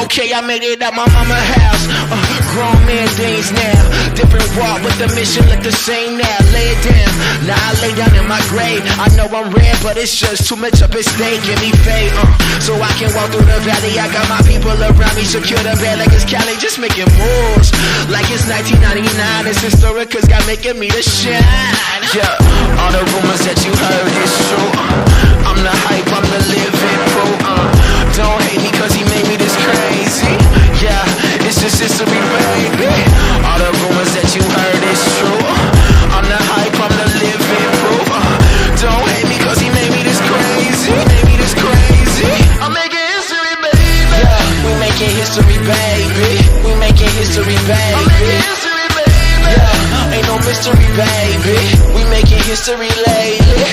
Okay, I made it out my mama house. Grown man things now. Different walk with the mission look the same now. Lay it down, now I lay down in my grave. I know I'm rare, but it's just too much up at stake. Give me faith, so I can walk through the valley. I got my people around me, secure the bed like it's Cali. Just making moves like it's 1999. It's historic, cause God making me to shine. Yeah, all the rumors that you heard is true. I'm the hype, I'm the living proof. Don't hate me cause he made me this crazy. Yeah, it's just history, baby. All the rumors that you heard is true. I'm the hype, I'm the living proof. Don't hate me cause he made me this crazy. Made me this crazy. I'm making history, baby. Yeah, we making history, baby. We making history, baby. I'm making history, baby. Yeah, ain't no mystery, baby. We making history lately.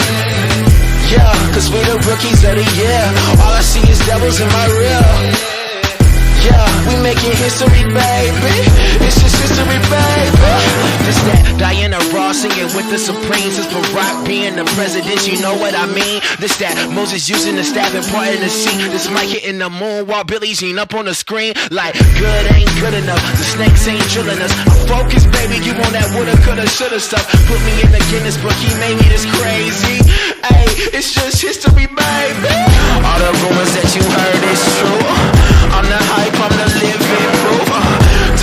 Yeah, cause we the rookies of the year. All I see is devils in my rear. Yeah, we making history, baby. It's just history, baby. This that Diana Ross singing with the Supremes. It's Barack being the president, you know what I mean. This that Moses using the staff and parting the sea. This mic hitting the moon while Billie Jean up on the screen. Like, good ain't good enough, the snakes ain't drilling us. I'm focused, baby, you on that woulda, coulda, shoulda stuff. Put me in the Guinness book, he made me this crazy. Ay, it's just history, baby. All the rumors that you heard is true. I'm the hype, I'm the living proof.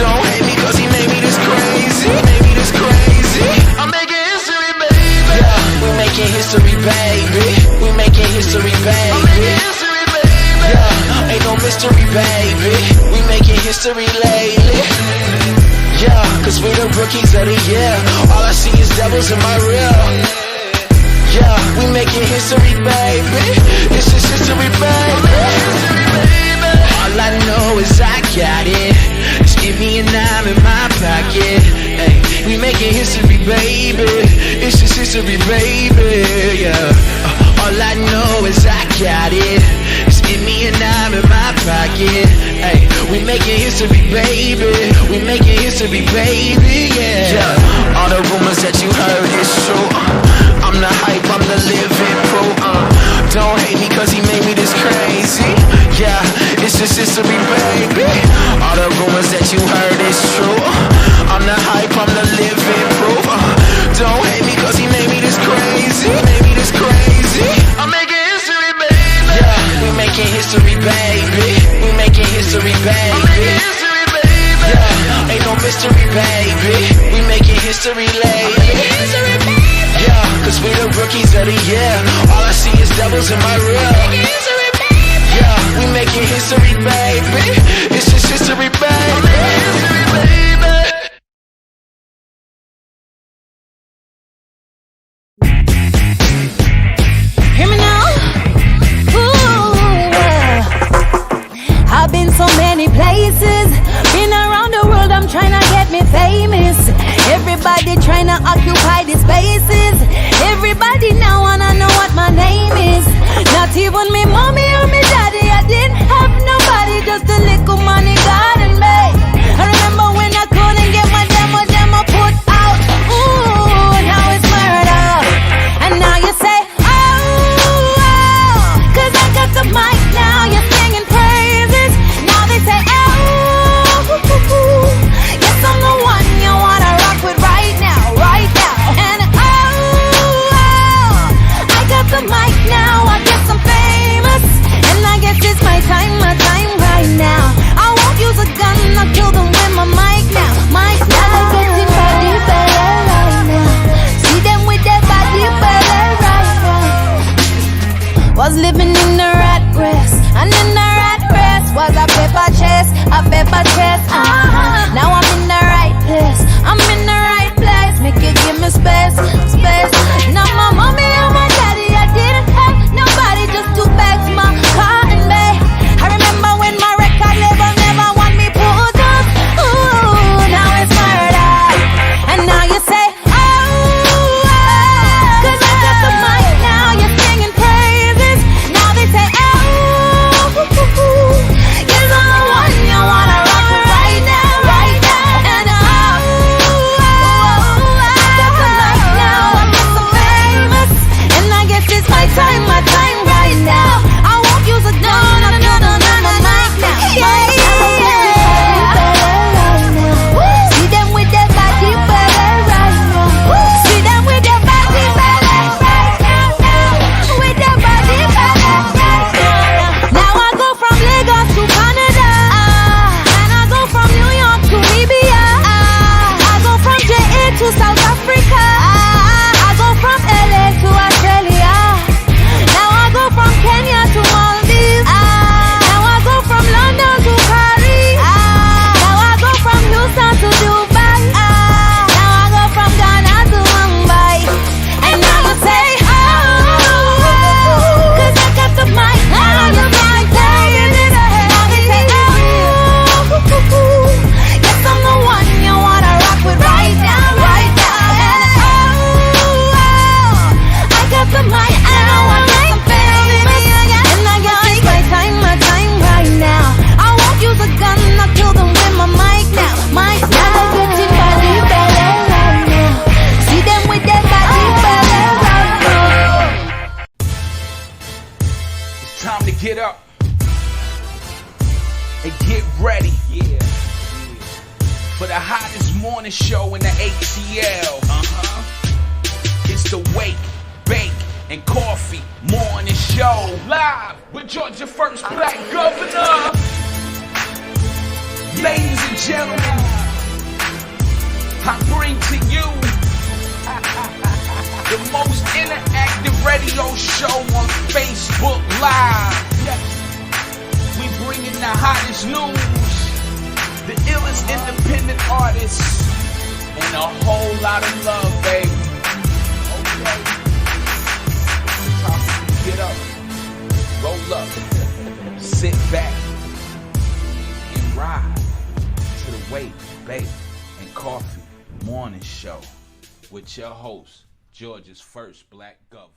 Don't hate me cause he made me this crazy. Made me this crazy. I'm making history, baby. Yeah, we making history, baby. We making history, baby. I'm making history, baby. Yeah, ain't no mystery, baby. We making history lately. Yeah, cause we the rookies of the year. All I see is devils in my rear. Yeah, we making history, baby. It's just history, baby. All I know is I got it. Just give me a dime in my pocket. Hey, we making history, baby. It's just history, baby. Yeah. All I know is I got it. Just give me a dime in my pocket. Hey, we making history, baby. We making history, baby. Yeah. All the rumors that you heard is true. I'm the hype, I'm the living proof. Don't hate me cause he made me this crazy. Yeah, it's just history, baby. All the rumors that you heard is true. I'm the hype, I'm the living proof. Don't hate me cause he made me this crazy. Made me this crazy. I'm making history, baby. Yeah, we making history, baby. We making history, baby. I'm making history, baby. Yeah, ain't no mystery, baby. We making history lately. Yeah, cause we the rookies of the year. All I see is devils in my rear. Yeah, we making history, baby. It's just history, baby. History, baby. Hear me now? Ooh, I've been so many places. Been around the world, I'm trying to get me famous. Everybody trying to occupy the spaces. Everybody now wanna know what my name is. Not even me mommy or me daddy. I didn't have nobody, just a little money God and me. I remember when I couldn't get my demo put out. Ooh, now it's murder. And now you say, oh, cause I got the mic now. You're singing praises. Now they say, oh, yes, I'm the one you wanna rock with right now, right now. And oh, I got the mic now, I guess I'm famous. Get up and get ready. Yeah. For the hottest morning show in the ATL. It's the Wake, Bake, and Coffee Morning Show. Live with Georgia First Black Governor. Ladies and gentlemen, I bring to you the most interactive radio show on Facebook Live. We bringing the hottest news, the illest independent artists, and a whole lot of love, baby. Okay. Get up, roll up, sit back, and ride to the Wake, Bake, and Coffee Morning Show with your host, Georgia's First Black Governor.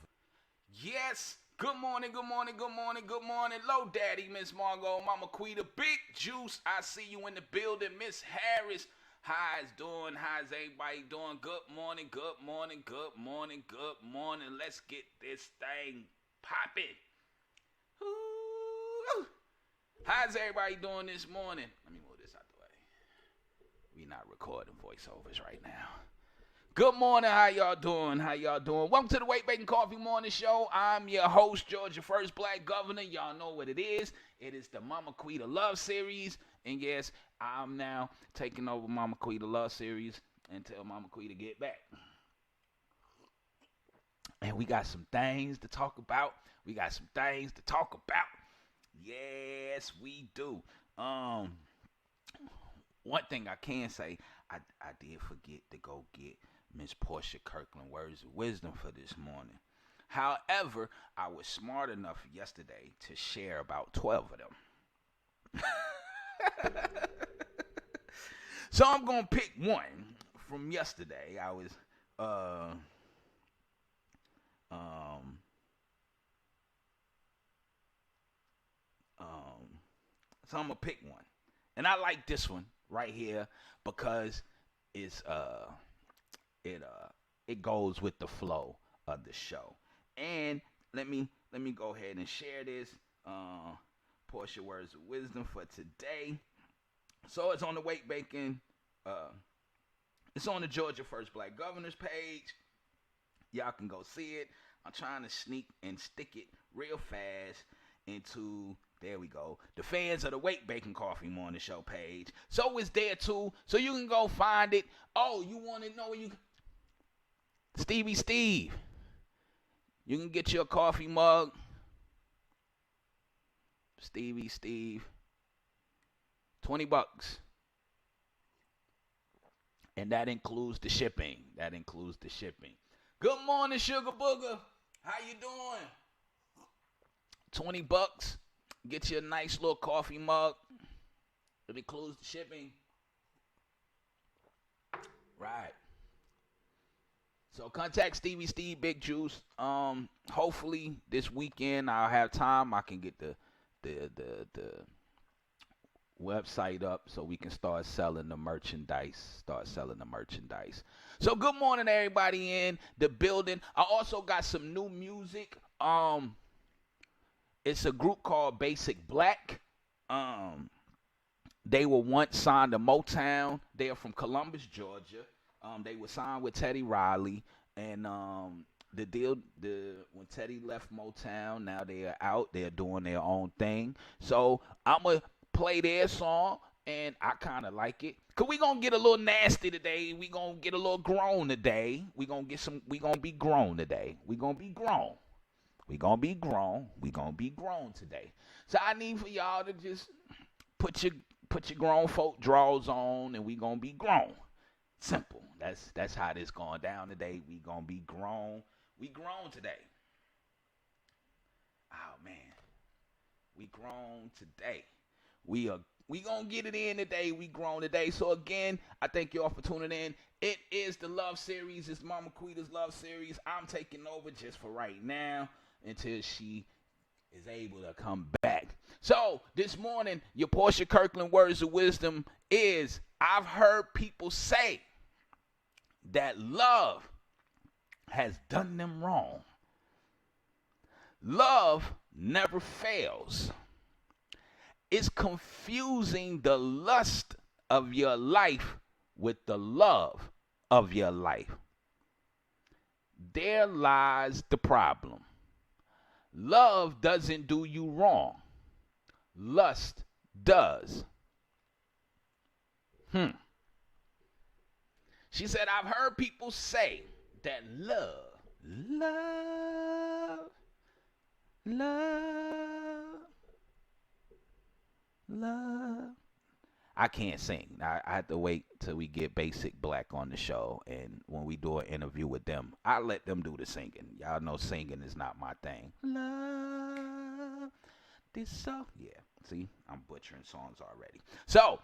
Yes, good morning, good morning, good morning, good morning. Low Daddy, Miss Margot, Mama Quita, Big Juice, I see you in the building. Miss Harris, how's doing? How's everybody doing? Good morning, good morning, good morning, good morning. Let's get this thing popping. Ooh. How's everybody doing this morning? Let me move this out the way. We not recording voiceovers right now. Good morning, how y'all doing? How y'all doing? Welcome to the Wake, Bake, and Coffee Morning Show. I'm your host, Georgia First Black Governor. Y'all know what it is. It is the Mama Quita Love Series. And yes, I'm now taking over Mama Quita Love Series until Mama Quita get back. And we got some things to talk about. Yes, we do. One thing I can say, I did forget to go get Miss Portia Kirkland words of wisdom for this morning. However, I was smart enough yesterday to share about 12 of them. So I'm going to pick one from yesterday. So I'm going to pick one. And I like this one right here because it's it goes with the flow of the show. And let me go ahead and share this Portia words of wisdom for today. So it's on the Wake Bacon. It's on the Georgia First Black Governor's page. Y'all can go see it. I'm trying to sneak and stick it real fast into, there we go, the fans of the Wake Bacon Coffee Morning Show page. So it's there too, so you can go find it. Oh, you want to know where you Stevie Steve. You can get your coffee mug. Stevie Steve. $20. And that includes the shipping. Good morning, Sugar Booger. How you doing? $20. Get you a nice little coffee mug. It includes the shipping. Right. So contact Stevie Steve, Big Juice. Hopefully this weekend I'll have time. I can get the website up so we can start selling the merchandise. So good morning, everybody in the building. I also got some new music. It's a group called Basic Black. They were once signed to Motown. They are from Columbus, Georgia. They were signed with Teddy Riley, and when Teddy left Motown, now they are out. They're doing their own thing. So I'm gonna play their song, and I kind of like it. Cause we gonna get a little nasty today. We gonna get a little grown today. We gonna be grown today. We gonna be grown. We gonna be grown today. So I need for y'all to just put your grown folk drawers on, and we gonna be grown. Simple. That's how this going down today. We gonna be grown. We grown today. Oh man, we grown today. We gonna get it in today. We grown today. So again, I thank y'all for tuning in. It is the Love Series. It's Mama Quita's Love Series. I'm taking over just for right now until she is able to come back. So this morning, your Portia Kirkland words of wisdom is: I've heard people say that love has done them wrong. Love never fails. It's confusing the lust of your life with the love of your life. There lies the problem. Love doesn't do you wrong. Lust does. She said, I've heard people say that love, love. I can't sing. I have to wait till we get Basic Black on the show, and when we do an interview with them, I let them do the singing. Y'all know singing is not my thing. Love this song. Yeah, see, I'm butchering songs already. So,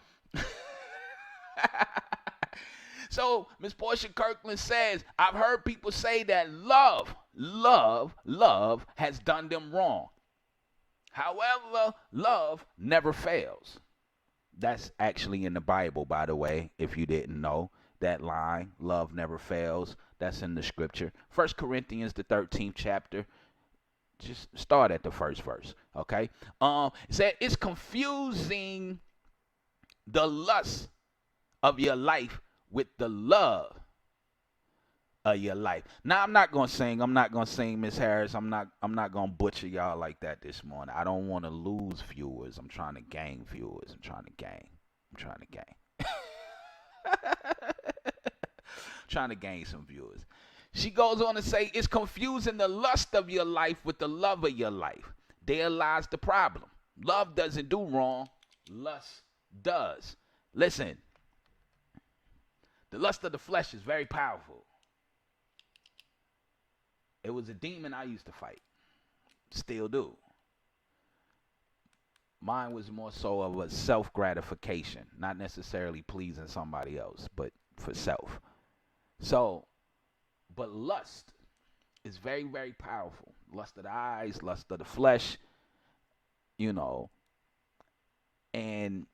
so Miss Portia Kirkland says, I've heard people say that love has done them wrong. However, love never fails. That's actually in the Bible, by the way, if you didn't know. That line, love never fails, that's in the scripture. 1 Corinthians, the 13th chapter. Just start at the first verse, okay? It said, it's confusing the lust of your life with the love of your life. Now, I'm not gonna sing, Miss Harris. I'm not gonna butcher y'all like that this morning. I don't want to lose viewers. I'm trying to gain viewers. I'm trying to gain. Trying to gain some viewers. She goes on to say, it's confusing the lust of your life with the love of your life. There lies the problem. Love doesn't do wrong. Lust does. Listen, the lust of the flesh is very powerful. It was a demon I used to fight. Still do. Mine was more so of a self-gratification, not necessarily pleasing somebody else, but for self. So, but lust is very, very powerful. Lust of the eyes, lust of the flesh, you know. And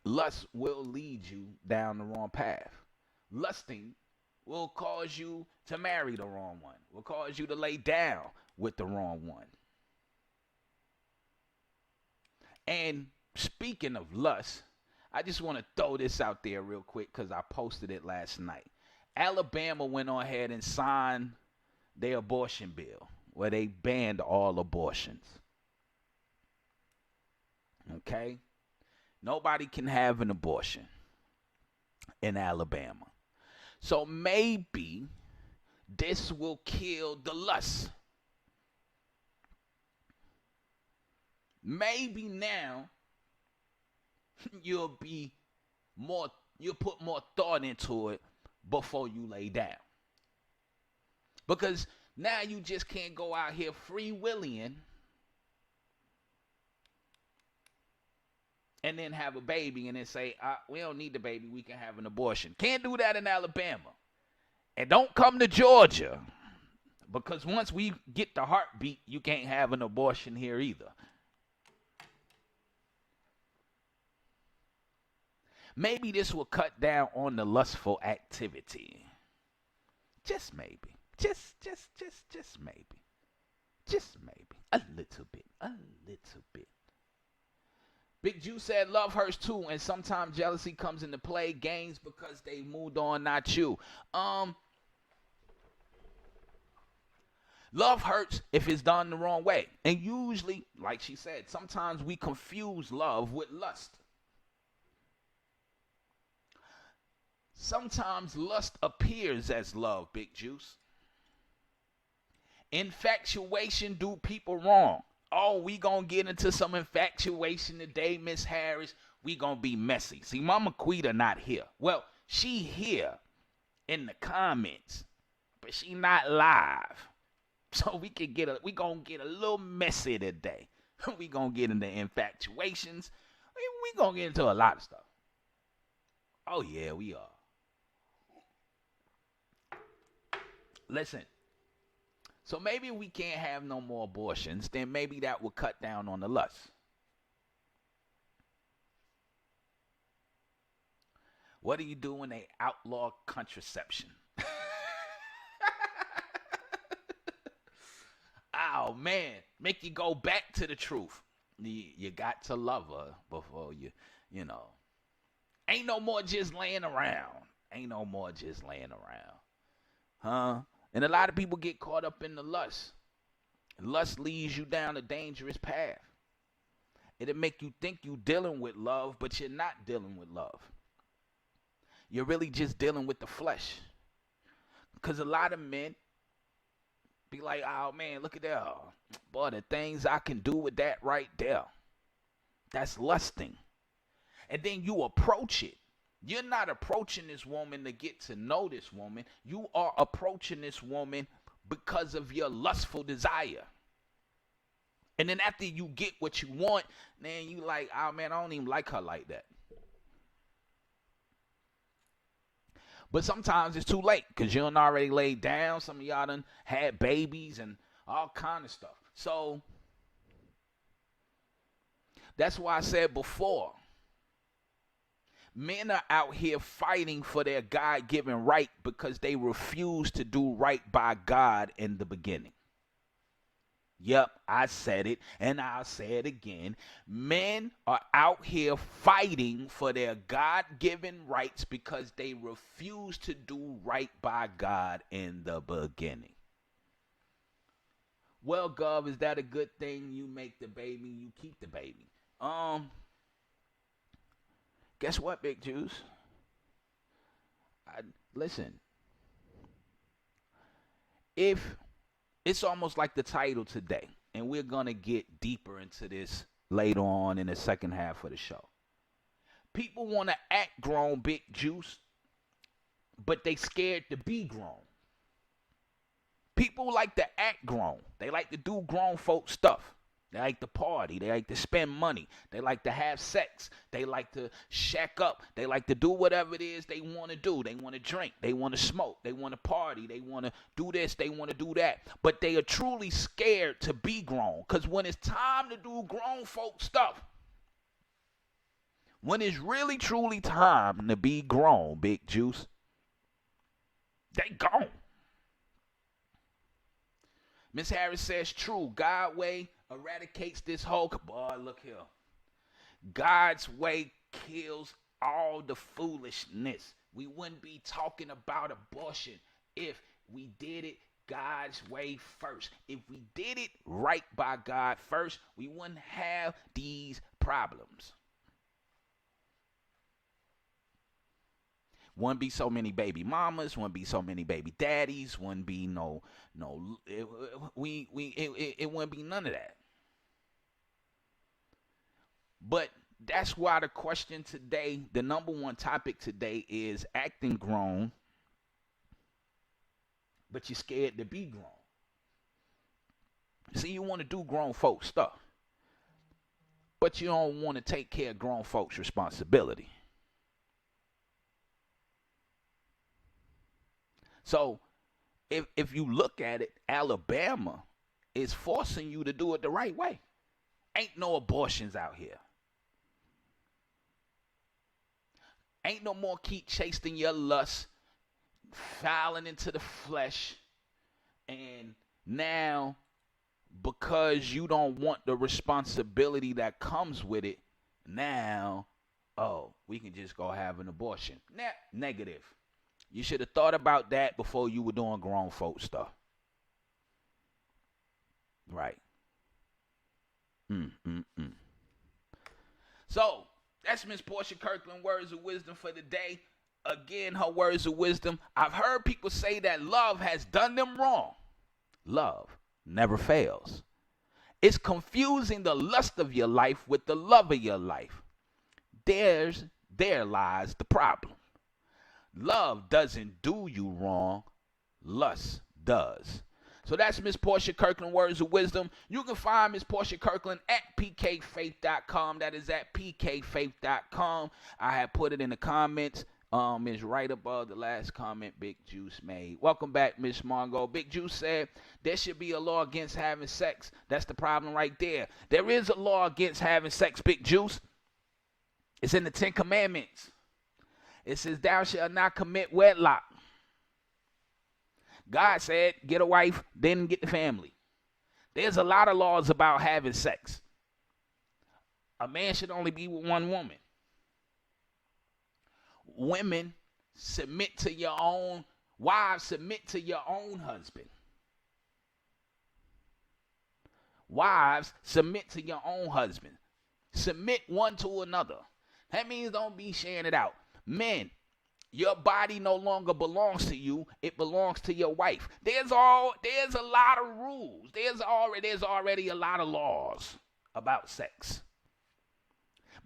lust will lead you down the wrong path. Lusting will cause you to marry the wrong one, will cause you to lay down with the wrong one. And speaking of lust, I just want to throw this out there real quick because I posted it last night. Alabama went on ahead and signed their abortion bill where they banned all abortions. Okay? Nobody can have an abortion in Alabama. So maybe this will kill the lust. Maybe now you'll put more thought into it before you lay down. Because now you just can't go out here free-willing and then have a baby and then say, we don't need the baby, we can have an abortion. Can't do that in Alabama. And don't come to Georgia, because once we get the heartbeat, you can't have an abortion here either. Maybe this will cut down on the lustful activity. Just maybe. Just maybe. Just maybe. A little bit. Big Jew said love hurts too, and sometimes jealousy comes into play. Games because they moved on, not you. Love hurts if it's done the wrong way. And usually, like she said, sometimes we confuse love with lust. Sometimes lust appears as love, Big Juice. Infatuation do people wrong. Oh, we gonna get into some infatuation today, Miss Harris. We gonna be messy. See, Mama Quita not here. Well, she here in the comments, but she not live. So we gonna get a little messy today. We gonna get into infatuations. We gonna get into a lot of stuff. Oh yeah, we are. Listen. So maybe we can't have no more abortions, then maybe that will cut down on the lust. What do you do when they outlaw contraception? oh man, make you go back to the truth. You got to love her before you know. Ain't no more just laying around. Ain't no more just laying around. Huh? And a lot of people get caught up in the lust. Lust leads you down a dangerous path. It'll make you think you're dealing with love, but you're not dealing with love. You're really just dealing with the flesh. Because a lot of men be like, oh man, look at that. Boy, the things I can do with that right there. That's lusting. And then you approach it. You're not approaching this woman to get to know this woman. You are approaching this woman because of your lustful desire. And then after you get what you want, then you like, oh man, I don't even like her like that. But sometimes it's too late because you done already laid down. Some of y'all done had babies and all kind of stuff. So that's why I said before, men are out here fighting for their God-given right because they refuse to do right by God in the beginning. Yep, I said it, and I'll say it again. Men are out here fighting for their God-given rights because they refuse to do right by God in the beginning. Well, Gov, is that a good thing? You make the baby, you keep the baby. Guess what, Big Juice? Listen, if it's almost like the title today, and we're going to get deeper into this later on in the second half of the show. People want to act grown, Big Juice, but they scared to be grown. People like to act grown. They like to do grown folk stuff. They like to party. They like to spend money. They like to have sex. They like to shack up. They like to do whatever it is they want to do. They want to drink. They want to smoke. They want to party. They want to do this. They want to do that. But they are truly scared to be grown. Because when it's time to do grown folk stuff, when it's really truly time to be grown, Big Juice, they gone. Miss Harris says true. God way eradicates this whole. Boy, look here. God's way kills all the foolishness. We wouldn't be talking about abortion if we did it God's way first. If we did it right by God first, we wouldn't have these problems. Wouldn't be so many baby mamas, wouldn't be so many baby daddies, wouldn't be it wouldn't be none of that. But that's why the question today, the number one topic today is acting grown, but you're scared to be grown. See, you want to do grown folks stuff, but you don't want to take care of grown folks' responsibility. So if you look at it, Alabama is forcing you to do it the right way. Ain't no abortions out here. Ain't no more keep chasing your lust, filing into the flesh, and now because you don't want the responsibility that comes with it, now, we can just go have an abortion. Negative. You should have thought about that before you were doing grown folk stuff. Right. So, that's Miss Portia Kirkland, words of wisdom for the day. Again, her words of wisdom. I've heard people say that love has done them wrong. Love never fails. It's confusing the lust of your life with the love of your life. There lies the problem. Love doesn't do you wrong. Lust does. So that's Miss Portia Kirkland, words of wisdom. You can find Miss Portia Kirkland at pkfaith.com. That is at pkfaith.com. I have put it in the comments. It's right above the last comment Big Juice made. Welcome back, Miss Mongo. Big Juice said there should be a law against having sex. That's the problem right there. There is a law against having sex, Big Juice. It's in the 10 Commandments. It says, thou shalt not commit wedlock. God said, get a wife, then get the family. There's a lot of laws about having sex. A man should only be with one woman. Women, submit to your own, wives, submit to your own husband. Wives, submit to your own husband. Submit one to another. That means don't be sharing it out. Men, your body no longer belongs to you. It belongs to your wife. There's a lot of rules. There's already a lot of laws about sex.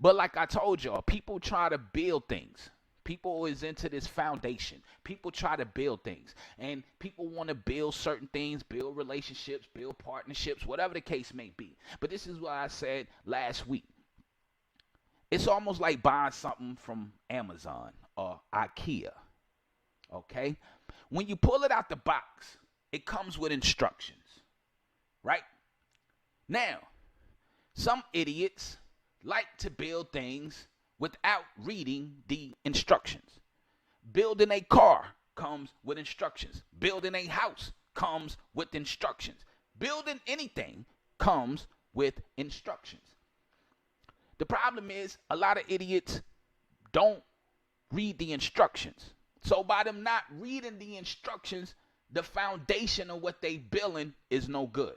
But like I told y'all, people try to build things. People is into this foundation. People try to build things. And people want to build certain things, build relationships, build partnerships, whatever the case may be. But this is what I said last week. It's almost like buying something from Amazon or IKEA. Okay? When you pull it out the box, it comes with instructions. Right? Now, some idiots like to build things without reading the instructions. Building a car comes with instructions. Building a house comes with instructions. Building anything comes with instructions. The problem is a lot of idiots don't read the instructions. So by them not reading the instructions, the foundation of what they building is no good.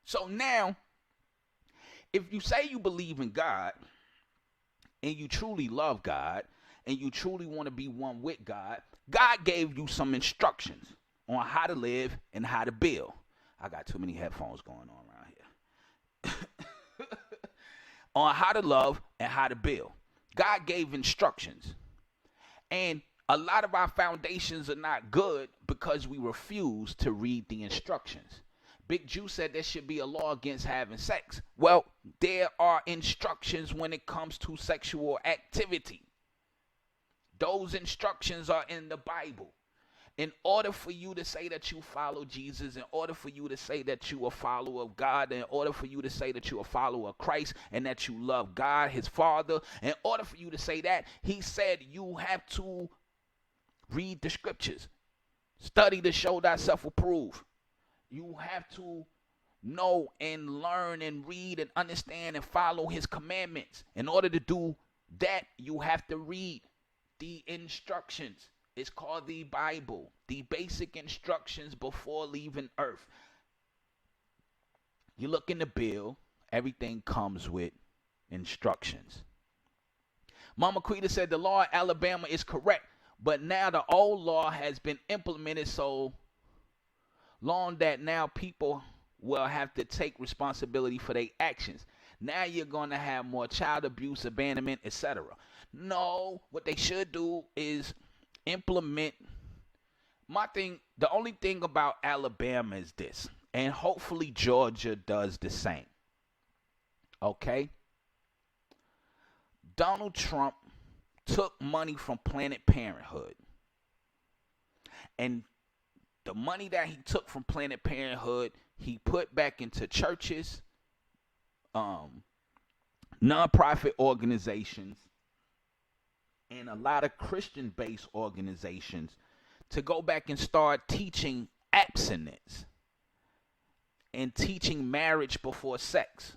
So now, if you say you believe in God, and you truly love God, and you truly want to be one with God, God gave you some instructions on how to live and how to build. I got too many headphones going on around here. On how to love and how to build. God gave instructions. And a lot of our foundations are not good because we refuse to read the instructions. Big Jew said there should be a law against having sex. Well, there are instructions when it comes to sexual activity. Those instructions are in the Bible. In order for you to say that you follow Jesus, in order for you to say that you are a follower of God, in order for you to say that you are a follower of Christ and that you love God, his Father, in order for you to say that, he said you have to read the scriptures. Study to show thyself approved. You have to know and learn and read and understand and follow his commandments. In order to do that, you have to read the instructions. It's called the Bible, the basic instructions before leaving earth. You look in the bill, everything comes with instructions. Mama Quita said the law in Alabama is correct, but now the old law has been implemented so long that now people will have to take responsibility for their actions. Now you're going to have more child abuse, abandonment, etc. No, what they should do is implement the only thing about Alabama is this, and hopefully Georgia does the same. Okay? Donald Trump took money from Planned Parenthood. And the money that he took from Planned Parenthood, he put back into churches, nonprofit organizations, and a lot of Christian-based organizations to go back and start teaching abstinence and teaching marriage before sex.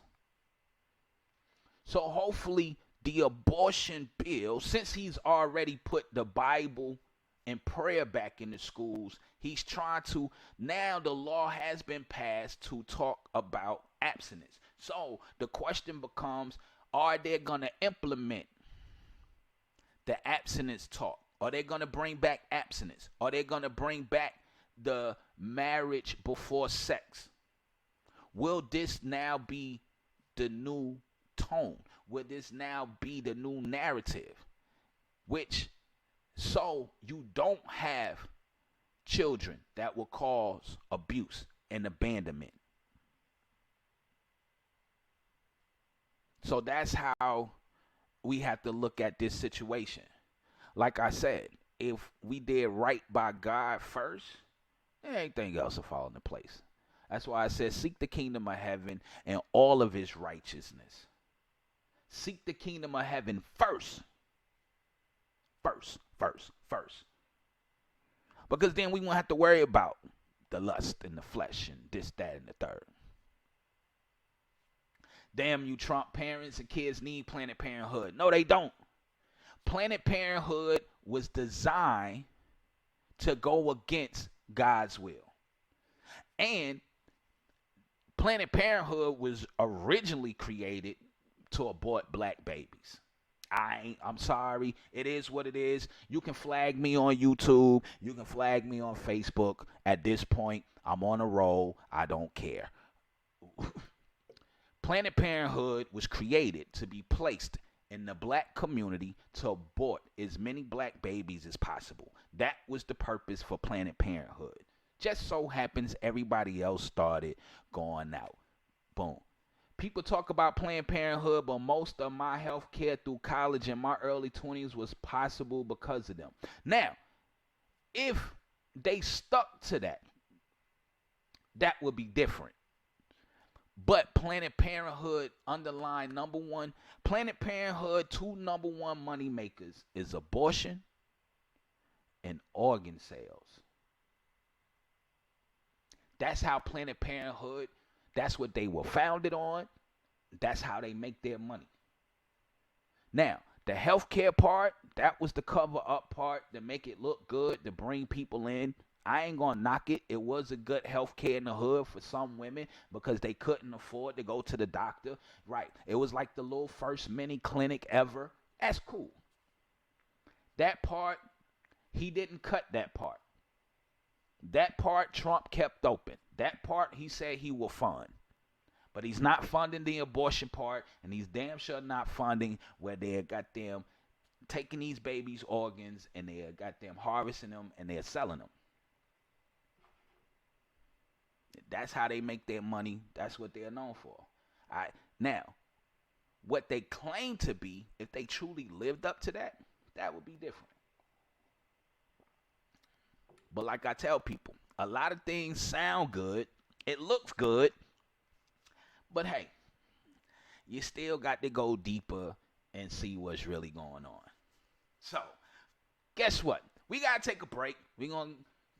So hopefully the abortion bill, since he's already put the Bible and prayer back in the schools, he's trying to, now the law has been passed to talk about abstinence. So the question becomes, are they going to implement the abstinence talk? Are they going to bring back abstinence? Are they going to bring back the marriage before sex? Will this now be the new tone? Will this now be the new narrative? So you don't have children that will cause abuse and abandonment. So that's how we have to look at this situation. Like I said, if we did right by God first, everything else will fall into place. That's why I said seek the kingdom of heaven and all of his righteousness. Seek the kingdom of heaven first. First. Because then we won't have to worry about the lust and the flesh and this, that, and the third. Damn you Trump parents and kids need Planned Parenthood. No, they don't. Planned Parenthood was designed to go against God's will. And Planned Parenthood was originally created to abort black babies. I'm sorry. It is what it is. You can flag me on YouTube. You can flag me on Facebook. At this point, I'm on a roll. I don't care. Planned Parenthood was created to be placed in the black community to abort as many black babies as possible. That was the purpose for Planned Parenthood. Just so happens everybody else started going out. Boom. People talk about Planned Parenthood, but most of my health care through college in my early 20s was possible because of them. Now, if they stuck to that, that would be different. But Planned Parenthood underlying number one, Planned Parenthood, two number one money makers is abortion and organ sales. That's how Planned Parenthood, that's what they were founded on. That's how they make their money. Now, the healthcare part, that was the cover up part to make it look good, to bring people in. I ain't gonna knock it. It was a good healthcare in the hood for some women because they couldn't afford to go to the doctor. Right. It was like the little first mini clinic ever. That's cool. That part, he didn't cut that part. That part Trump kept open. That part he said he will fund. But he's not funding the abortion part, and he's damn sure not funding where they got them taking these babies' organs and they got them harvesting them and they're selling them. That's how they make their money. That's what they're known for. All right. Now, what they claim to be, if they truly lived up to that, that would be different. But like I tell people, a lot of things sound good. It looks good. But hey, you still got to go deeper and see what's really going on. So, guess what? We got to take a break. We're going to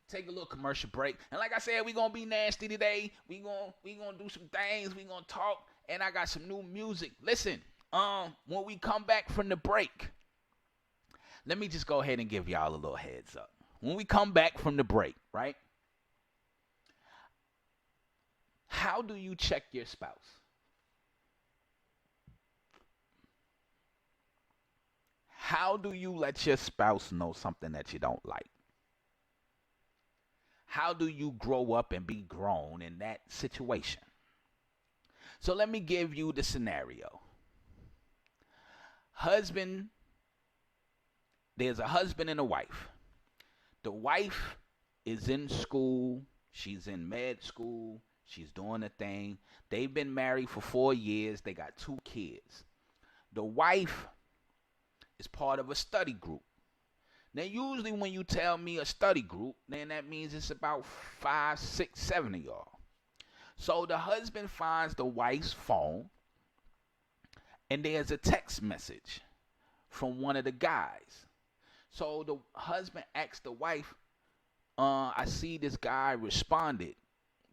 take a little commercial break. And like I said, we're going to be nasty today. We're going to do some things. We're going to talk. And I got some new music. Listen, when we come back from the break, let me just go ahead and give y'all a little heads up. When we come back from the break, right? How do you check your spouse? How do you let your spouse know something that you don't like? How do you grow up and be grown in that situation? So let me give you the scenario. There's a husband and a wife. The wife is in school. She's in med school. She's doing a thing. They've been married for 4 years. They got 2 kids. The wife is part of a study group. Now, usually when you tell me a study group, then that means it's about 5, 6, 7 of y'all. So the husband finds the wife's phone, and there's a text message from one of the guys. So the husband asks the wife, I see this guy responded.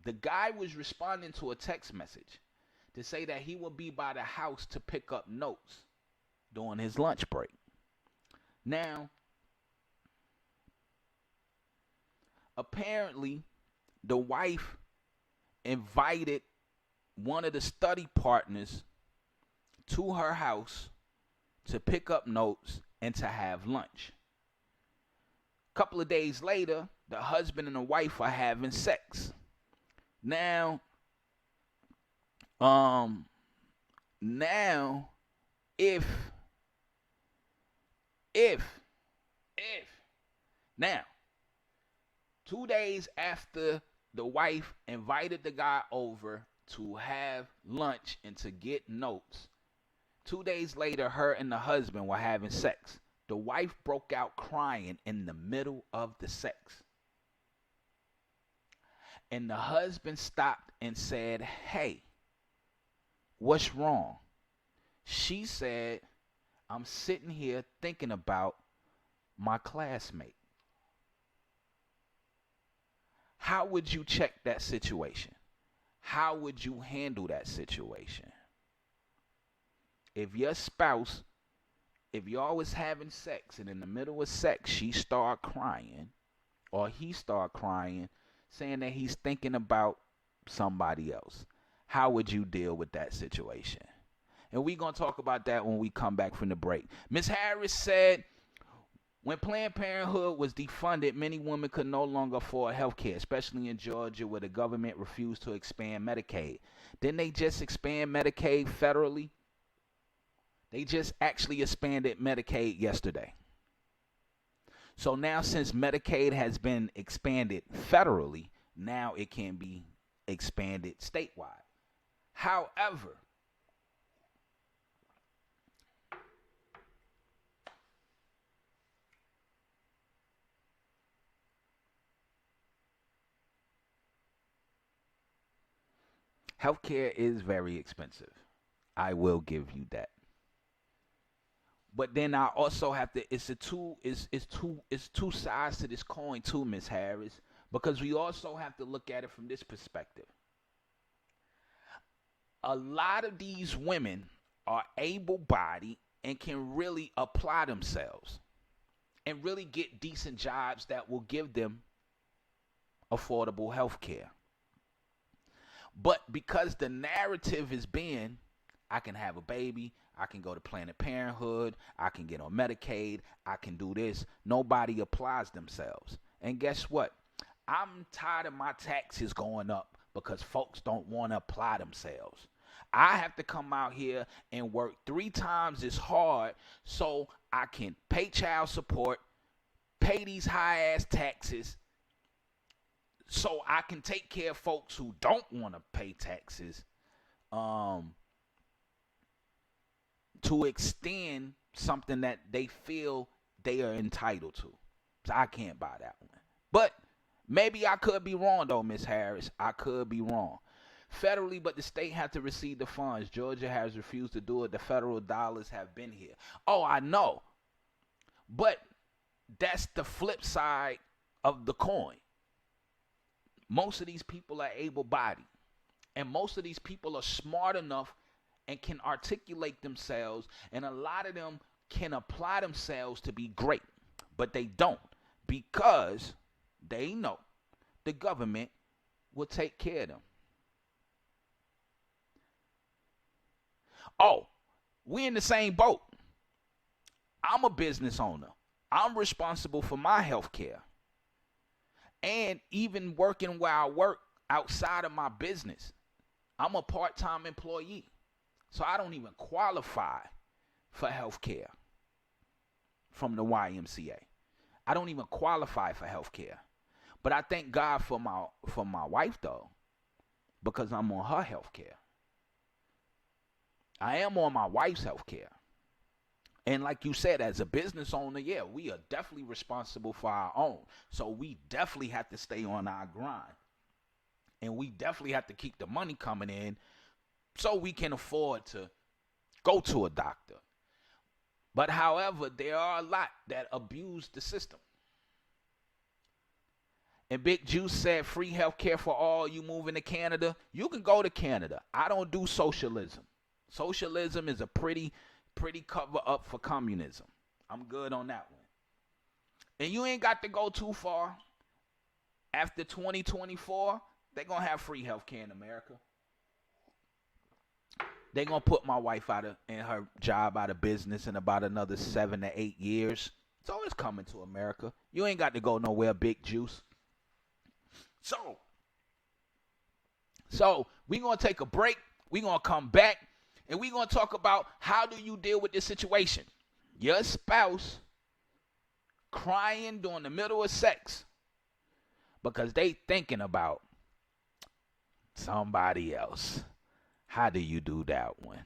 The guy was responding to a text message to say that he will be by the house to pick up notes during his lunch break. Now, apparently, the wife invited one of the study partners to her house to pick up notes and to have lunch. A couple of days later, the husband and the wife are having sex. Now, if now, 2 days after the wife invited the guy over to have lunch and to get notes, 2 days later, her and the husband were having sex. The wife broke out crying in the middle of the sex. And the husband stopped and said, "Hey, what's wrong?" She said, "I'm sitting here thinking about my classmate." how would you check that situation? How would you handle that situation? If your spouse, if y'all was having sex and in the middle of sex she start crying or he start crying saying that he's thinking about somebody else, how would you deal with that situation? And we're going to talk about that when we come back from the break. Ms. Harris said, when Planned Parenthood was defunded, many women could no longer afford health care, especially in Georgia where the government refused to expand Medicaid. Didn't they just expand Medicaid federally? They just actually expanded Medicaid yesterday. So now since Medicaid has been expanded federally, now it can be expanded statewide. However, healthcare is very expensive. I will give you that. But then I also have to, it's two sides to this coin too, Miss Harris, because we also have to look at it from this perspective. A lot of these women are able-bodied and can really apply themselves and really get decent jobs that will give them affordable health care. But because the narrative is being, I can have a baby, I can go to Planned Parenthood, I can get on Medicaid, I can do this, nobody applies themselves. And guess what? I'm tired of my taxes going up because folks don't want to apply themselves. I have to come out here and work 3 times as hard so I can pay child support, pay these high-ass taxes, so I can take care of folks who don't want to pay taxes, to extend something that they feel they are entitled to. So I can't buy that one. But maybe I could be wrong, though, Miss Harris. I could be wrong. Federally, but the state had to receive the funds. Georgia has refused to do it. The federal dollars have been here. Oh, I know. But that's the flip side of the coin. Most of these people are able-bodied. And most of these people are smart enough and can articulate themselves. And a lot of them can apply themselves to be great. But they don't, because they know the government will take care of them. Oh, we're in the same boat. I'm a business owner. I'm responsible for my health care. And even working where I work outside of my business, I'm a part-time employee. So I don't even qualify for health care from the YMCA. I don't even qualify for health care. But I thank God for my wife, though, because I'm on her health care. I am on my wife's health care. And like you said, as a business owner, yeah, we are definitely responsible for our own. So we definitely have to stay on our grind. And we definitely have to keep the money coming in so we can afford to go to a doctor. But however, there are a lot that abuse the system. And Big Juice said free health care for all. You moving to Canada? You can go to Canada. I don't do socialism. Socialism is a pretty cover up for communism. I'm good on that one. And you ain't got to go too far. After 2024, they're going to have free health care in America. They're going to put my wife and her job out of business in about another 7 to 8 years. So it's coming to America. You ain't got to go nowhere, Big Juice. So we're going to take a break. We're going to come back. And we're going to talk about how do you deal with this situation. Your spouse crying during the middle of sex because they thinking about somebody else. How do you do that one?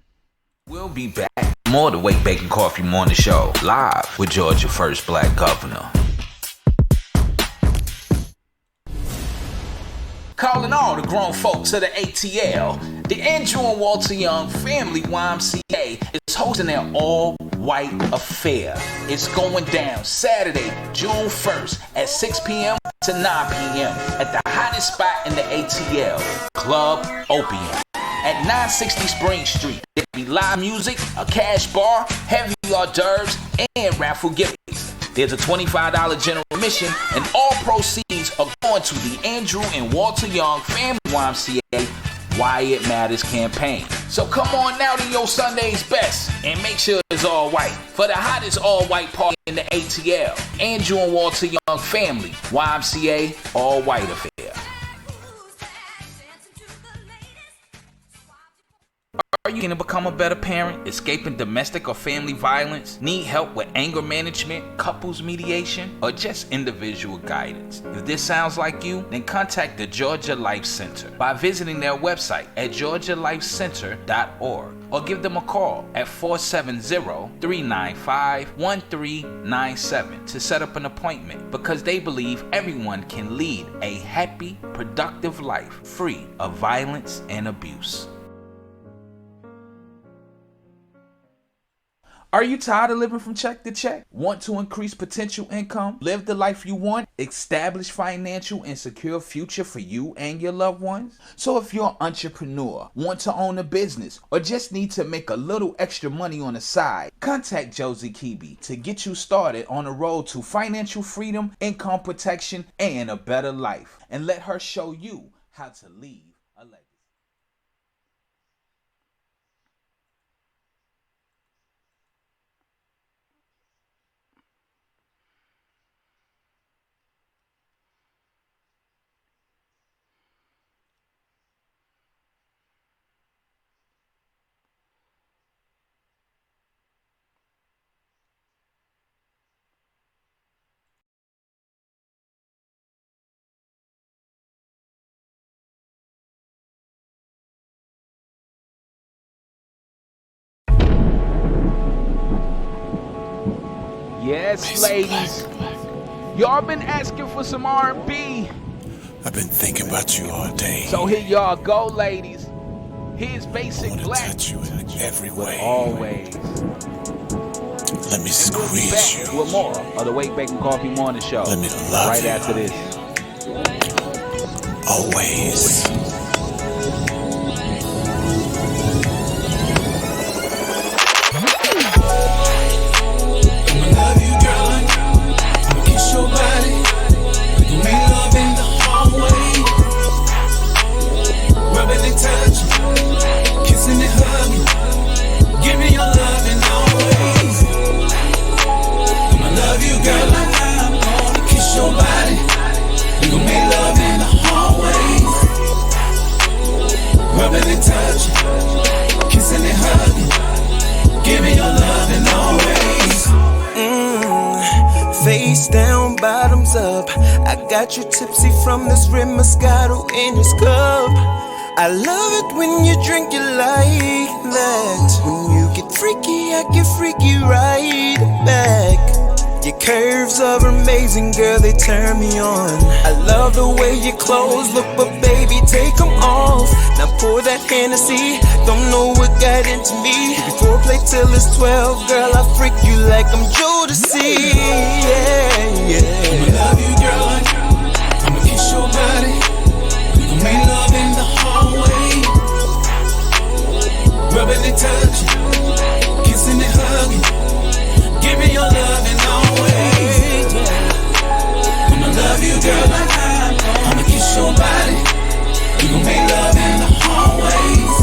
We'll be back. More of the Wake Bacon Coffee Morning Show, live with Georgia first black governor. Calling all the grown folks of the ATL, the Andrew and Walter Young Family YMCA is hosting their all-white affair. It's going down Saturday, June 1st at 6 p.m. to 9 p.m. at the hottest spot in the ATL, Club Opium, at 960 Spring Street. There'll be live music, a cash bar, heavy hors d'oeuvres, and raffle giveaways. There's a $25 general admission, and all proceeds are going to the Andrew and Walter Young Family YMCA Why It Matters campaign. So come on now to your Sunday's best and make sure it's all white for the hottest all-white party in the ATL. Andrew and Walter Young Family YMCA All White Affair. Are you going to become a better parent, escaping domestic or family violence, need help with anger management, couples mediation, or just individual guidance? If this sounds like you, then contact the Georgia Life Center by visiting their website at georgialifecenter.org or give them a call at 470-395-1397 to set up an appointment, because they believe everyone can lead a happy, productive life free of violence and abuse. Are you tired of living from check to check? Want to increase potential income, live the life you want, establish financial and secure future for you and your loved ones? So if you're an entrepreneur, want to own a business, or just need to make a little extra money on the side, contact Josie Kibi to get you started on the road to financial freedom, income protection, and a better life. And let her show you how to leave a legacy. Yes, ladies. Y'all been asking for some R&B. I've been thinking about you all day. So here y'all go, ladies. Here's Basic I wanna Black. touch you in every way. Always. Let me squeeze Back you. with more of the Wake Bacon Coffee Morning Show. Let me love right you. after this. Always. Your body, you make love in the hallway, rubbing and touching, kissing and hugging, give me your loving always. I'ma love you, girl, like I'm gonna kiss your body. We gon' make love in the hallways, rubbing and touching, kissing and hugging, give me your loving always. Face down, bottoms up. I got you tipsy from this red Moscato in your cup. I love it when you drink it like that. When you get freaky, I get freaky right back. Your curves are amazing, girl, they turn me on. I love the way your clothes look, but baby, take them off. Now pour that Hennessy, don't know what got into me. Before play till it's 12, girl, I freak you like I'm Jodeci. Yeah, yeah. I'ma love you, girl, I'ma kiss your body. We gon' make love in the hallway, rubbing and touching, kissing and hugging. Give me your loving always. I'ma love you, girl, like I'ma kiss your body. We gon' make love in the hallways,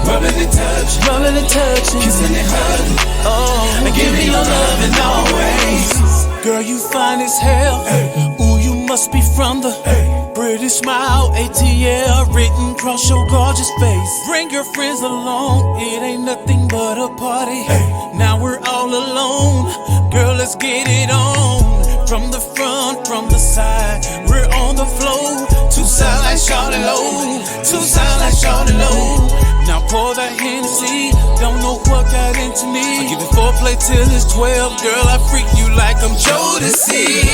rubbing and touching, kissing and hugging. Oh, and give me your loving always. Girl, you fine as hell. Ooh, you must be from the British Smile, ATL, written across your gorgeous face. Bring your friends along, it ain't nothing but a party. Now we're all alone, girl, let's get it on. From the front, from the side, we're on the floor. Two sides like shawty low, two sides like shawty low. Now pour that Hennessy, don't know what got into me. I give it foreplay till it's 12, girl, I freak you like I'm Jodeci.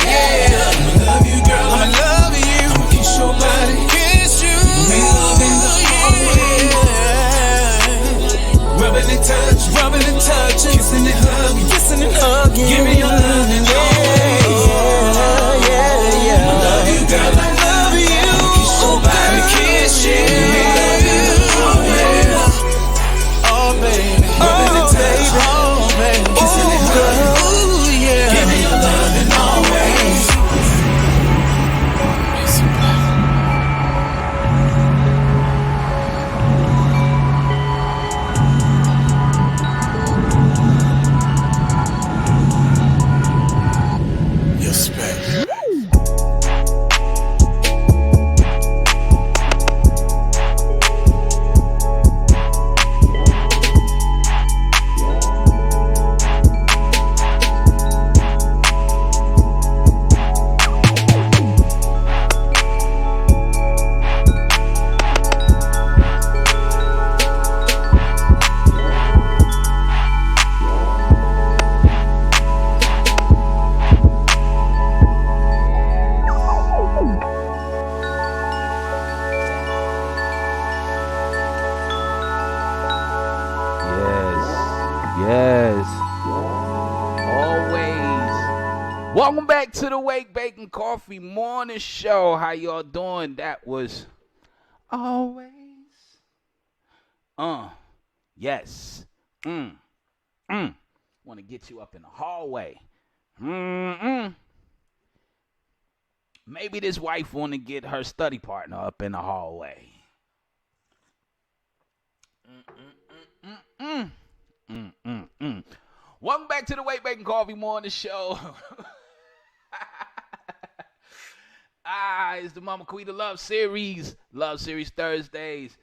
Yeah, I'ma love you, girl, I'ma love you. I'ma kiss your body, kiss you. We love in the hallway, rubbing and touching, kissing and hugging, give me your loving, yeah. baby. Yes. Always. Welcome back to the Wake Bacon Coffee Morning Show. How y'all doing? That was always. Yes. Want to get you up in the hallway. Maybe this wife want to get her study partner up in the hallway. Welcome back to the Wake Bacon Coffee Morning Show. It's the Mama Quita Love Series Thursdays.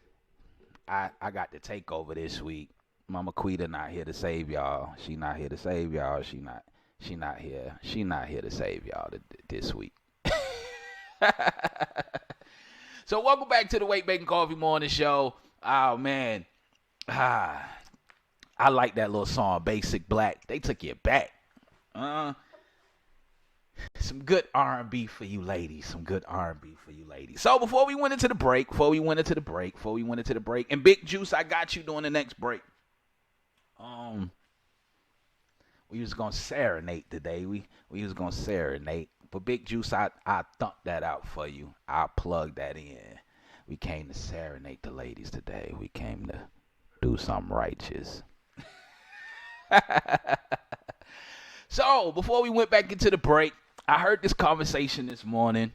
I got to take over this week. Mama Quita not here to save y'all. She not here to save y'all. She not here. She not here to save y'all this week. So welcome back to the Wake Bacon Coffee Morning Show. Oh man. I like that little song, Basic Black. They took it back. Some good R&B for you ladies. So before we went into the break, and Big Juice, I got you during the next break. We was gonna serenade today. We was gonna serenade. But Big Juice, I thumped that out for you. I'll plug that in. We came to serenade the ladies today. We came to do something righteous. So, before we went back into the break, I heard this conversation this morning.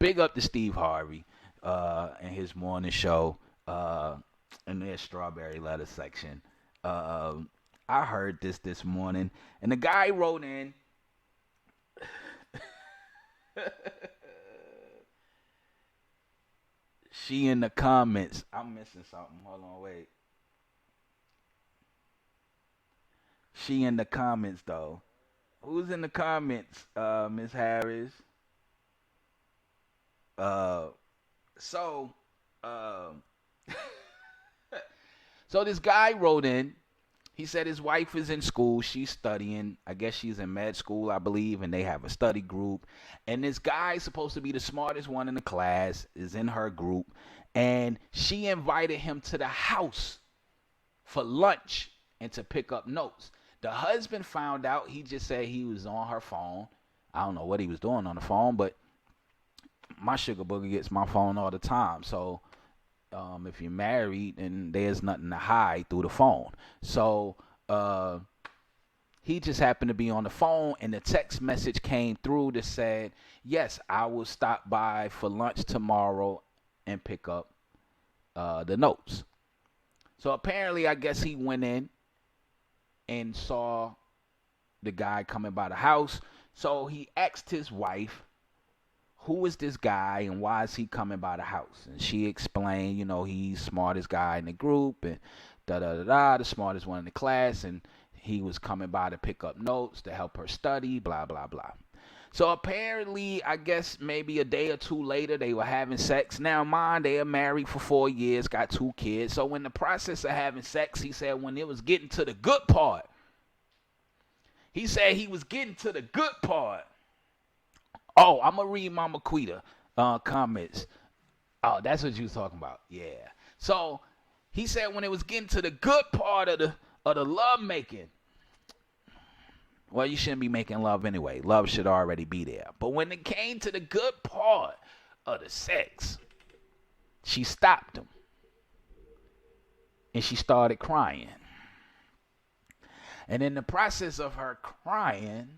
Big up to Steve Harvey and his morning show in their strawberry letter section. I heard this morning, and the guy wrote in. She in the comments. I'm missing something. Hold on, wait. She in the comments, though. Who's in the comments, Miss Harris? So this guy wrote in. He said his wife is in school. She's studying. I guess she's in med school, I believe, and they have a study group. And this guy's supposed to be the smartest one in the class, is in her group. And she invited him to the house for lunch and to pick up notes. The husband found out. He just said he was on her phone. I don't know what he was doing on the phone, but my sugar booger gets my phone all the time. So if you're married, then there's nothing to hide through the phone. So he just happened to be on the phone, and the text message came through that said, yes, I will stop by for lunch tomorrow and pick up the notes. So apparently, I guess he went in and saw the guy coming by the house. So he asked his wife, who is this guy and why is he coming by the house? And she explained, he's smartest guy in the group and the smartest one in the class, and he was coming by to pick up notes to help her study, blah, blah, blah. So apparently, I guess maybe a day or two later, they were having sex. Now, mind, they are married for 4 years, got 2 kids. So in the process of having sex, he said when it was getting to the good part, Oh, I'm going to read Mama Quita comments. Oh, that's what you was talking about. Yeah. So he said when it was getting to the good part of the love making, well, you shouldn't be making love anyway. Love should already be there. But when it came to the good part of the sex, she stopped him. And she started crying. And in the process of her crying,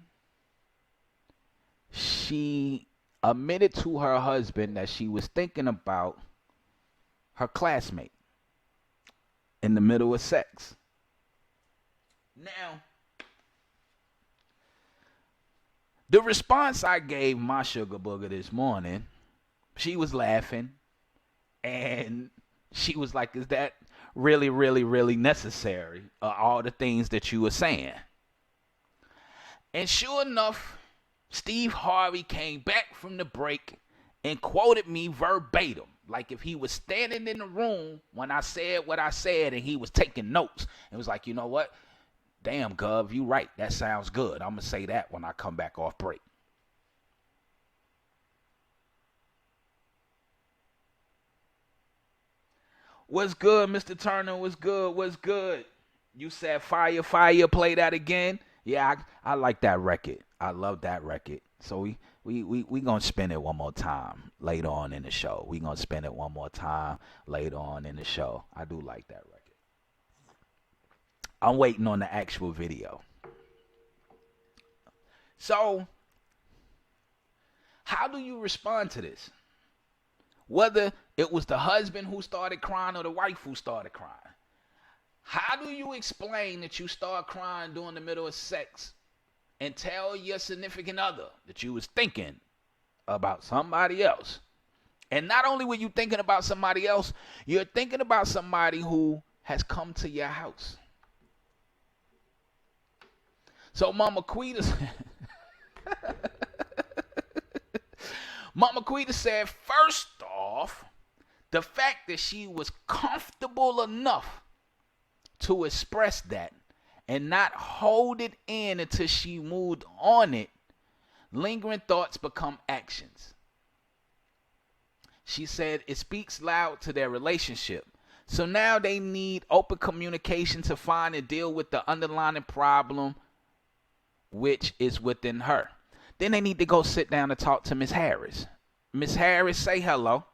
she admitted to her husband that she was thinking about her classmate in the middle of sex. Now, The response I gave my sugar booger this morning, she was laughing, and she was like, is that really, really, really necessary? All the things that you were saying. And sure enough, Steve Harvey came back from the break and quoted me verbatim, like if he was standing in the room when I said what I said and he was taking notes. It was like, you know what? Damn, Gov, you right. That sounds good. I'm going to say that when I come back off break. What's good, Mr. Turner? What's good? What's good? You said fire, fire, play that again? Yeah, I like that record. I love that record. So we going to spin it one more time later on in the show. We going to spin it one more time later on in the show. I do like that record. I'm waiting on the actual video. So, how do you respond to this? Whether it was the husband who started crying or the wife who started crying. How do you explain that you start crying during the middle of sex and tell your significant other that you was thinking about somebody else? And not only were you thinking about somebody else, you're thinking about somebody who has come to your house. So Mama Quita Mama Quita said, first off, the fact that she was comfortable enough to express that and not hold it in until she moved on it, lingering thoughts become actions. She said it speaks loud to their relationship. So now they need open communication to find and deal with the underlying problem, which is within her. Then they need to go sit down and talk to Miss Harris. Miss Harris, say hello.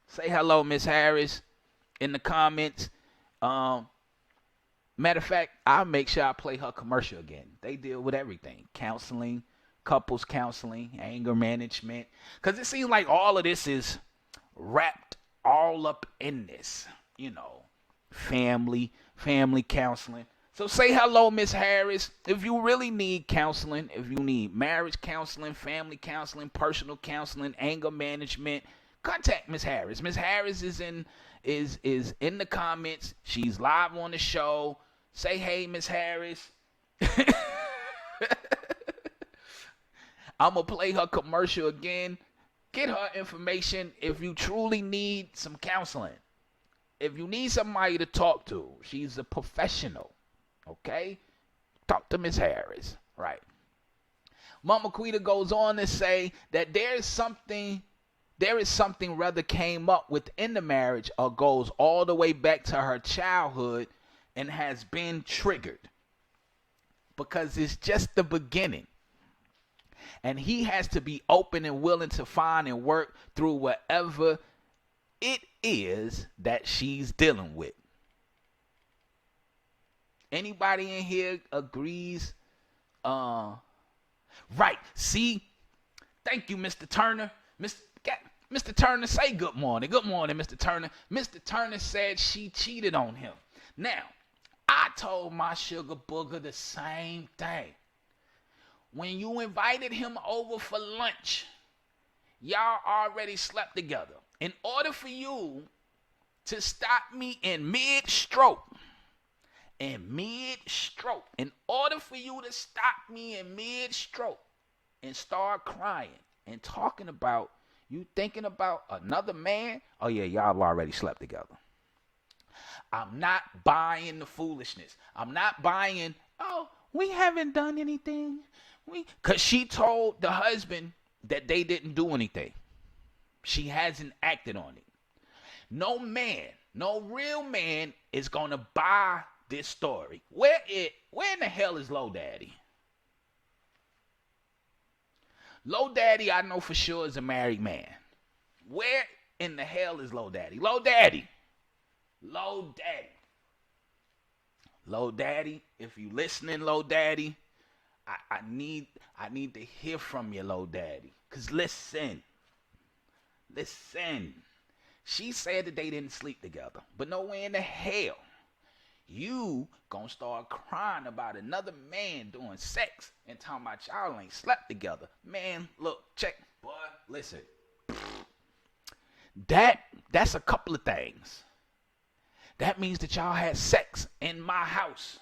Say hello, Miss Harris, in the comments. Matter of fact, I'll make sure I play her commercial again. They deal with everything. Counseling, couples counseling, anger management. Because it seems like all of this is wrapped all up in this. You know, family counseling. So say hello, Miss Harris. If you really need counseling, if you need marriage counseling, family counseling, personal counseling, anger management, contact Miss Harris. Miss Harris is in the comments. She's live on the show. Say hey, Miss Harris. I'm going to play her commercial again. Get her information if you truly need some counseling. If you need somebody to talk to, she's a professional. Okay? Talk to Miss Harris. Right. Mama Quita goes on to say that there is something rather came up within the marriage or goes all the way back to her childhood and has been triggered. Because it's just the beginning. And he has to be open and willing to find and work through whatever it is that she's dealing with. Anybody in here agrees? Right. See? Thank you, Mr. Turner. Mr. Turner, say good morning. Good morning, Mr. Turner. Mr. Turner said she cheated on him. Now, I told my sugar booger the same thing. When you invited him over for lunch, y'all already slept together. In order for you to stop me in mid-stroke, in order for you to stop me in mid-stroke and start crying and talking about you thinking about another man, oh yeah, y'all already slept together. I'm not buying the foolishness. I'm not buying, oh, we haven't done anything. Because she told the husband that they didn't do anything. She hasn't acted on it. No man, no real man is going to buy this story. Where in the hell is Low Daddy? Low Daddy, I know for sure, is a married man. Where in the hell is Low Daddy? Low Daddy. Low Daddy. Low Daddy, if you listening, Low Daddy, I need to hear from you, Low Daddy. Because listen. She said that they didn't sleep together. But nowhere in the hell You gonna start crying about another man doing sex and talking about y'all ain't slept together. Man, look, check, boy, listen. That's a couple of things. That means that y'all had sex in my house.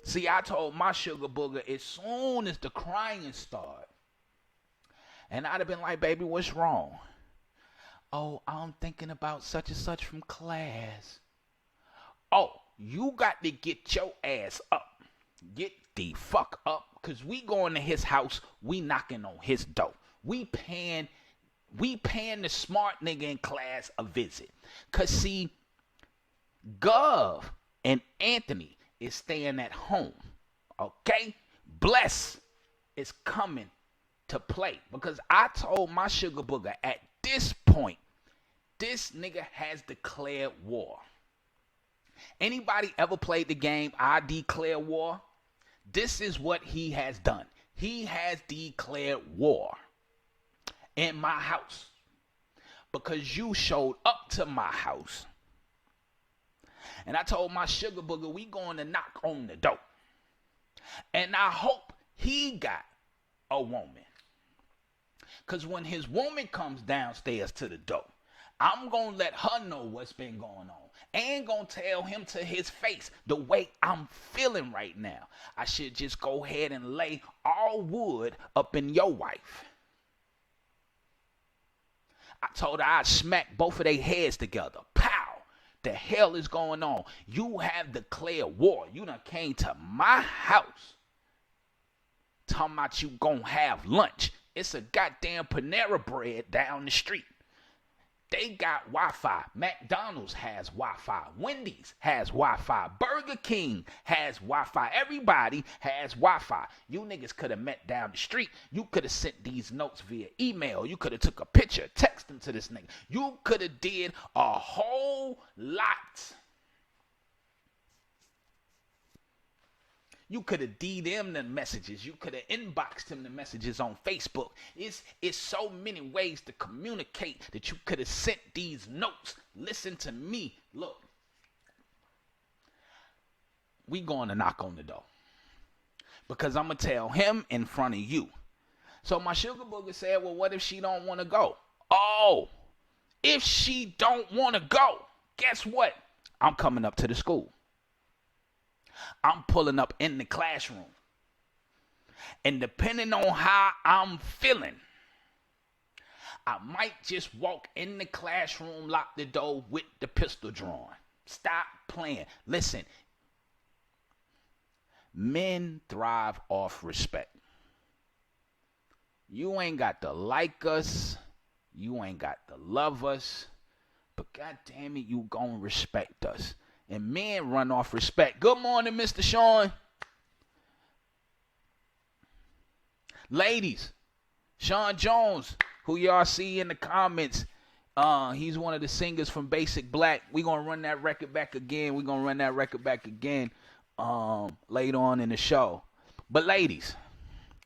See, I told my sugar booger as soon as the crying started, and I'd have been like, baby, what's wrong? Oh, I'm thinking about such and such from class. Oh, you got to get your ass up. Get the fuck up, because we going to his house. We knocking on his door. We paying the smart nigga in class a visit. Because, see, Gov and Anthony is staying at home. Okay? Bless is coming to play. Because I told my sugar booger at this point, this nigga has declared war. Anybody ever played the game I Declare War? This is what he has done. He has declared war in my house because you showed up to my house. And I told my sugar booger, we going to knock on the door. And I hope he got a woman. Because when his woman comes downstairs to the door, I'm going to let her know what's been going on. And going to tell him to his face the way I'm feeling right now. I should just go ahead and lay all wood up in your wife. I told her I'd smack both of their heads together. Pow! The hell is going on? You have declared war. You done came to my house talking about you gonna have lunch. It's a goddamn Panera Bread down the street. They got Wi-Fi. McDonald's has Wi-Fi. Wendy's has Wi-Fi. Burger King has Wi-Fi. Everybody has Wi-Fi. You niggas could have met down the street. You could have sent these notes via email. You could have took a picture, text them to this nigga. You could have did a whole lot. You could have DM'd them messages. You could have inboxed him the messages on Facebook. It's so many ways to communicate that you could have sent these notes. Listen to me. Look. We going to knock on the door. Because I'm going to tell him in front of you. So my sugar booger said, well, what if she don't want to go? Oh, if she don't want to go, guess what? I'm coming up to the school. I'm pulling up in the classroom. And depending on how I'm feeling, I might just walk in the classroom, lock the door with the pistol drawn. Stop playing. Listen, men thrive off respect. You ain't got to like us. You ain't got to love us. But God damn it, you gonna respect us. And men run off respect. Good morning, Mr. Sean. Ladies, Sean Jones, who y'all see in the comments, he's one of the singers from Basic Black. We're going to run that record back again. Later on in the show. But ladies,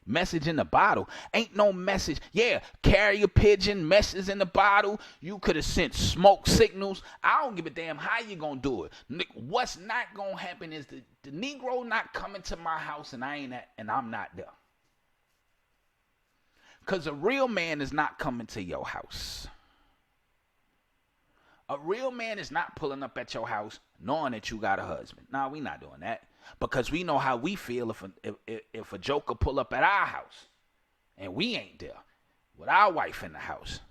message in the bottle. Ain't no message. Yeah, carrier pigeon, message in the bottle. You could have sent smoke signals. I don't give a damn how you gonna do it. What's not gonna happen is the Negro not coming to my house and I'm not there. Because a real man is not coming to your house. A real man is not pulling up at your house knowing that you got a husband. Nah, we not doing that. Because we know how we feel if a joker pull up at our house and we ain't there with our wife in the house.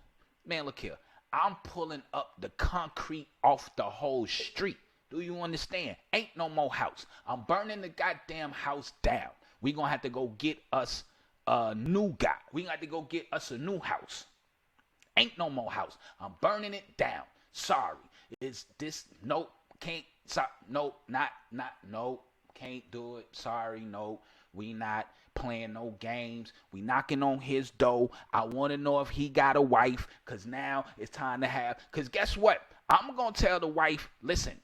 Man, look here. I'm pulling up the concrete off the whole street. Do you understand? Ain't no more house. I'm burning the goddamn house down. We gonna have to go get us a new guy. We gonna have to go get us a new house. Ain't no more house. I'm burning it down. Sorry. Is this nope? Can't. Nope. Not. Nope. Can't do it. Sorry. No. We not playing no games. We knocking on his door. I want to know if he got a wife. Cause now it's time to have. Cause guess what? I'm gonna tell the wife. Listen.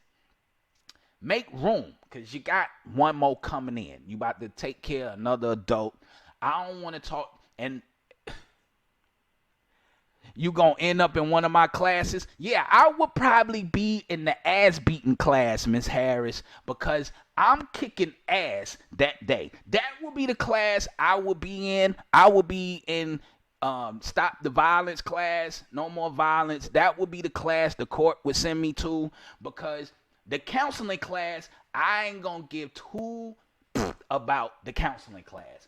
Make room. Cause you got one more coming in. You about to take care of another adult. I don't want to talk. And you gonna end up in one of my classes? Yeah, I would probably be in the ass beating class, Miss Harris, because I'm kicking ass that day. That would be the class I would be in. I would be in stop the violence class, no more violence. That would be the class the court would send me to, because the counseling class, I ain't gonna give two about the counseling class.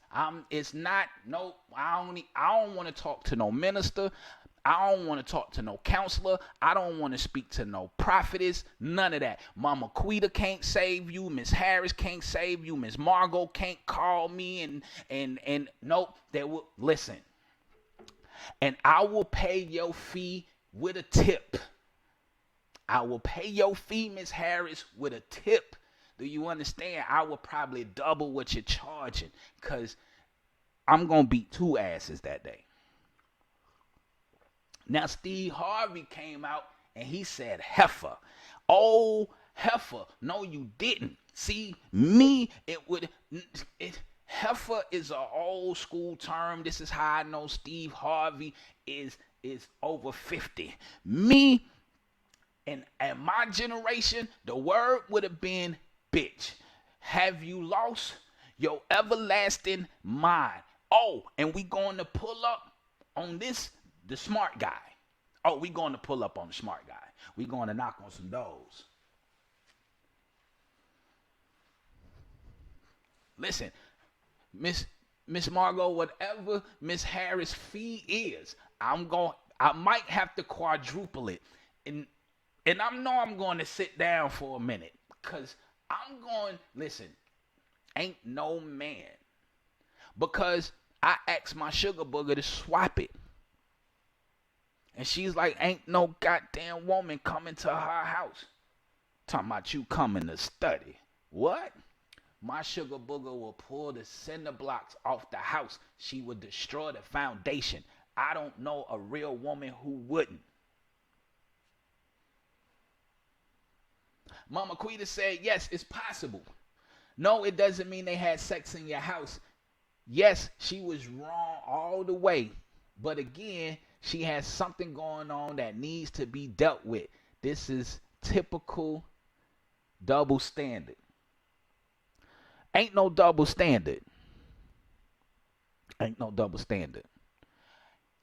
It's not no. I don't want to talk to no minister. I don't want to talk to no counselor. I don't want to speak to no prophetess. None of that. Mama Quita can't save you. Miss Harris can't save you. Miss Margot can't call me and nope. They will listen. And I will pay your fee with a tip. I will pay your fee, Miss Harris, with a tip. Do you understand? I will probably double what you're charging, because I'm going to beat two asses that day. Now, Steve Harvey came out and he said heifer. Oh, heifer. No, you didn't. See, me, heifer is an old school term. This is how I know Steve Harvey is over 50. Me, and my generation, the word would have been bitch. Have you lost your everlasting mind? Oh, and we going to pull up on this, the smart guy. Oh, we going to pull up on the smart guy. We going to knock on some doors. Listen, Miss Margot, whatever Miss Harris' fee is, I might have to quadruple it. And I'm going to sit down for a minute, because listen, ain't no man. Because I asked my sugar booger to swap it. And she's like, ain't no goddamn woman coming to her house. Talking about you coming to study. What? My sugar booger will pull the cinder blocks off the house. She would destroy the foundation. I don't know a real woman who wouldn't. Mama Quita said, yes, it's possible. No, it doesn't mean they had sex in your house. Yes, she was wrong all the way. But again, she has something going on that needs to be dealt with. This is typical double standard. Ain't no double standard. Ain't no double standard.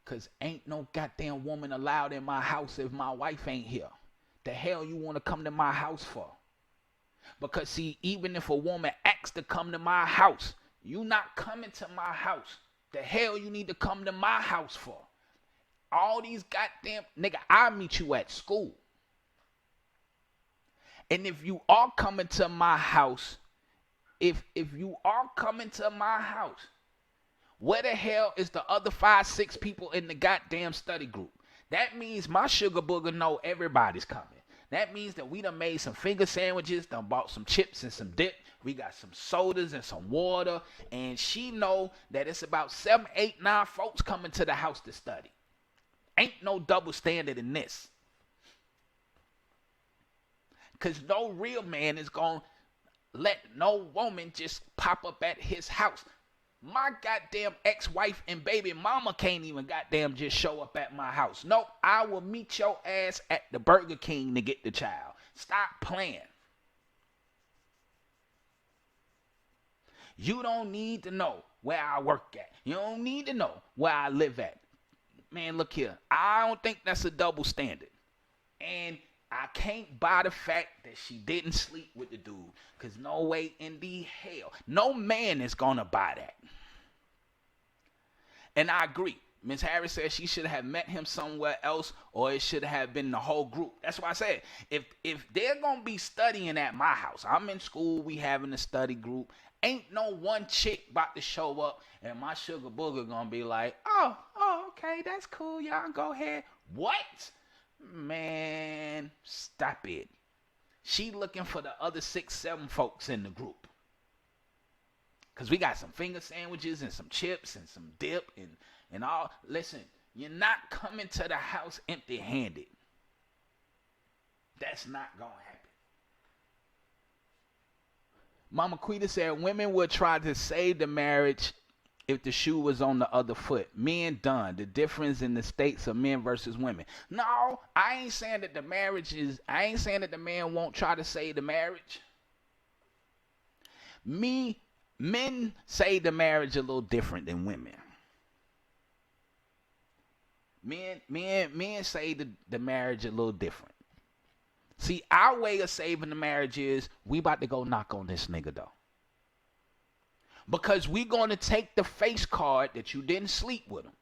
Because ain't no goddamn woman allowed in my house if my wife ain't here. The hell you want to come to my house for? Because see, even if a woman asks to come to my house, you not coming to my house. The hell you need to come to my house for? All these goddamn nigga, I'll meet you at school. And if you are coming to my house, if you are coming to my house, where the hell is the other 5-6 people in the goddamn study group? That means my sugar booger know everybody's coming. That means that we done made some finger sandwiches, done bought some chips and some dip. We got some sodas and some water. And she know that it's about 7, 8, 9 folks coming to the house to study. Ain't no double standard in this. Because no real man is going to let no woman just pop up at his house. My goddamn ex-wife and baby mama can't even goddamn just show up at my house. Nope, I will meet your ass at the Burger King to get the child. Stop playing. You don't need to know where I work at. You don't need to know where I live at. Man, look here. I don't think that's a double standard. And I can't buy the fact that she didn't sleep with the dude. Because no way in the hell. No man is going to buy that. And I agree. Ms. Harris said she should have met him somewhere else, or it should have been the whole group. That's why I said, if they're going to be studying at my house, I'm in school, we having a study group, ain't no one chick about to show up, and my sugar booger going to be like, oh, okay, that's cool, y'all go ahead. What? Man, stop it. She looking for the other 6, 7 folks in the group. Because we got some finger sandwiches and some chips and some dip and all. Listen, you're not coming to the house empty-handed. That's not going to happen. Mama Quita said women would try to save the marriage if the shoe was on the other foot. Men done. The difference in the states of men versus women. No, I ain't saying that the man won't try to save the marriage. Men save the marriage a little different than women. Men save the marriage a little different. See, our way of saving the marriage is we about to go knock on this nigga though. Because we going to take the face card that you didn't sleep with him.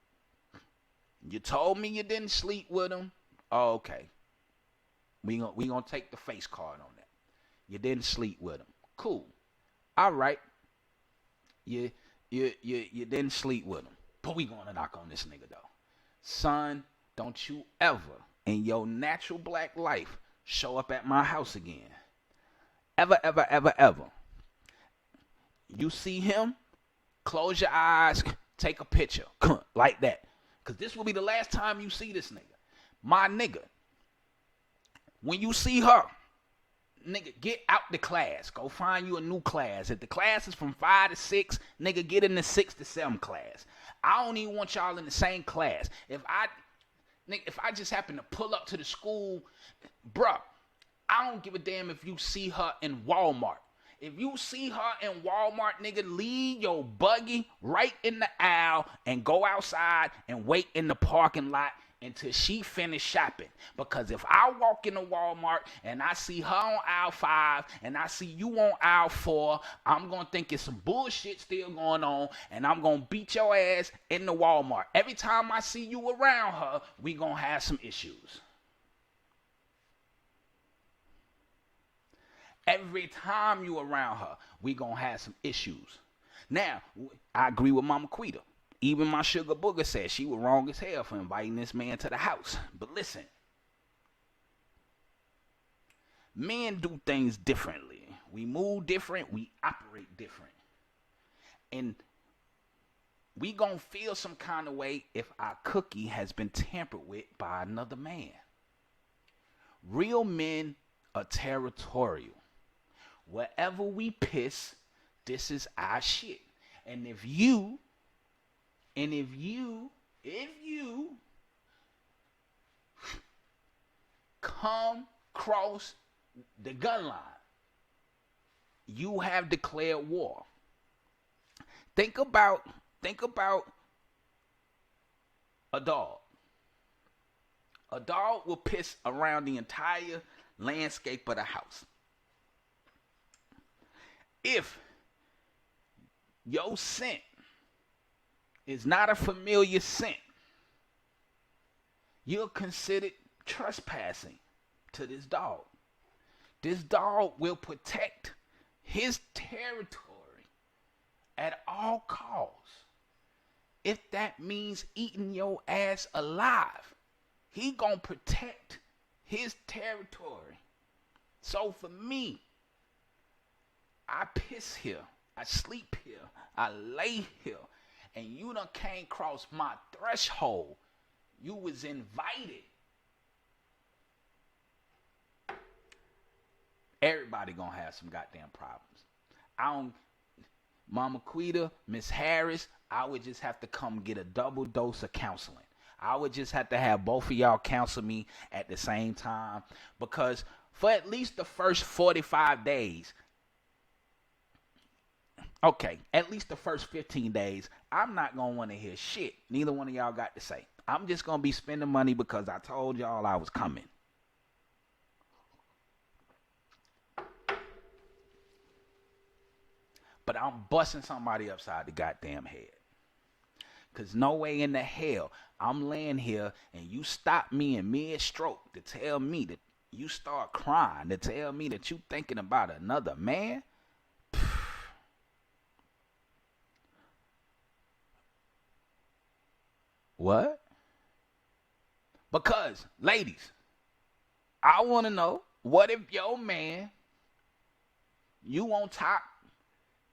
You told me you didn't sleep with him. Oh, okay. We gonna take the face card on that. You didn't sleep with him. Cool. All right. You didn't sleep with him. But we gonna knock on this nigga though. Son, don't you ever in your natural black life show up at my house again. Ever, ever, ever, ever. You see him, close your eyes, take a picture, like that. Because this will be the last time you see this nigga. My nigga, when you see her, nigga, get out the class. Go find you a new class. If the class is from 5 to 6, nigga, get in the 6 to 7 class. I don't even want y'all in the same class. If I just happen to pull up to the school, bruh, I don't give a damn if you see her in Walmart. If you see her in Walmart, nigga, leave your buggy right in the aisle and go outside and wait in the parking lot until she finish shopping. Because if I walk into Walmart and I see her on aisle 5 and I see you on aisle 4, I'm going to think it's some bullshit still going on and I'm going to beat your ass in the Walmart. Every time I see you around her, we going to have some issues. Every time you around her, we gonna have some issues. Now, I agree with Mama Quita. Even my sugar booger said she was wrong as hell for inviting this man to the house. But listen, men do things differently. We move different, we operate different. And we gonna feel some kind of way if our cookie has been tampered with by another man. Real men are territorial. Wherever we piss, this is our shit. And if you come cross the gun line, you have declared war. Think about a dog. A dog will piss around the entire landscape of the house. If your scent is not a familiar scent, you're considered trespassing to this dog. This dog will protect his territory at all costs. If that means eating your ass alive, he gonna protect his territory. So for me, I piss here, I sleep here, I lay here, and you done came across my threshold. You was invited. Everybody gonna have some goddamn problems. Mama Quita, Miss Harris, I would just have to come get a double dose of counseling. I would just have to have both of y'all counsel me at the same time, because for at least the first 45 days, okay, at least the first 15 days, I'm not going to want to hear shit neither one of y'all got to say. I'm just going to be spending money because I told y'all I was coming. But I'm busting somebody upside the goddamn head. Because no way in the hell I'm laying here and you stop me in mid-stroke to tell me that you start crying, to tell me that you thinking about another man. What? Because, ladies, I want to know, what if your man, you on top,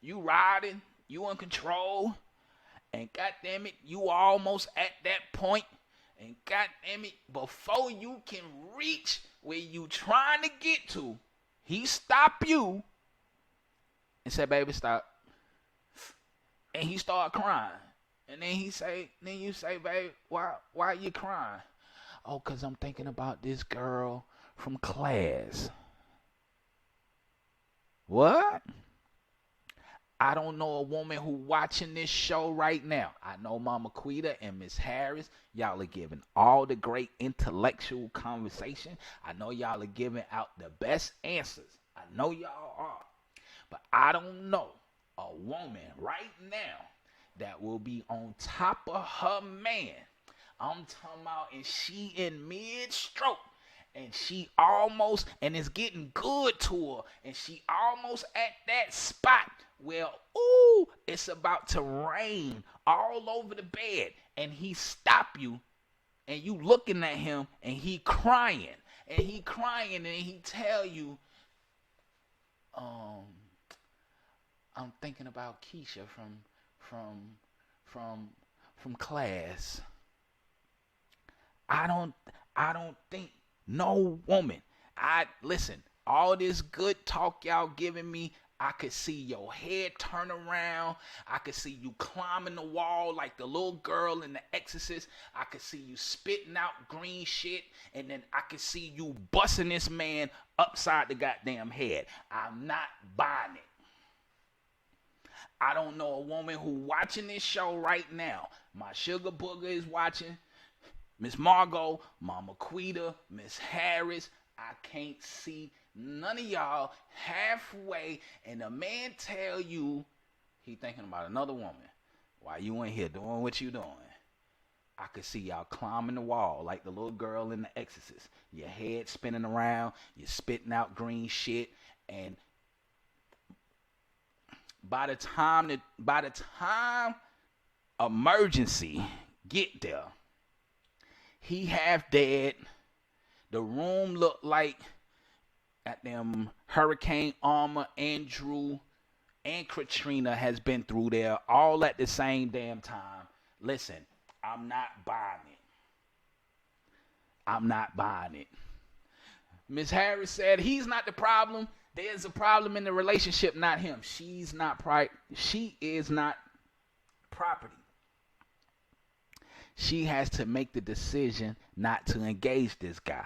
you riding, you in control, and goddamn it, you almost at that point, and goddamn it, before you can reach where you trying to get to, he stop you and say, baby, stop. And he start crying. And then you say, babe, why you crying? Oh, 'cause I'm thinking about this girl from class. What? I don't know a woman who watching this show right now. I know Mama Quita and Miss Harris, y'all are giving all the great intellectual conversation. I know y'all are giving out the best answers. I know y'all are. But I don't know a woman right now that will be on top of her man. I'm talking about, and she in mid-stroke. And she almost, and it's getting good to her. And she almost at that spot where, ooh, it's about to rain all over the bed. And he stop you, and you looking at him, and he crying. And he crying, and he tell you, I'm thinking about Keisha from class. I don't think no woman. Listen, all this good talk y'all giving me, I could see your head turn around. I could see you climbing the wall like the little girl in The Exorcist. I could see you spitting out green shit. And then I could see you busting this man upside the goddamn head. I'm not buying it. I don't know a woman who watching this show right now. My sugar booger is watching. Miss Margot, Mama Quita, Miss Harris. I can't see none of y'all halfway, and a man tell you he thinking about another woman while you in here doing what you doing. I could see y'all climbing the wall like the little girl in The Exorcist. Your head spinning around, you're spitting out green shit, and by the time emergency get there, he half dead. The room looked like at them Hurricane Irma, Andrew, and Katrina has been through there all at the same damn time. Listen, I'm not buying it. I'm not buying it. Miss Harris said he's not the problem. There's a problem in the relationship, not him. She is not property. She has to make the decision not to engage this guy.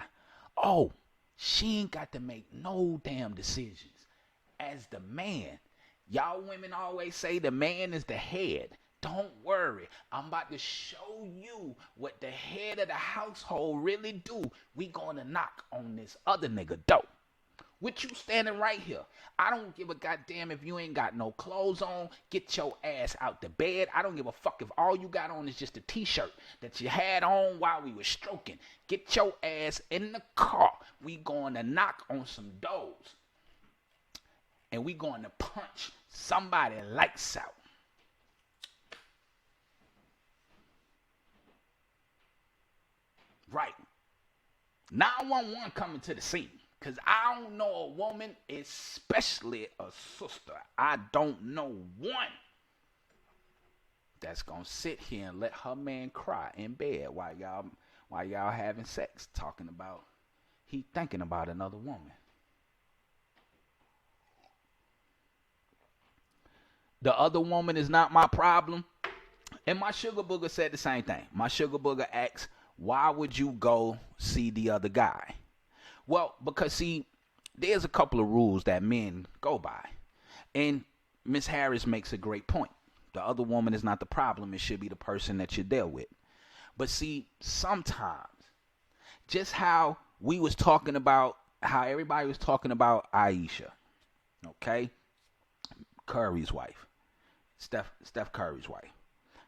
Oh, she ain't got to make no damn decisions. As the man, y'all women always say the man is the head. Don't worry. I'm about to show you what the head of the household really do. We gonna knock on this other nigga door. With you standing right here. I don't give a goddamn if you ain't got no clothes on. Get your ass out the bed. I don't give a fuck if all you got on is just a t-shirt that you had on while we were stroking. Get your ass in the car. We going to knock on some doors. And we going to punch somebody lights out. Right. 911 coming to the scene. Because I don't know a woman, especially a sister. I don't know one that's going to sit here and let her man cry in bed while y'all having sex, talking about he thinking about another woman. The other woman is not my problem. And my sugar booger said the same thing. My sugar booger asked, why would you go see the other guy? Well, because, see, there's a couple of rules that men go by. And Miss Harris makes a great point. The other woman is not the problem. It should be the person that you deal with. But, see, sometimes, just how we was talking about, how everybody was talking about Aisha, okay? Curry's wife. Steph Curry's wife.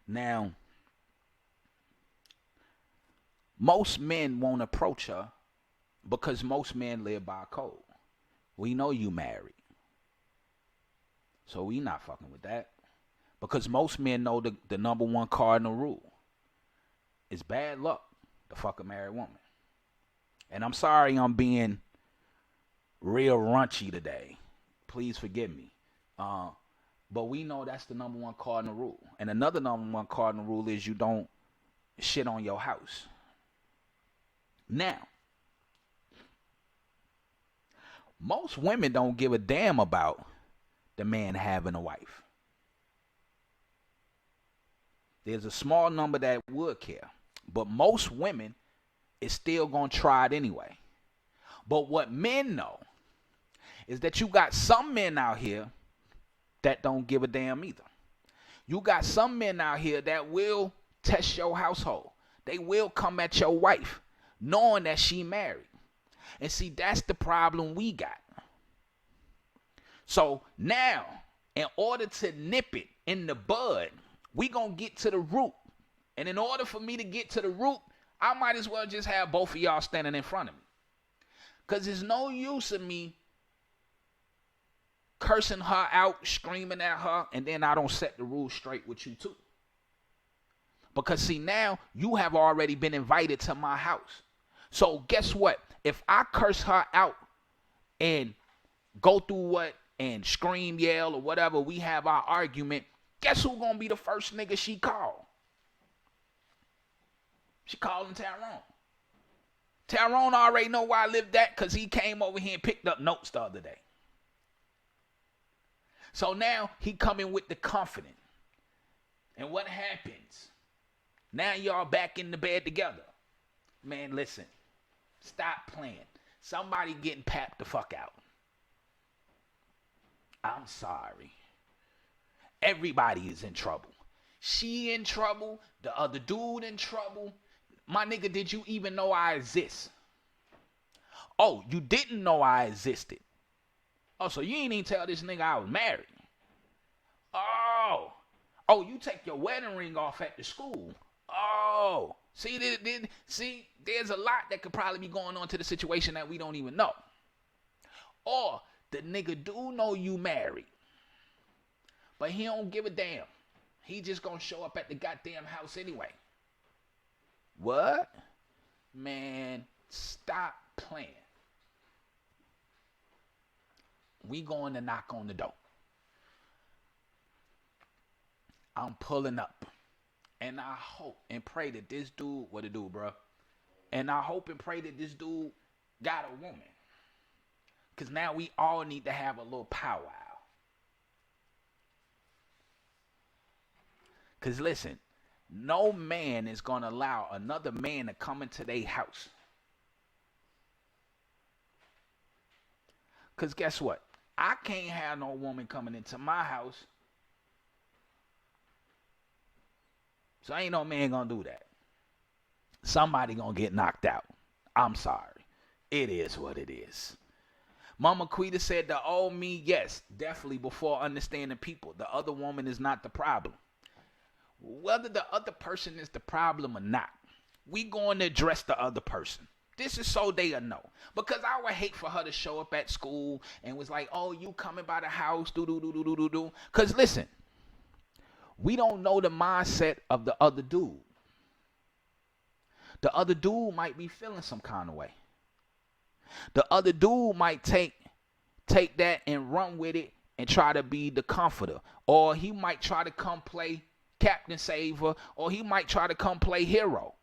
Now, most men won't approach her because most men live by a code. We know you married. So we not fucking with that. Because most men know the number one cardinal rule. It's bad luck to fuck a married woman. And I'm sorry I'm being real raunchy today. Please forgive me. But we know that's the number one cardinal rule. And another number one cardinal rule is you don't shit on your house. Now, most women don't give a damn about the man having a wife. There's a small number that would care. But most women is still going to try it anyway. But what men know is that you got some men out here that don't give a damn either. You got some men out here that will test your household. They will come at your wife knowing that she married. And see, that's the problem we got. So now, in order to nip it in the bud, we gonna get to the root. And in order for me to get to the root, I might as well just have both of y'all standing in front of me. Because there's no use of me cursing her out, screaming at her, and then I don't set the rules straight with you too. Because see, now you have already been invited to my house. So guess what? If I curse her out and go through what and scream, yell, or whatever, we have our argument, guess who gonna be the first nigga she call? She calling Tyrone. Tyrone already know where I lived at because he came over here and picked up notes the other day. So now he coming with the confidence. And what happens? Now y'all back in the bed together. Man, listen. Stop playing. Somebody getting papped the fuck out. I'm sorry. Everybody is in trouble. She in trouble. The other dude in trouble. My nigga, did you even know I exist? Oh, you didn't know I existed. Oh, so you ain't even tell this nigga I was married. Oh, you take your wedding ring off at the school. Oh, see, there's a lot that could probably be going on to the situation that we don't even know. Or the nigga do know you married, but he don't give a damn. He just gonna show up at the goddamn house anyway. What? Man, stop playing. We going to knock on the door. I'm pulling up. And I hope and pray that this dude, what it do, bro? And I hope and pray that this dude got a woman. Because now we all need to have a little powwow. Because listen, no man is going to allow another man to come into their house. Because guess what? I can't have no woman coming into my house. So ain't no man going to do that. Somebody going to get knocked out. I'm sorry. It is what it is. Mama Quita said the old me, yes, definitely before understanding people. The other woman is not the problem. Whether the other person is the problem or not, we going to address the other person. This is so they'll know. Because I would hate for her to show up at school and was like, oh, you coming by the house, do. Because listen, we don't know the mindset of the other dude. The other dude might be feeling some kind of way. The other dude might take that and run with it and try to be the comforter. Or he might try to come play Captain Saver, or he might try to come play hero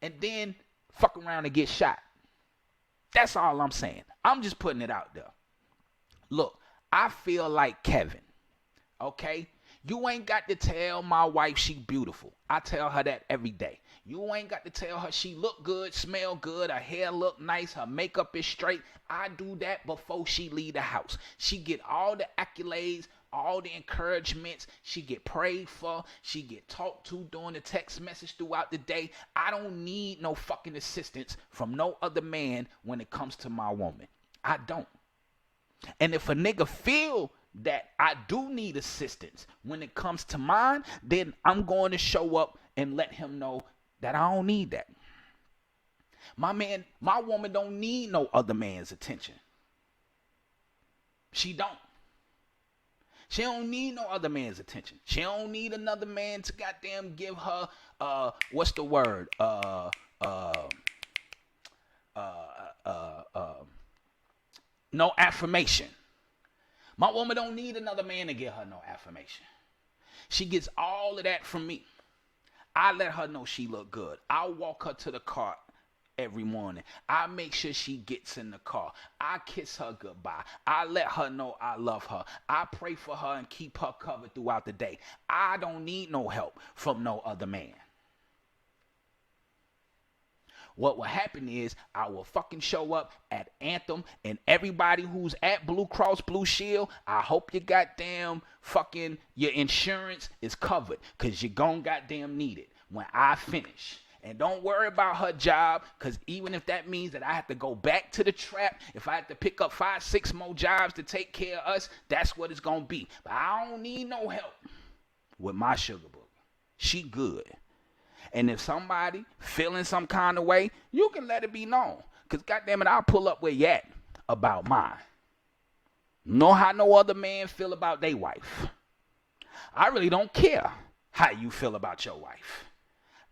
and then fuck around and get shot. That's all I'm saying. I'm just putting it out there. Look, I feel like Kevin, okay? You ain't got to tell my wife she beautiful. I tell her that every day. You ain't got to tell her she look good, smell good, her hair look nice, her makeup is straight. I do that before she leave the house. She get all the accolades, all the encouragements. She get prayed for. She get talked to during the text message throughout the day. I don't need no fucking assistance from no other man when it comes to my woman. I don't. And if a nigga feel that I do need assistance when it comes to mine, then I'm going to show up and let him know that I don't need that. My woman don't need no other man's attention. She don't. She don't need no other man's attention. She don't need another man to goddamn give her what's the word? No affirmation. My woman don't need another man to give her no affirmation. She gets all of that from me. I let her know she look good. I'll walk her to the car every morning. I make sure she gets in the car. I kiss her goodbye. I let her know I love her. I pray for her and keep her covered throughout the day. I don't need no help from no other man. What will happen is I will fucking show up at Anthem, and everybody who's at Blue Cross Blue Shield, I hope your goddamn fucking your insurance is covered, because you're gonna goddamn need it when I finish. And don't worry about her job, because even if that means that I have to go back to the trap, if I have to pick up 5, 6 more jobs to take care of us, that's what it's gonna be. But I don't need no help with my sugar booger. She good. And if somebody feeling some kind of way, you can let it be known. Because goddamn it, I'll pull up where you at about mine. Know how no other man feel about their wife. I really don't care how you feel about your wife.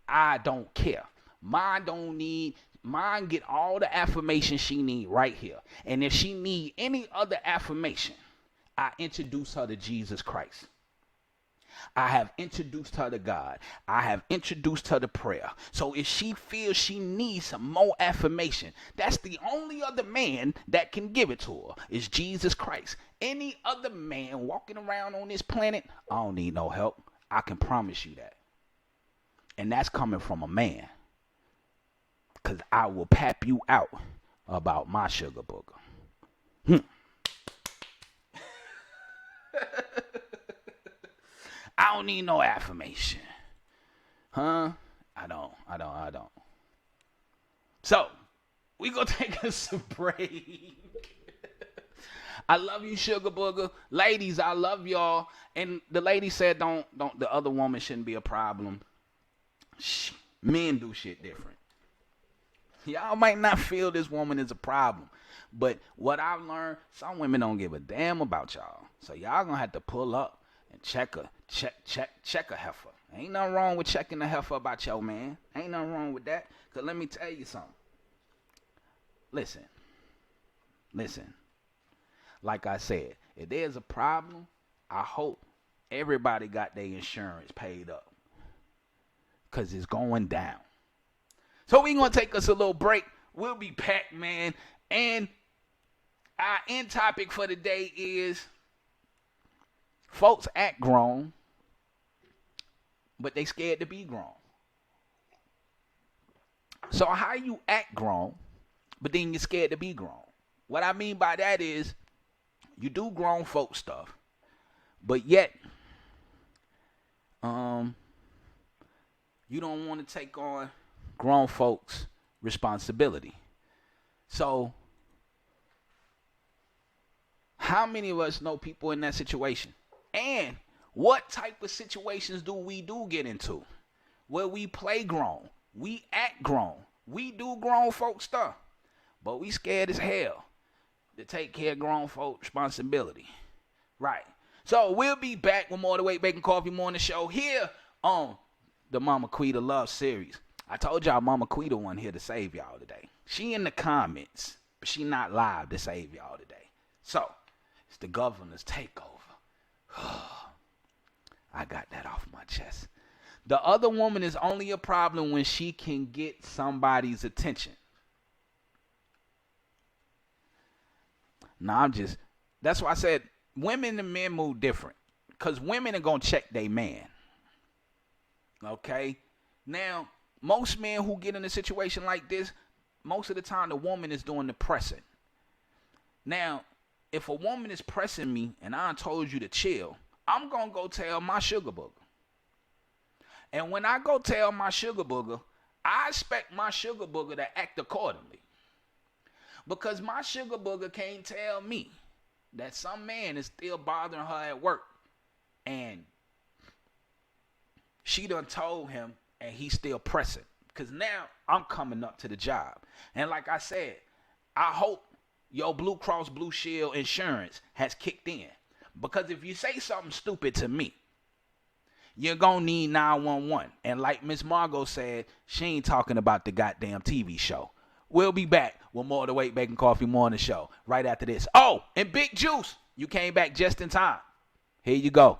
I don't care. Mine get all the affirmation she need right here. And if she need any other affirmation, I introduce her to Jesus Christ. I have introduced her to God. I have introduced her to prayer. So if she feels she needs some more affirmation, that's the only other man that can give it to her is Jesus Christ. Any other man walking around on this planet, I don't need no help. I can promise you that. And that's coming from a man. Because I will pap you out about my sugar booger. I don't need no affirmation. Huh? I don't. So, we gonna take us a break. I love you, sugar booger. Ladies, I love y'all. And the lady said don't the other woman shouldn't be a problem. Men do shit different. Y'all might not feel this woman is a problem. But what I've learned, some women don't give a damn about y'all. So y'all gonna have to pull up and check a heifer. Ain't nothing wrong with checking a heifer about your man. Ain't nothing wrong with that. Because let me tell you something. Listen. Like I said, if there's a problem, I hope everybody got their insurance paid up. Because it's going down. So we're going to take us a little break. We'll be back, man. And our end topic for the day is folks act grown, but they scared to be grown. So how you act grown, but then you're scared to be grown? What I mean by that is you do grown folk stuff, but yet you don't want to take on grown folks' responsibility. So how many of us know people in that situation? And what type of situations do we get into where we play grown, we act grown, we do grown folk stuff, but we scared as hell to take care of grown folk responsibility? Right. So we'll be back with more of the Wake Bacon Coffee Morning Show here on the Mama Quita Love Series. I told y'all Mama Quita wasn't here to save y'all today. She in the comments, but she not live to save y'all today. So it's the governor's takeover. I got that off my chest. The other woman is only a problem when she can get somebody's attention. Now that's why I said women and men move different. Because women are going to check their man. Okay? Now, most men who get in a situation like this, most of the time the woman is doing the pressing. Now, if a woman is pressing me and I told you to chill, I'm going to go tell my sugar booger. And when I go tell my sugar booger, I expect my sugar booger to act accordingly. Because my sugar booger can't tell me that some man is still bothering her at work. And she done told him and he's still pressing. Because now I'm coming up to the job. And like I said, I hope your Blue Cross Blue Shield insurance has kicked in. Because if you say something stupid to me, you're going to need 911. And like Miss Margot said, she ain't talking about the goddamn TV show. We'll be back with more of the Wake Bacon Coffee Morning Show right after this. Oh, and Big Juice, you came back just in time. Here you go.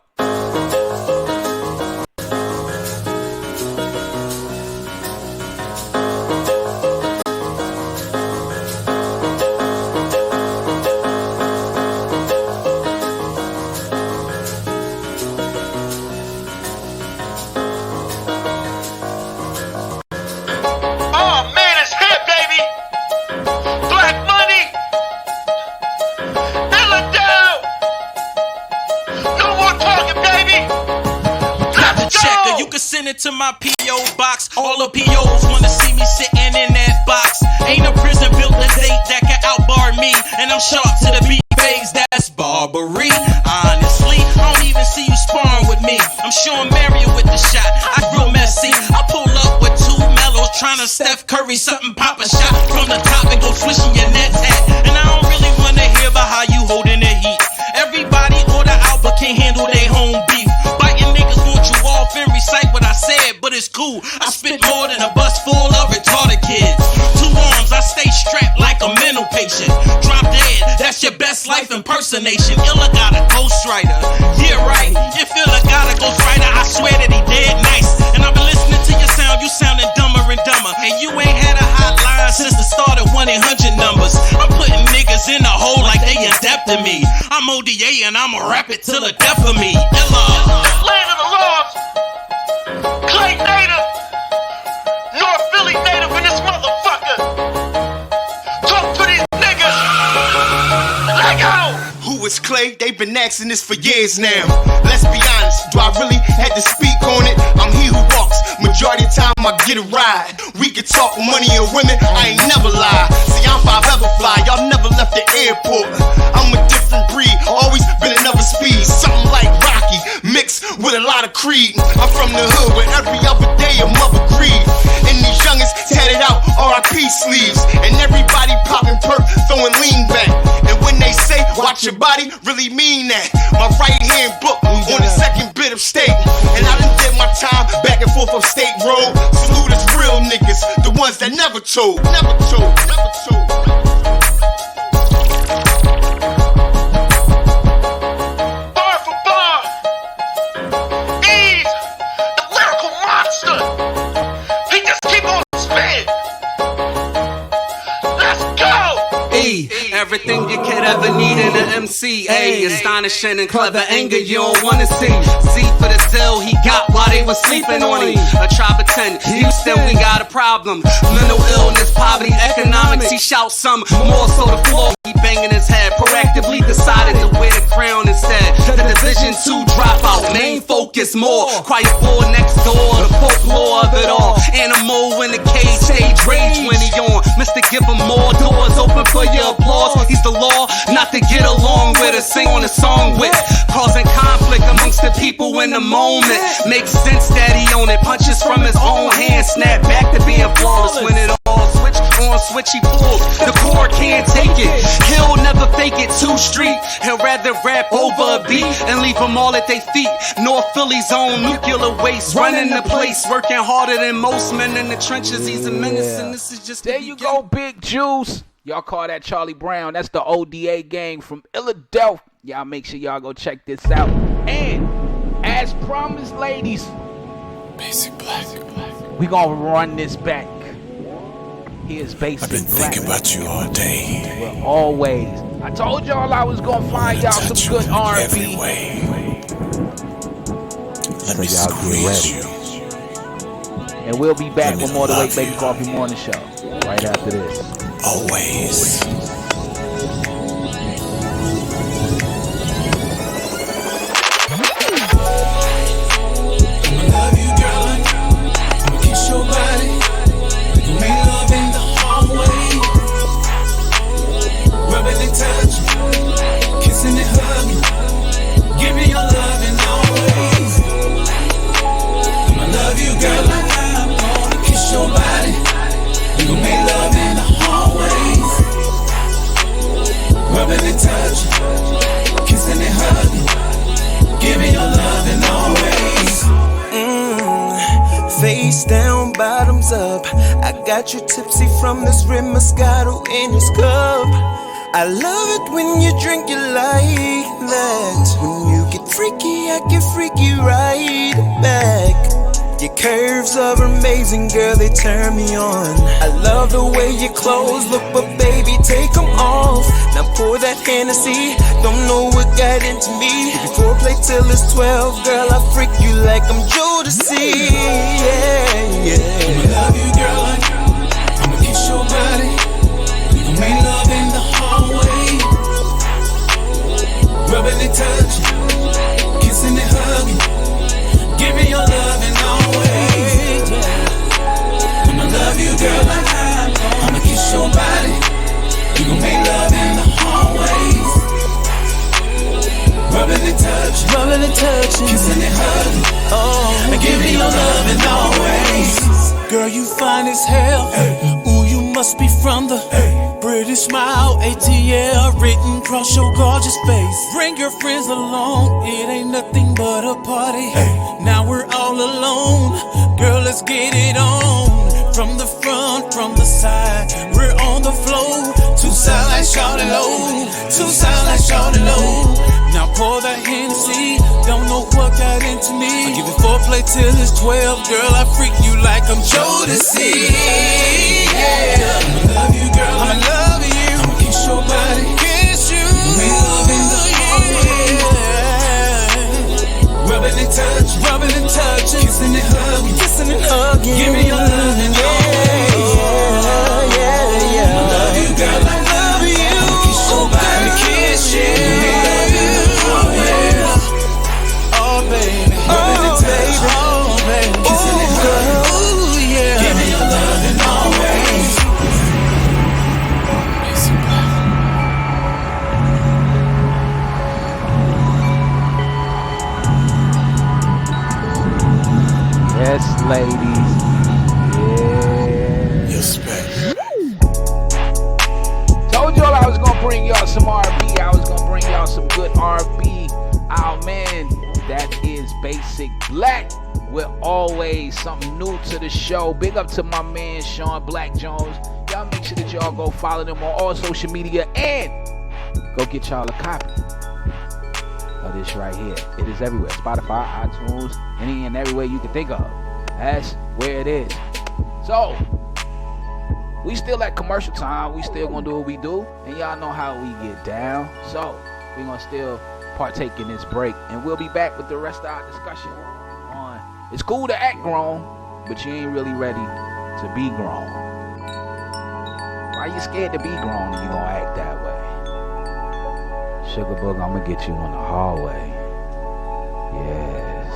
it to my P.O. box. All the P.O.s wanna see me sitting in that box. Ain't no prison built to date that can outbar me. And I'm sharp to the beat phase, that's Barbary. Honestly, I don't even see you sparring with me. I'm showing Mario with the shot, I real messy. I pull up with two mellows, trying to Steph Curry something, pop a shot from the top and go swishing your nets hat. And I don't really wanna hear about how you holding the heat. Everybody order out but can't handle their home beef. Biting niggas want you off and recite what I said, but it's cool. I spit more than a bus full of retarded kids. 2 arms, I stay strapped like a mental patient. Drop dead, that's your best life impersonation. Illa got a ghostwriter, yeah right. If Illa got a ghostwriter, I swear that he dead nice. And I've been listening to your sound, you sounding dumber and dumber. And you ain't had a hotline since the start of 1-800 numbers. I'm putting niggas in a hole like they adept to me. I'm ODA and I'ma rap it till the death of me. Illa. Land of the Lords, Clay native, North Philly native in this motherfucker. Talk to these niggas. Let go. Who is Clay? They've been asking this for years now. Let's be honest, do I really have to speak on it? I'm he who walks, majority of the time I get a ride. We can talk money and women, I ain't never lie. See, I'm 5 ever fly, y'all never left the airport. I'm a different breed, always been another speed. Something like Rocky, mixed with a lot of Creed. I'm from the hood where every other day a mother grieve. And these youngins tatted out R.I.P. sleeves. And everybody popping perk, throwing lean back. And when they say, watch your body, really mean that. My right hand book on the second bit of state. And I done did my time back and forth up State Road. Salute us real niggas, the ones that never told. Never told, never told. Bar for bar, Eve, the lyrical monster. He just keep on spitting. Let's go. E, everything you could ever need in an MC. A, astonishing and clever anger you don't wanna see. C for the zeal he got while they was sleeping on him. A tribe of 10, Houston, we got a problem. Mental illness, poverty, economics. He shouts some more so the floor. He banging his head, proactively decided to wear the crown instead. The Division 2 dropout, main focus more. Quiet boy next door, the folklore of it all. Animal in the cage, stage rage when he on. Mr. Give him more doors open for your applause. He's the law, not to get along with or sing on a song with. Causing conflict amongst the people in the moment. Makes sense that he own it. Punches from his own hand, snap back to being flawless. When it all switch on, switch he pulls. The core can't take it. He'll never fake it. 2 Street, he'll rather rap over a beat and leave them all at their feet. North Philly's own nuclear waste, running the place, working harder than most men in the trenches. He's a menace, and this is just there you go, Big Juice. Y'all call that Charlie Brown. That's the ODA gang from Philadelphia. Y'all make sure y'all go check this out. And as promised, ladies, Basic Black. we gonna run this back. Here's Basic I've been Black. thinking about you all day. Well, always. I told y'all I was gonna find y'all some Touch good you R&B. every way. Let me y'all be squeeze ready. you. And we'll be back Let me with more of the Wake love Baby you. Coffee Morning Show right after this. Always. Love you, girl. I'ma kiss your body. We make love in the hallway. Rubbing and touching, kissing and hugging. Give me your loving always. I'ma love you, girl. I'm gonna kiss your body. We gon' make love in the hallways. Rubbing and touching, kissing and hugging. Give me your loving always. Face down, bottoms up. I got you tipsy from this rim Moscato in your cup. I love it when you drink it like that. When you get freaky, I get freaky right back. Your curves are amazing, girl, they turn me on. I love the way your clothes look, but baby, take them off. Now pour that Hennessy, don't know what got into me. Before play till it's 12, girl, I freak you like I'm Jodeci. Yeah. I'ma love you, girl, I'ma kiss your body. We gon' make love in the hallway. Rubbing and touching, kissing and hugging. Give me your love and always. as hell. Ooh, you must be from the British Smile, ATL, written across your gorgeous face. Bring your friends along, it ain't nothing but a party. Now we're all alone, girl, let's get it on. From the front, from the side, we're on the floor. Two sides like shawty low, two sides like shawty low. Now pour that Hennessy, don't know what got into me. I give it foreplay till it's 12, girl, I freak you like I'm Jodeci. Yeah, I'ma love you, girl, I'ma love you. I'ma kiss your body, kiss you. We loving the rubbing and touching, kissing and hugging, give me your loving, yeah. I love you, girl, I love you. I'ma kiss your body, kiss you. Oh, baby, kissing and hugging, yeah. Give me your loving always. Yes, ladies. Yeah. Yes, baby. Told y'all I was gonna bring y'all some R&B. I was gonna bring y'all some good R&B. Oh man, that is Basic Black with always something new to the show. Big up to my man Sean Black Jones. Y'all make sure that y'all go follow them on all social media and go get y'all a copy of this right here. It is everywhere. Spotify, iTunes, any and everywhere you can think of. That's where it is. So, we still at commercial time. We still gonna do what we do. And y'all know how we get down. So, we gonna still partake in this break. And we'll be back with the rest of our discussion on it's cool to act grown, but you ain't really ready to be grown. Why you scared to be grown and you gonna act that way? Sugar Bug, I'm gonna get you in the hallway. Yes.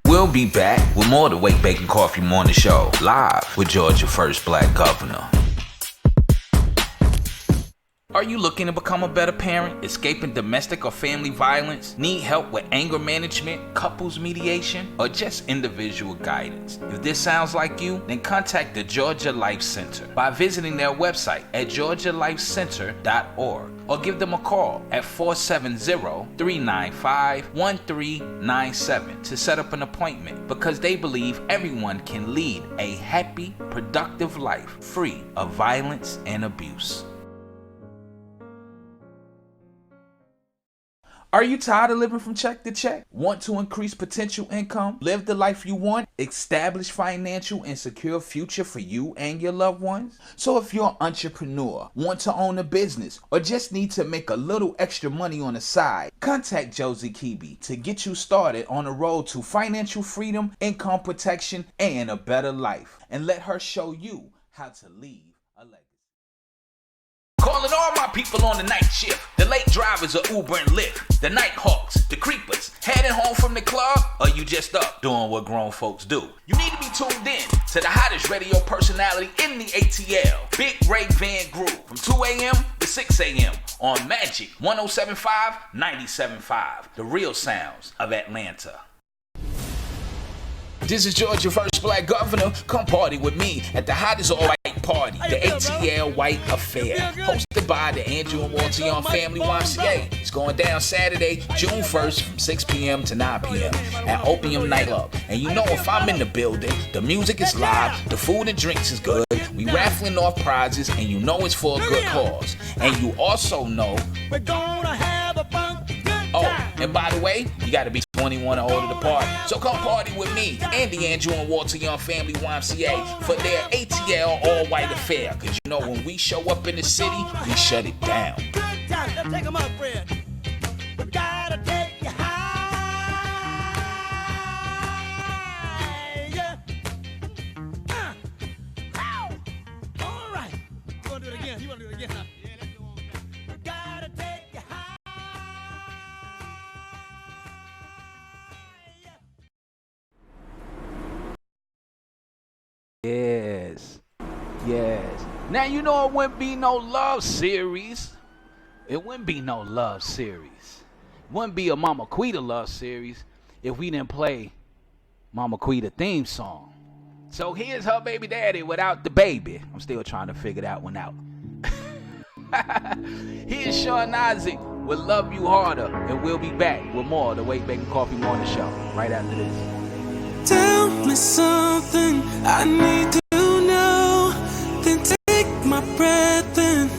We'll be back with more of the Wake Bacon Coffee Morning Show, live with Georgia First Black Governor. Are you looking to become a better parent, escaping domestic or family violence, need help with anger management, couples mediation, or just individual guidance? If this sounds like you, then contact the Georgia Life Center by visiting their website at georgialifecenter.org or give them a call at 470-395-1397 to set up an appointment, because they believe everyone can lead a happy, productive life free of violence and abuse. Are you tired of living from check to check? Want to increase potential income? Live the life you want? Establish financial and secure future for you and your loved ones? So if you're an entrepreneur, want to own a business, or just need to make a little extra money on the side, contact Josie Kibi to get you started on the road to financial freedom, income protection, and a better life. And let her show you how to leave a legacy. Calling all my people on the night shift, the late drivers of Uber and Lyft, the night hawks, the creepers, heading home from the club, or you just up doing what grown folks do. You need to be tuned in to the hottest radio personality in the ATL, Big Ray Van Groove, from 2 a.m. to 6 a.m. on Magic 107.5, 97.5, the real sounds of Atlanta. This is Georgia First Black Governor. Come party with me at the hottest all-white party, the ATL White Affair, hosted by the Andrew and Walter Young Family YMCA. It's going down Saturday, June 1st from 6 p.m. to 9 p.m. at Opium Nightclub. And you know, if I'm in the building, the music is live, the food and drinks is good, we raffling off prizes, and you know it's for a good cause. And you also know we're gonna have a funky good time. Oh, and by the way, you gotta be 21 or older to party. So come party with me and the Andrew and Walter Young Family YMCA for their ATL all-white affair. Cause you know, when we show up in the city, we shut it down. Good time. Let's take them up, Fred. We gotta take you high. Yeah. All right. You wanna do it again? You wanna do it again, huh? Yeah, let's go on. We gotta take you high. Yes. Now, you know, it wouldn't be no love series. It wouldn't be no love series. It wouldn't be a Mama Quita love series if we didn't play Mama Quita theme song. So here's her baby daddy without the baby. I'm still trying to figure that one out. Here's Sean Isaac with Love You Harder, and we'll be back with more of the Wake Bacon Coffee Morning Show right after this. Tell me something I need to know. Then take my breath and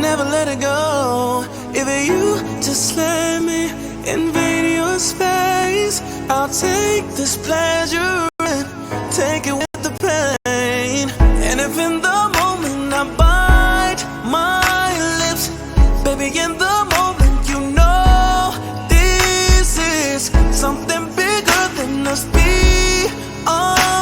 never let it go. If you just let me invade your space, I'll take this pleasure and take it with the pain. And if in the moment I bite my lips, baby, in the moment you know this is something bigger than us. Be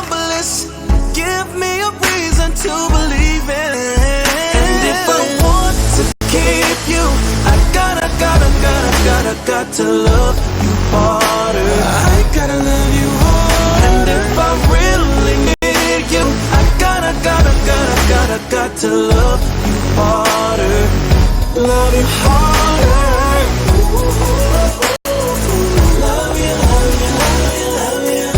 bliss. Give me a reason to believe in it. And if I want to keep you, I got to love you harder. I gotta love you harder. And if I really need you, I got to love you harder. Love you harder. Love you, love you, love you, love you.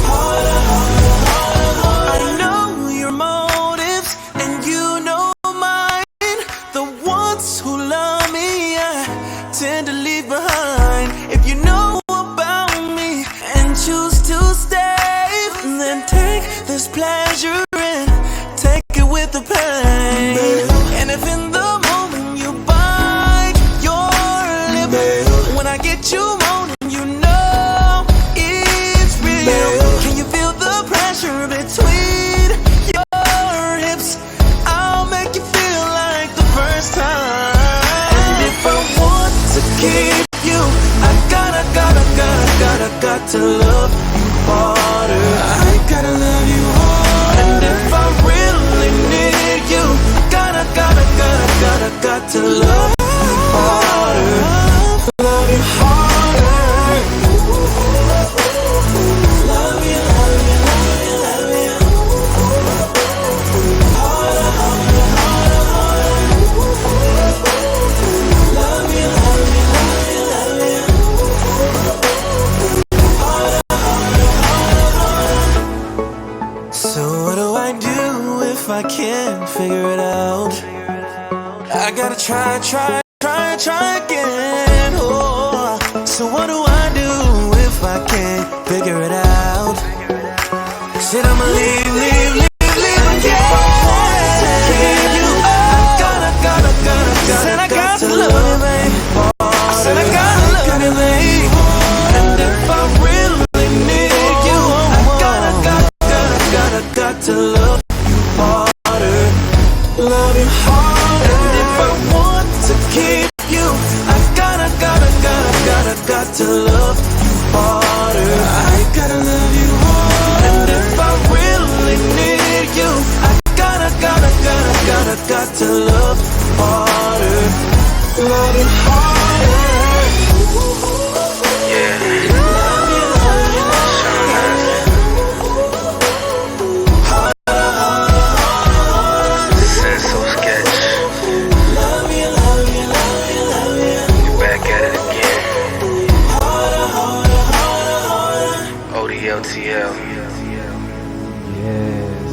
Harder, harder, harder. I know your motives and you know mine. The ones who love me, I tend to leave behind. If you know about me and choose to stay, then take this pleasure and take it with the pain. And if in the moment you bite your lip, when I get you moaning, you know it's real. Can you feel the pressure between your hips? I'll make you feel like the first time. And if I want to keep you, I got to love you harder. I gotta love you harder. And if I really need you, I got to love you harder. Love you harder. Love you, love you, love you, love you. Harder, harder, harder, harder. Love you, love you, love you, love you. Harder, harder, harder, harder. So what do I do if I can't figure it out? I gotta try again. Oh, so what do I do if I can't figure it out? Said I'ma leave again. Said I got to love you, babe. Said I gotta love you, babe. And if I really need you, I got to love you harder. Love you harder. And if I want to keep you, I got to love you harder. I gotta love you harder. And if I really need you, I got to love you harder. Love you harder. Yeah. Love you, love you, love you. Harder, harder, harder. This is so sketch. Love you, love you, love you, love you. You're back at it again. Harder, harder, harder, harder. ODLTL. Yes.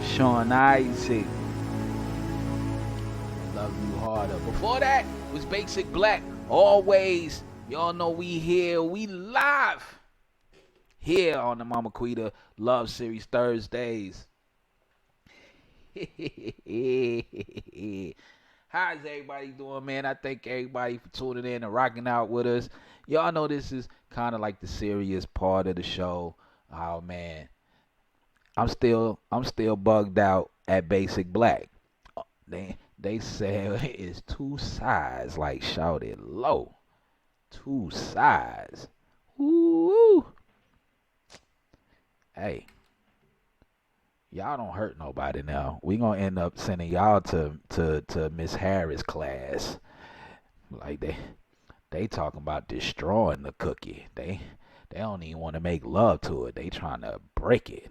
Sean Isaac. Love You Harder. Before that was Basic Black. Always. Y'all know we here. We live. Here on the Mama Quita Love Series Thursdays. How's everybody doing, man? I thank everybody for tuning in and rocking out with us. Y'all know this is kind of like the serious part of the show. Oh man, I'm still bugged out at Basic Black. They say it's two sides, like shouted low. Two sides. Ooh. Hey. Y'all don't hurt nobody now. We gonna end up sending y'all to Miss Harris' class. Like they talking about destroying the cookie. They don't even want to make love to it. They trying to break it.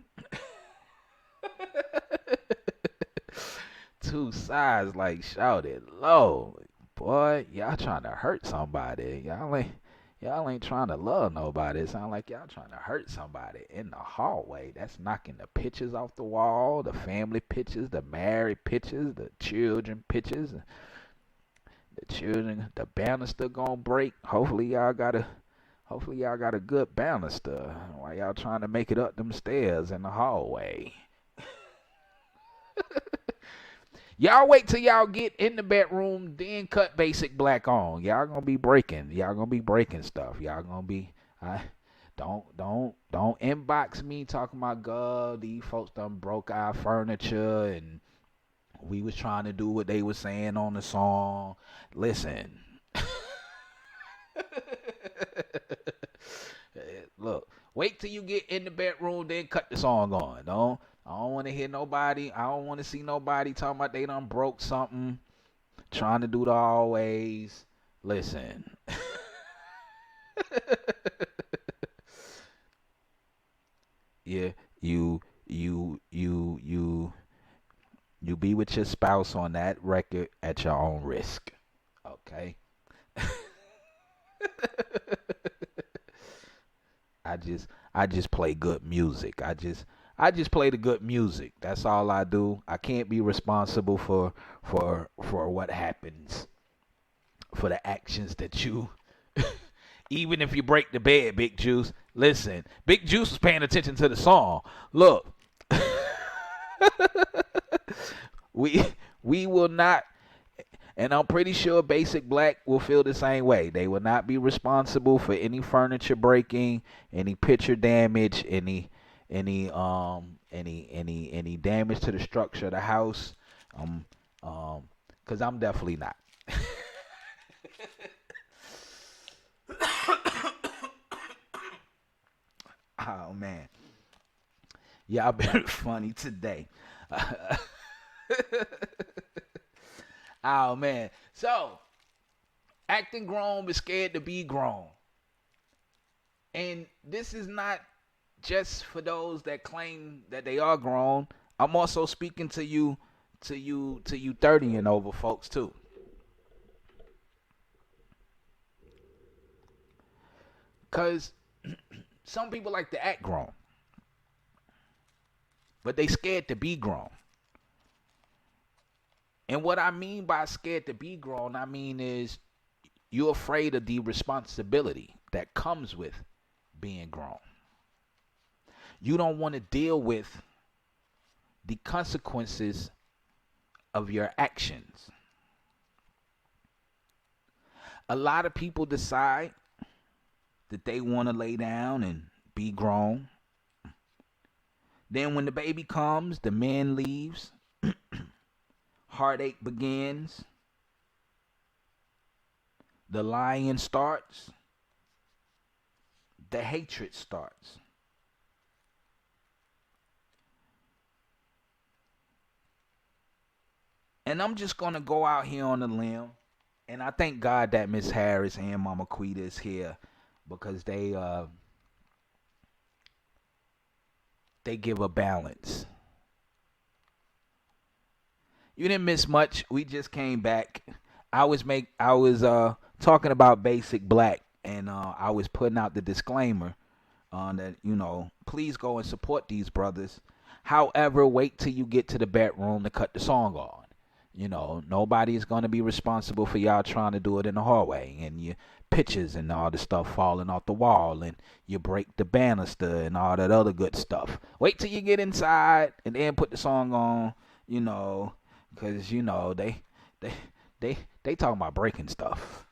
Two sides like shouted low. Boy, y'all trying to hurt somebody. Y'all ain't trying to love nobody. It sound like y'all trying to hurt somebody in the hallway. That's knocking the pictures off the wall, the family pictures, the married pictures, the children pictures. The children, the banister gonna break. Hopefully y'all got a good banister while y'all trying to make it up them stairs in the hallway. Y'all wait till y'all get in the bedroom, then cut Basic Black on. Y'all gonna be breaking. Y'all gonna be breaking stuff. Y'all gonna be. Don't inbox me talking about God. These folks done broke our furniture and we was trying to do what they was saying on the song. Listen. Look, wait till you get in the bedroom, then cut the song on. I don't want to hear nobody. I don't want to see nobody talking about they done broke something, trying to do the always. Listen. Yeah, you be with your spouse on that record at your own risk. Okay? I just play good music. I just play the good music. That's all I do. I can't be responsible for what happens, for the actions that you even if you break the bed, Big Juice. Listen, Big Juice was paying attention to the song. Look. we will not, and I'm pretty sure Basic Black will feel the same way. They will not be responsible for any furniture breaking, any picture damage, any damage to the structure of the house. Cause I'm definitely not. Oh man, y'all been funny today. Oh man, so acting grown but scared to be grown, and this is not just for those that claim that they are grown. I'm also speaking to you 30 and over folks too. Cause some people like to act grown, but they scared to be grown. And what I mean by scared to be grown, I mean is you're afraid of the responsibility that comes with being grown. You don't want to deal with the consequences of your actions. A lot of people decide that they want to lay down and be grown. Then when the baby comes, the man leaves. Heartache begins. The lying starts. The hatred starts. And I'm just going to go out here on a limb. And I thank God that Miss Harris and Mama Quita is here, because they give a balance. You didn't miss much. We just came back. I was talking about Basic Black, and I was putting out the disclaimer that, please go and support these brothers. However, wait till you get to the bedroom to cut the song on. Nobody is going to be responsible for y'all trying to do it in the hallway and your pictures and all the stuff falling off the wall and you break the banister and all that other good stuff. Wait till you get inside and then put the song on, because, they talking about breaking stuff.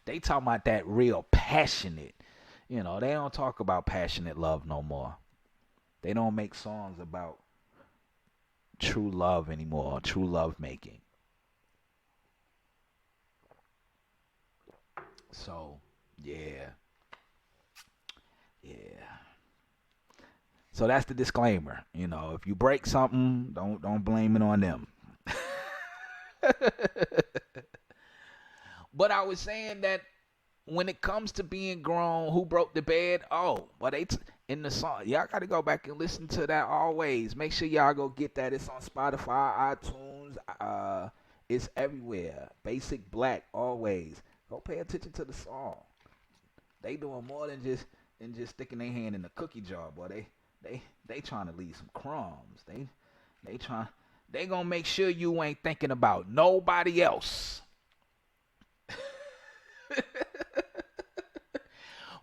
They talking about that real passionate. They don't talk about passionate love no more. They don't make songs about true love anymore, true love making. So, yeah. So that's the disclaimer. If you break something, don't blame it on them. But I was saying that when it comes to being grown, who broke the bed? Oh, well, in the song, y'all got to go back and listen to that always. Make sure y'all go get that. It's on Spotify, iTunes. It's everywhere. Basic Black always. Go pay attention to the song. They doing more than just sticking their hand in the cookie jar, boy. They trying to leave some crumbs. They gonna make sure you ain't thinking about nobody else.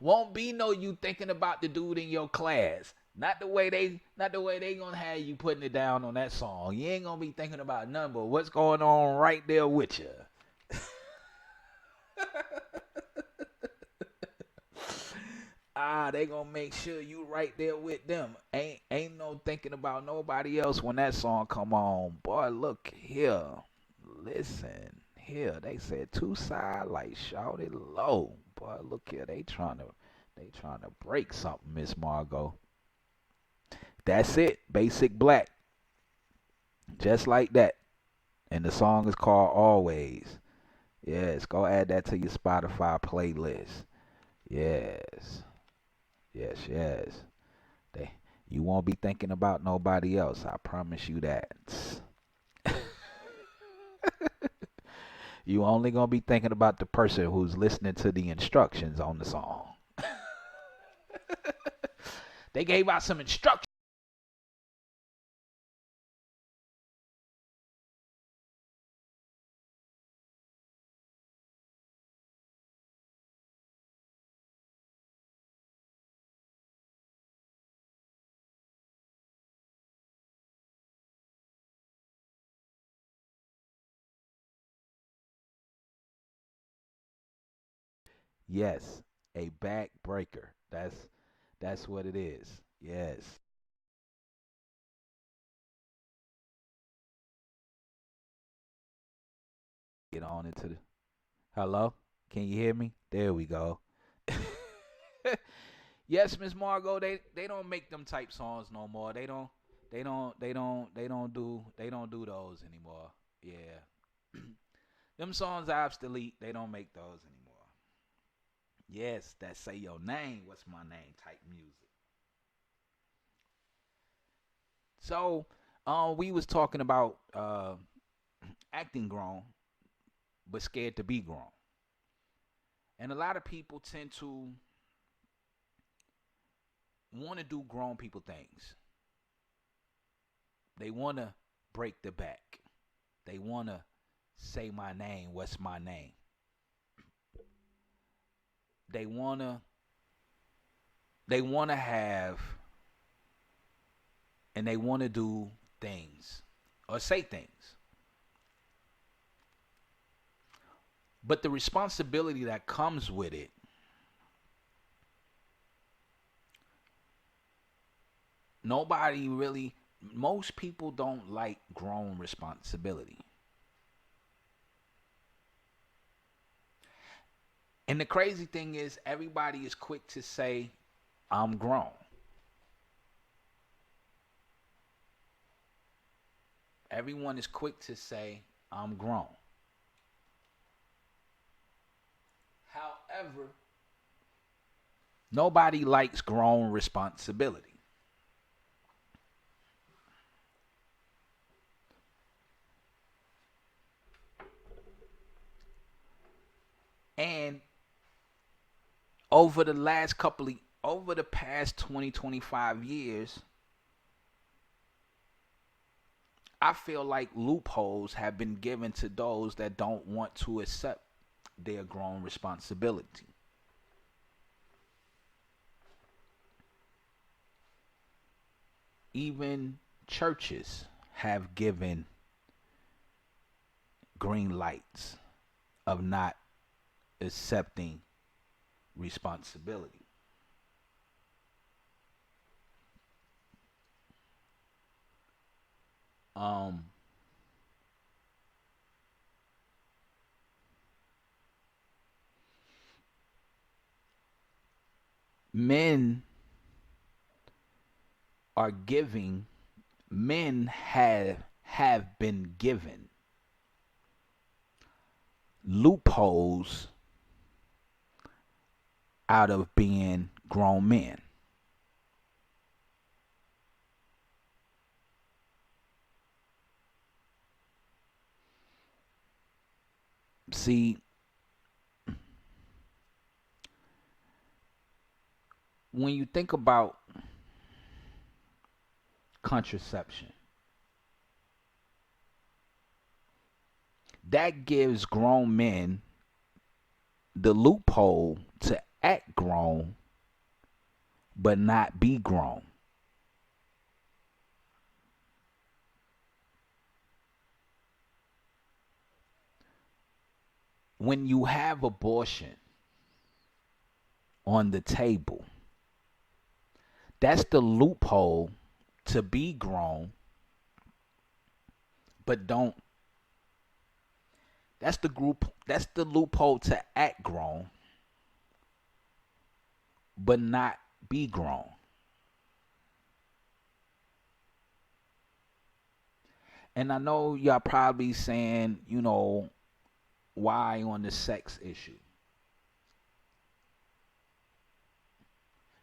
Won't be no you thinking about the dude in your class. Not the way they gonna have you putting it down on that song. You ain't gonna be thinking about nothing but what's going on right there with you. They gonna make sure you right there with them. Ain't no thinking about nobody else when that song come on. Boy, look here. Listen here. They said two side like shout it low. Boy, look here. They trying to break something, Miss Margot. That's it. Basic Black. Just like that. And the song is called Always. Yes, go add that to your Spotify playlist. Yes. Yes. You won't be thinking about nobody else. I promise you that. You only gonna be thinking about the person who's listening to the instructions on the song. They gave out some instructions. Yes, a backbreaker. That's what it is. Yes. Get on into the hello? Can you hear me? There we go. Yes, Miss Margot, they don't make them type songs no more. They don't do those anymore. Yeah. Them songs are obsolete. They don't make those anymore. Yes, that say your name, what's my name type music. So, we was talking about acting grown, but scared to be grown. And a lot of people tend to want to do grown people things. They want to break the back. They want to say my name, what's my name. They want to have and they want to do things or say things. But the responsibility that comes with it, most people don't like grown responsibility. And the crazy thing is, everybody is quick to say, I'm grown. Everyone is quick to say, I'm grown. However, nobody likes grown responsibility. And over the past 20, 25 years, I feel like loopholes have been given to those that don't want to accept their grown responsibility. Even churches have given green lights of not accepting responsibility. Men are giving, men have been given loopholes out of being grown men. See, when you think about contraception, that gives grown men the loophole to act grown but not be grown. When you have abortion on the table, that's the loophole to be grown, but don't. That's the loophole to act grown, but not be grown. And I know y'all probably saying, why on the sex issue?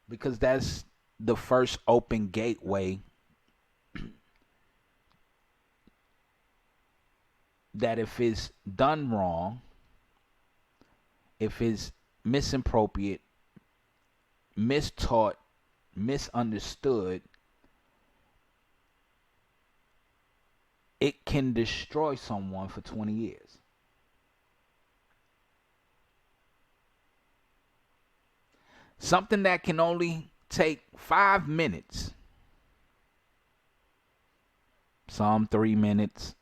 Because that's the first open gateway that if it's done wrong, if it's misappropriate, mistaught, misunderstood, it can destroy someone for 20 years. Something that can only take 5 minutes, some 3 minutes,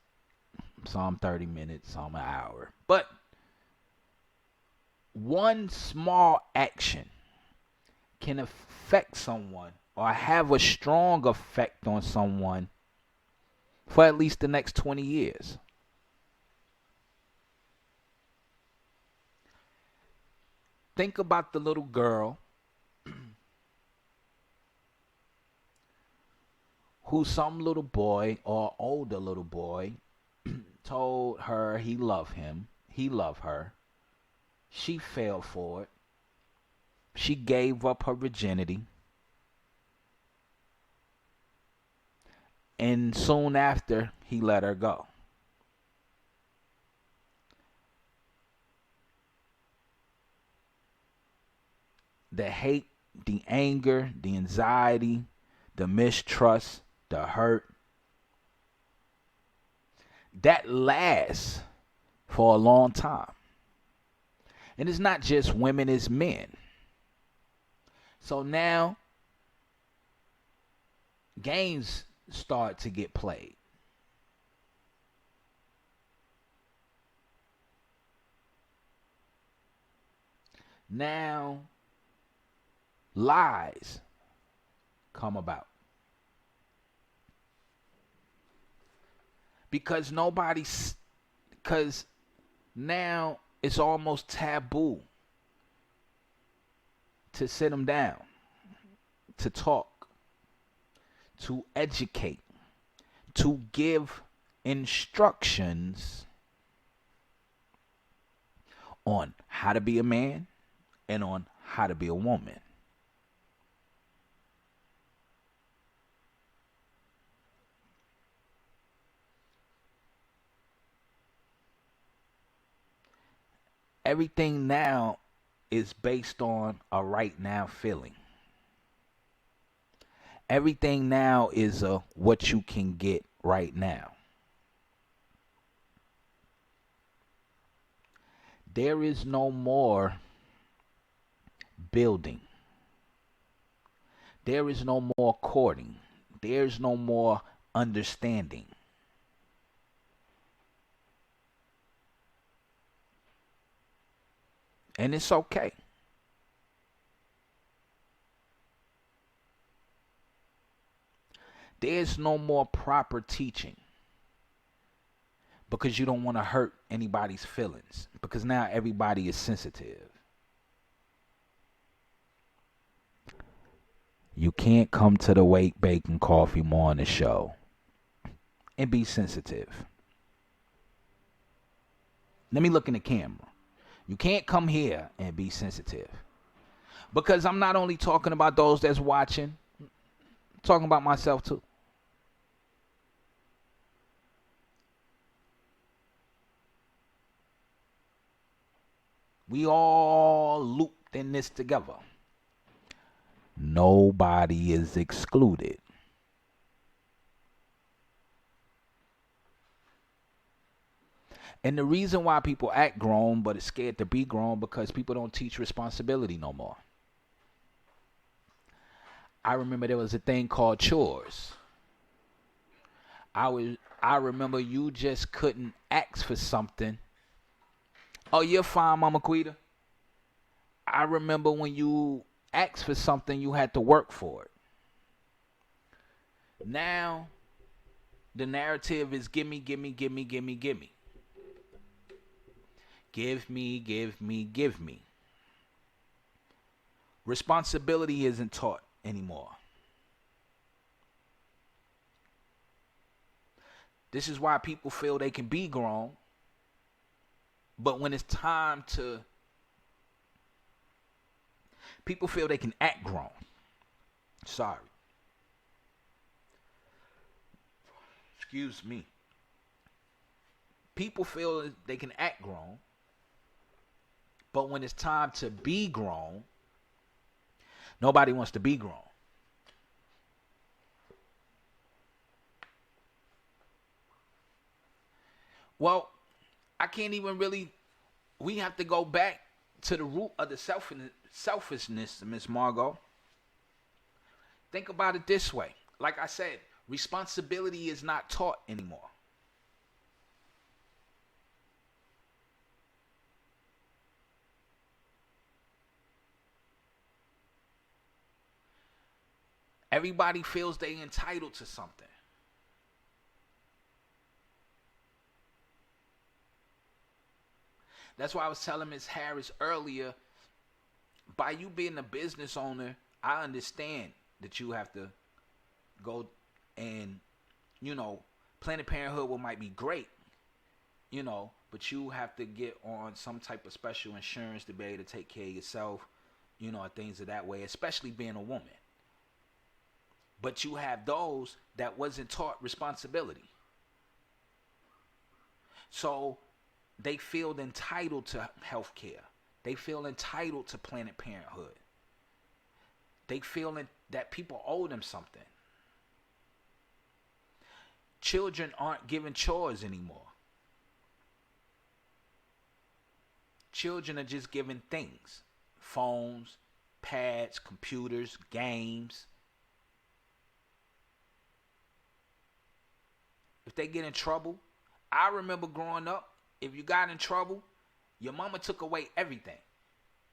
some 30 minutes, some an hour. But one small action can affect someone or have a strong effect on someone for at least the next 20 years. Think about the little girl who some little boy or older little boy told her he loved him, he loved her. She fell for it. She gave up her virginity. And soon after, he let her go. The hate, the anger, the anxiety, the mistrust, the hurt, that lasts for a long time. And it's not just women, it's men. So now, games start to get played. Now, lies come about. Because now it's almost taboo to sit them down, to talk, to educate, to give instructions on how to be a man and on how to be a woman. Everything now is based on a right now feeling. Everything now is a what you can get right now. There is no more building. There is no more courting. There's no more understanding. And it's okay. There's no more proper teaching because you don't want to hurt anybody's feelings, because now everybody is sensitive. You can't come to the Wake Bacon Coffee Morning Show and be sensitive. Let me look in the camera. You can't come here and be sensitive. Because I'm not only talking about those that's watching, I'm talking about myself too. We all looped in this together. Nobody is excluded. And the reason why people act grown but is scared to be grown because people don't teach responsibility no more. I remember there was a thing called chores. I remember you just couldn't ask for something. Oh, you're fine, Mama Quita. I remember when you asked for something, you had to work for it. Now, the narrative is gimme, gimme, gimme, gimme, gimme. Give me, give me, give me. Responsibility isn't taught anymore. This is why people feel they can be grown, but when it's time to, people feel they can act grown. Sorry. Excuse me. People feel they can act grown, but when it's time to be grown, nobody wants to be grown. Well, I can't even really, we have to go back to the root of the selfishness, Miss Margot. Think about it this way. Like I said, responsibility is not taught anymore. Everybody feels they entitled to something. That's why I was telling Ms. Harris earlier, by you being a business owner, I understand that you have to go and, Planned Parenthood might be great, but you have to get on some type of special insurance to be able to take care of yourself, and things of that way, especially being a woman. But you have those that wasn't taught responsibility. So they feel entitled to health care. They feel entitled to Planned Parenthood. They feel that people owe them something. Children aren't given chores anymore. Children are just given things. Phones, pads, computers, games. If they get in trouble, I remember growing up, if you got in trouble, your mama took away everything.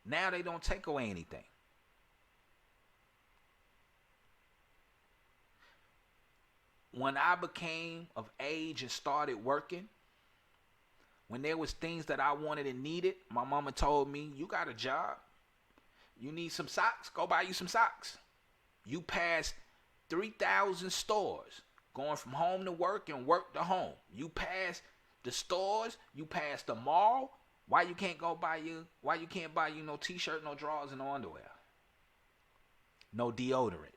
Now they don't take away anything. When I became of age and started working, when there was things that I wanted and needed, my mama told me, you got a job. You need some socks? Go buy you some socks. You passed 3,000 stores going from home to work and work to home. You pass the stores, you pass the mall. Why you can't buy you no t-shirt, no drawers, and no underwear? No deodorant.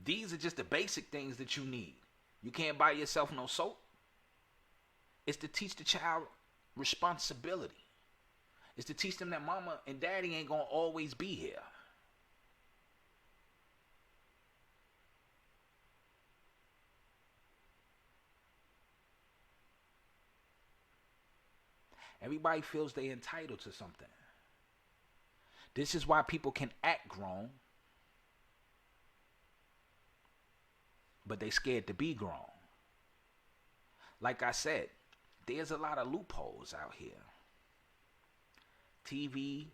These are just the basic things that you need. You can't buy yourself no soap. It's to teach the child responsibility. It's to teach them that mama and daddy ain't gonna always be here. Everybody feels they're entitled to something. This is why people can act grown, but they scared to be grown. Like I said, there's a lot of loopholes out here. TV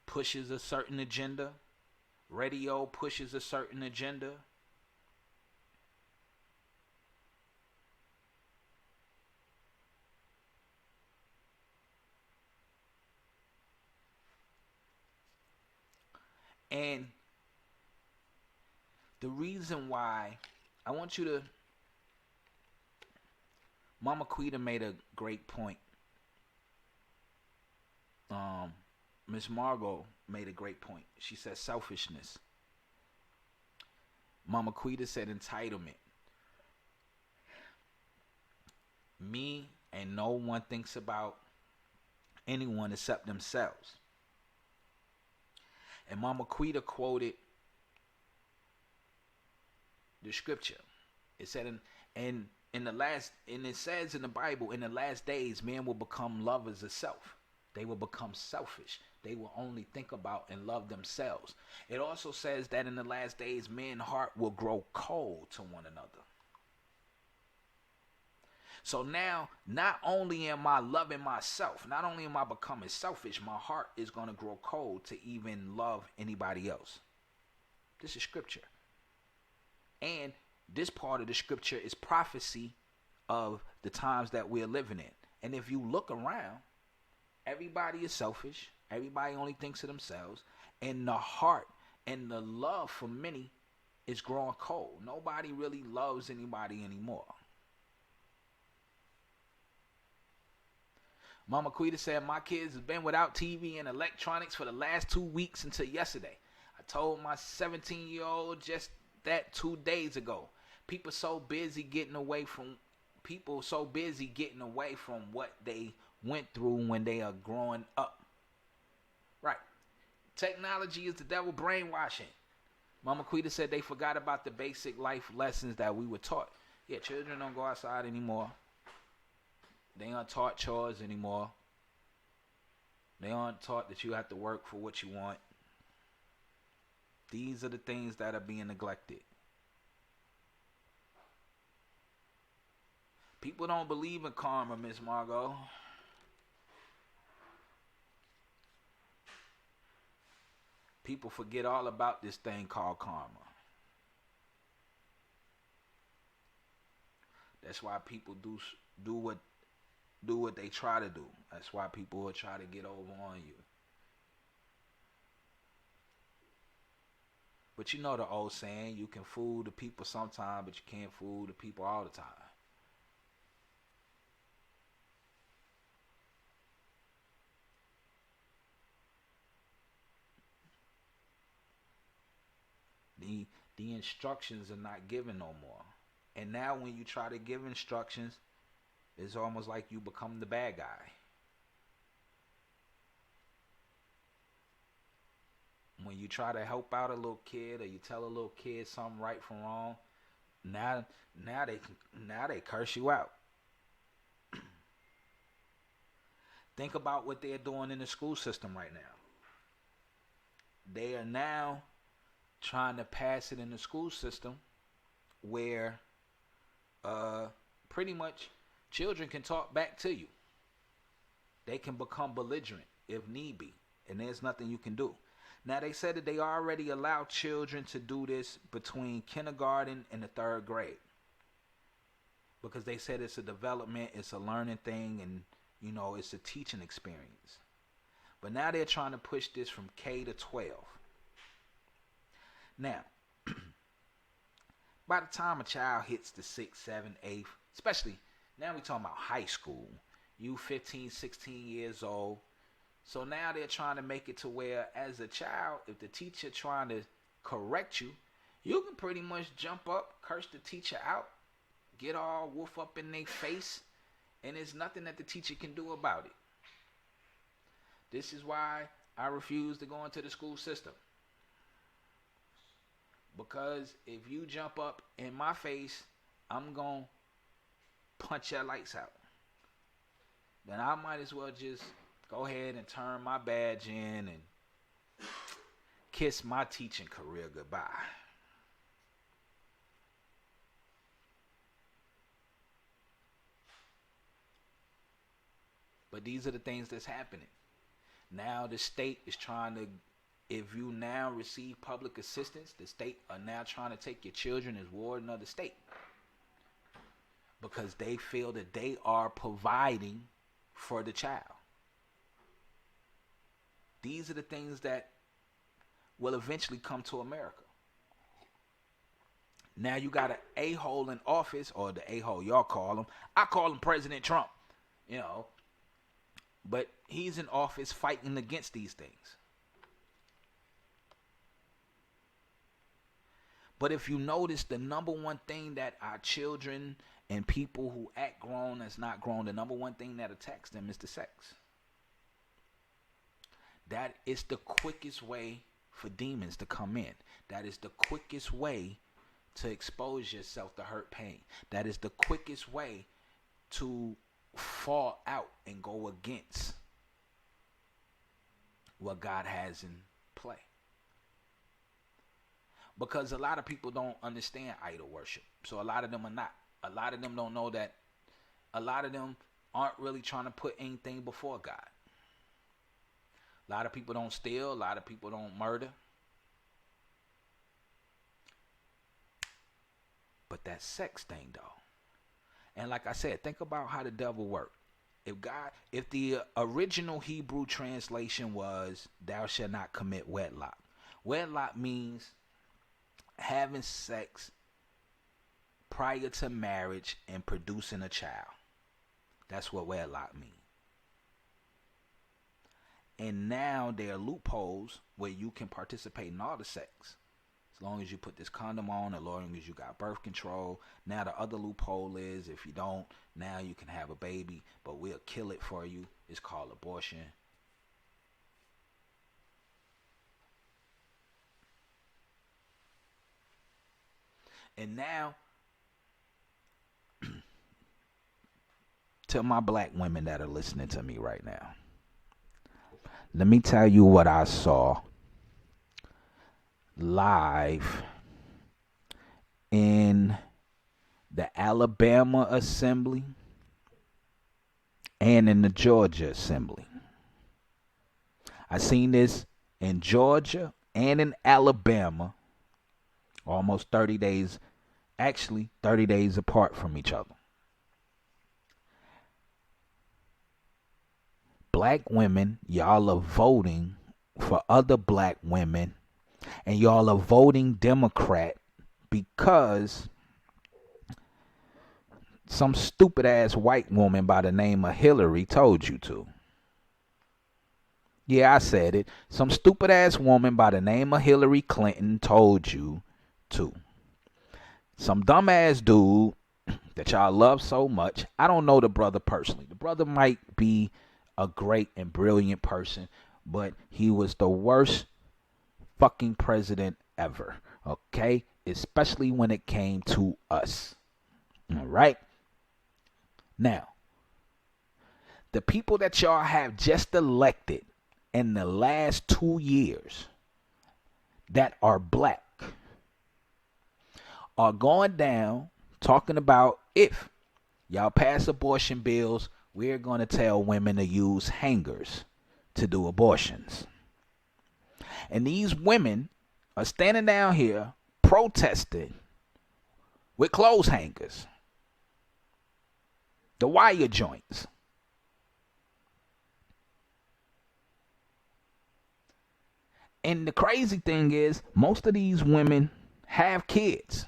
pushes a certain agenda. Radio pushes a certain agenda. And the reason why I want you to, Mama Quita made a great point. Miss Margot made a great point. She said selfishness. Mama Quita said entitlement. Me And no one thinks about anyone except themselves. And Mama Quita quoted the scripture. It said in the last, and it says in the Bible, in the last days, men will become lovers of self. They will become selfish. They will only think about and love themselves. It also says that in the last days, men's heart will grow cold to one another. So now, not only am I loving myself, not only am I becoming selfish, my heart is going to grow cold to even love anybody else. This is scripture. And this part of the scripture is prophecy of the times that we're living in. And if you look around, everybody is selfish. Everybody only thinks of themselves. And the heart and the love for many is growing cold. Nobody really loves anybody anymore. Mama Quita said, my kids have been without TV and electronics for the last 2 weeks until yesterday. I told my 17-year-old just that 2 days ago. People so busy getting away from what they went through when they are growing up. Right. Technology is the devil brainwashing. Mama Quita said they forgot about the basic life lessons that we were taught. Yeah, children don't go outside anymore. They aren't taught chores anymore. They aren't taught that you have to work for what you want. These are the things that are being neglected. People don't believe in karma, Miss Margot. People forget all about this thing called karma. That's why people do what they try to do. That's why people will try to get over on you. But you know the old saying, you can fool the people sometime, but you can't fool the people all the time. The instructions are not given no more. And now when you try to give instructions, it's almost like you become the bad guy. When you try to help out a little kid, or you tell a little kid something right from wrong, now they curse you out. Think about what they're doing in the school system right now. They are now trying to pass it in the school system where pretty much children can talk back to you. They can become belligerent if need be, and there's nothing you can do. Now, they said that they already allow children to do this between kindergarten and the 3rd grade, because they said it's a development, it's a learning thing, and, you know, it's a teaching experience. But now they're trying to push this from K to 12. Now, by the time a child hits the 6th, 7th, 8th, especially now we're talking about high school, you 15, 16 years old. So now they're trying to make it to where, as a child, if the teacher trying to correct you, you can pretty much jump up, curse the teacher out, get all woof up in their face, and there's nothing that the teacher can do about it. This is why I refuse to go into the school system. Because if you jump up in my face, I'm going to punch your lights out. Then I might as well just go ahead and turn my badge in and kiss my teaching career goodbye. But these are the things that's happening. Now the state is trying to, if you now receive public assistance, the state are now trying to take your children as warden of the state, because they feel that they are providing for the child. These are the things that will eventually come to America. Now you got an a-hole in office, or the a-hole y'all call him. I call him President Trump, you know. But he's in office fighting against these things. But if you notice, the number one thing that our children And people who act grown that's not grown, the number one thing that attacks them is the sex. That is the quickest way for demons to come in. That is the quickest way to expose yourself to hurt pain. That is the quickest way to fall out and go against what God has in play. Because a lot of people don't understand idol worship. So a lot of them are not. A lot of them don't know that. A lot of them aren't really trying to put anything before God. A lot of people don't steal. A lot of people don't murder. But that sex thing, though. And like I said, think about how the devil worked. If the original Hebrew translation was, thou shalt not commit wedlock. Wedlock means having sex prior to marriage and producing a child. That's what wedlock means. And now there are loopholes where you can participate in all the sex. As long as you put this condom on, as long as you got birth control. Now the other loophole is if you don't, now you can have a baby, but we'll kill it for you. It's called abortion. And now, to my black women that are listening to me right now, let me tell you what I saw live in the Alabama Assembly and in the Georgia Assembly. I seen this in Georgia and in Alabama almost 30 days, actually 30 days apart from each other. Black women, y'all are voting for other black women, and y'all are voting Democrat because some stupid ass white woman by the name of Hillary told you to. Yeah, I said it. Some stupid ass woman by the name of Hillary Clinton told you to. Some dumb ass dude that y'all love so much. I don't know the brother personally. The brother might be a great and brilliant person, but he was the worst fucking president ever. Okay? Especially when it came to us. All right? Now, the people that y'all have just elected in the last 2 years that are black are going down talking about if y'all pass abortion bills, we're going to tell women to use hangers to do abortions. And these women are standing down here protesting with clothes hangers, the wire joints. And the crazy thing is, most of these women have kids.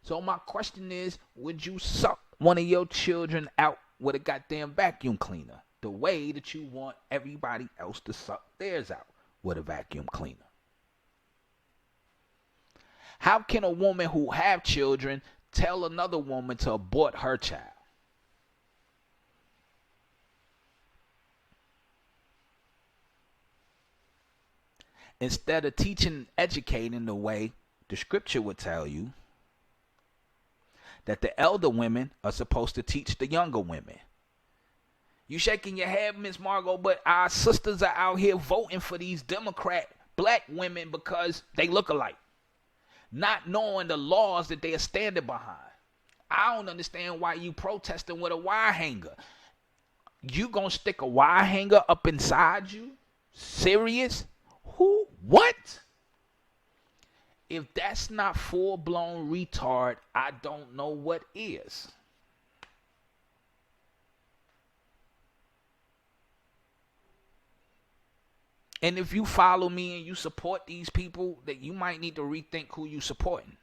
So my question is, would you suck one of your children out with a goddamn vacuum cleaner the way that you want everybody else to suck theirs out with a vacuum cleaner? How can a woman who have children tell another woman to abort her child? Instead of teaching and educating the way the scripture would tell you that the elder women are supposed to teach the younger women. You shaking your head, Miss Margot, but our sisters are out here voting for these Democrat black women because they look alike, not knowing the laws that they are standing behind. I don't understand why you protesting with a wire hanger. You gonna stick a wire hanger up inside you? Serious? Who? What? If that's not full-blown retard, I don't know what is. And if you follow me and you support these people, that you might need to rethink who you supporting.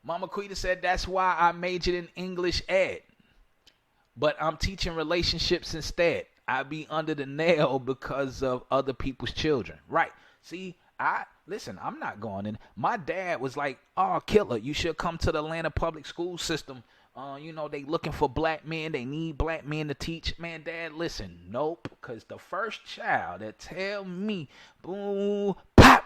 Mama Quita said that's why I majored in English ed. But I'm teaching relationships instead. I be under the nail because of other people's children. Right. See, Listen, I'm not going in. My dad was like, "Oh, killer, you should come to the Atlanta public school system. They looking for black men. They need black men to teach." Man, Dad, listen, nope. Because the first child that tell me, boom, pop.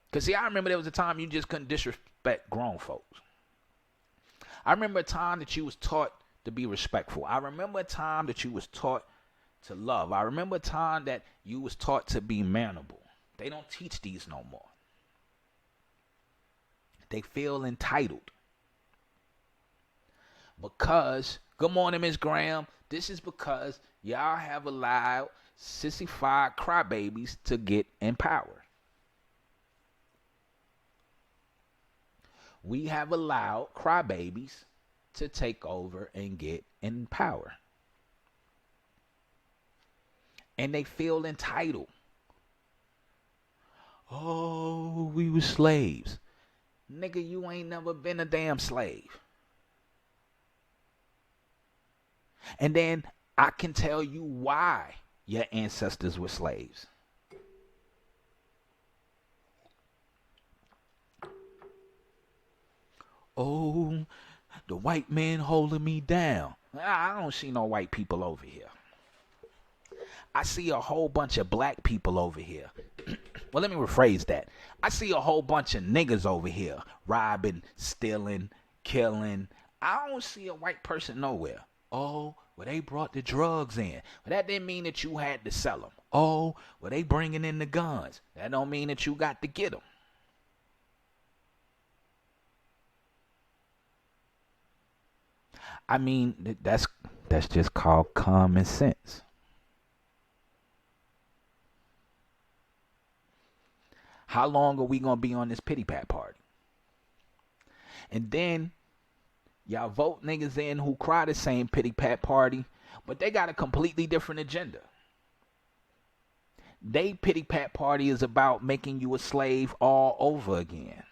Because, see, I remember there was a time you just couldn't disrespect grown folks. I remember a time that you was taught to be respectful. I remember a time that you was taught to love. I remember a time that you was taught to be manable. They don't teach these no more. They feel entitled. Because, good morning, Miss Graham. This is because y'all have allowed sissified crybabies to get in power. We have allowed crybabies to take over and get in power. And they feel entitled. Oh, we were slaves. Nigga, you ain't never been a damn slave. And then I can tell you why your ancestors were slaves. Oh, the white man holding me down. I don't see no white people over here. I see a whole bunch of black people over here. Well, let me rephrase that. I see a whole bunch of niggas over here robbing, stealing, killing. I don't see a white person nowhere. Oh, well, they brought the drugs in. But that didn't mean that you had to sell them. Oh, well, they bringing in the guns. That don't mean that you got to get them. I mean, that's just called common sense. How long are we going to be on this pity pat party? And then y'all vote niggas in who cry the same pity pat party, but they got a completely different agenda. They pity pat party is about making you a slave all over again.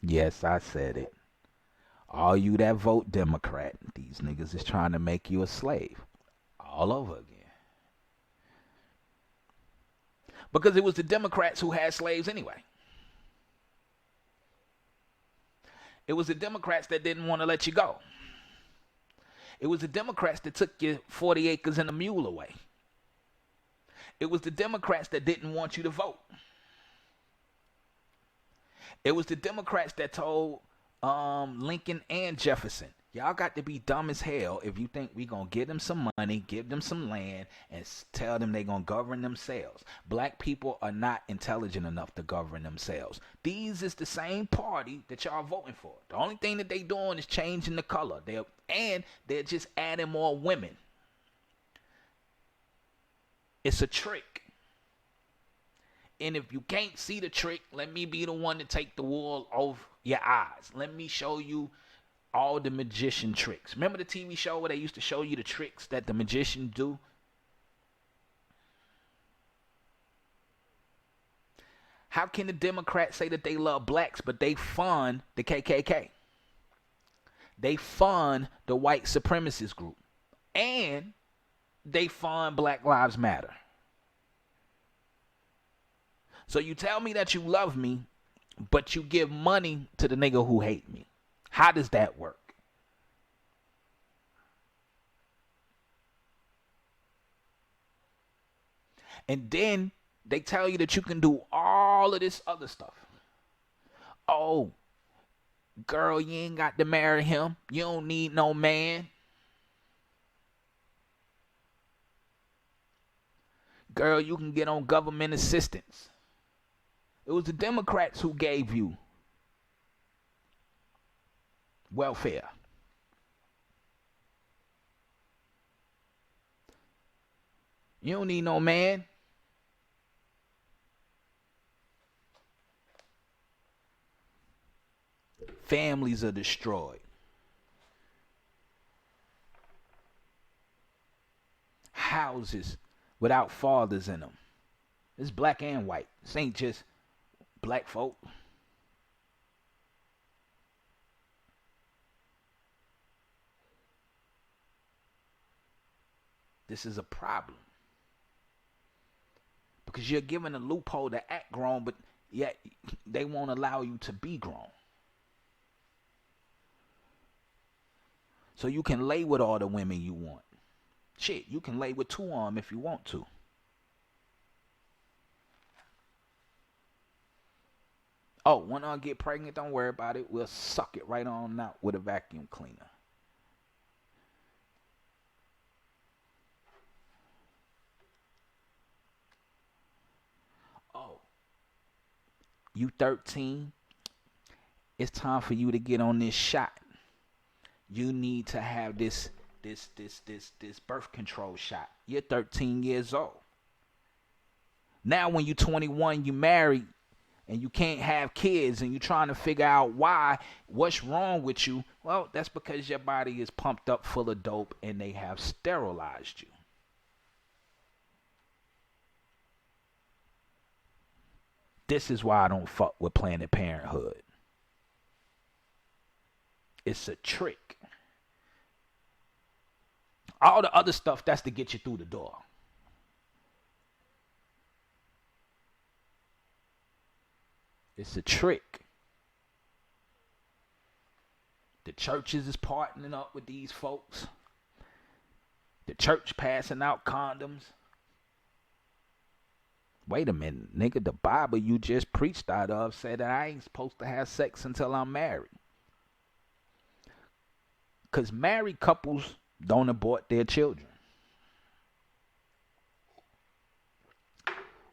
Yes, I said it. All you that vote Democrat, these niggas is trying to make you a slave all over again. Because it was the Democrats who had slaves anyway. It was the Democrats that didn't want to let you go. It was the Democrats that took your 40 acres and a mule away. It was the Democrats that didn't want you to vote. It was the Democrats that told Lincoln and Jefferson, y'all got to be dumb as hell if you think we gonna give them some money, give them some land, and tell them they gonna govern themselves. Black people are not intelligent enough to govern themselves. These is the same party that y'all voting for. The only thing that they doing is changing the color. They're just adding more women. It's a trick. And if you can't see the trick, let me be the one to take the wool off your eyes. Let me show you all the magician tricks. Remember the TV show where they used to show you the tricks that the magicians do? How can the Democrats say that they love blacks, but they fund the KKK? They fund the white supremacist group. And they fund Black Lives Matter. So you tell me that you love me, but you give money to the nigga who hate me. How does that work? And then they tell you that you can do all of this other stuff. Oh, girl, you ain't got to marry him. You don't need no man. Girl, you can get on government assistance. It was the Democrats who gave you welfare. You don't need no man. Families are destroyed. Houses without fathers in them. It's black and white. This ain't just black folk. This is a problem. Because you're given a loophole to act grown, but yet they won't allow you to be grown. So you can lay with all the women you want. Shit, you can lay with 2 of them if you want to. Oh, when I get pregnant, don't worry about it. We'll suck it right on out with a vacuum cleaner. Oh, you 13? It's time for you to get on this shot. You need to have this birth control shot. You're 13 years old. Now when you're 21, you married and you can't have kids and you're trying to figure out why, what's wrong with you. Well, that's because your body is pumped up full of dope and they have sterilized you. This is why I don't fuck with Planned Parenthood. It's a trick. All the other stuff, that's to get you through the door. It's a trick. The churches is partnering up with these folks. The church passing out condoms. Wait a minute, nigga. The Bible you just preached out of said that I ain't supposed to have sex until I'm married. Because married couples don't abort their children.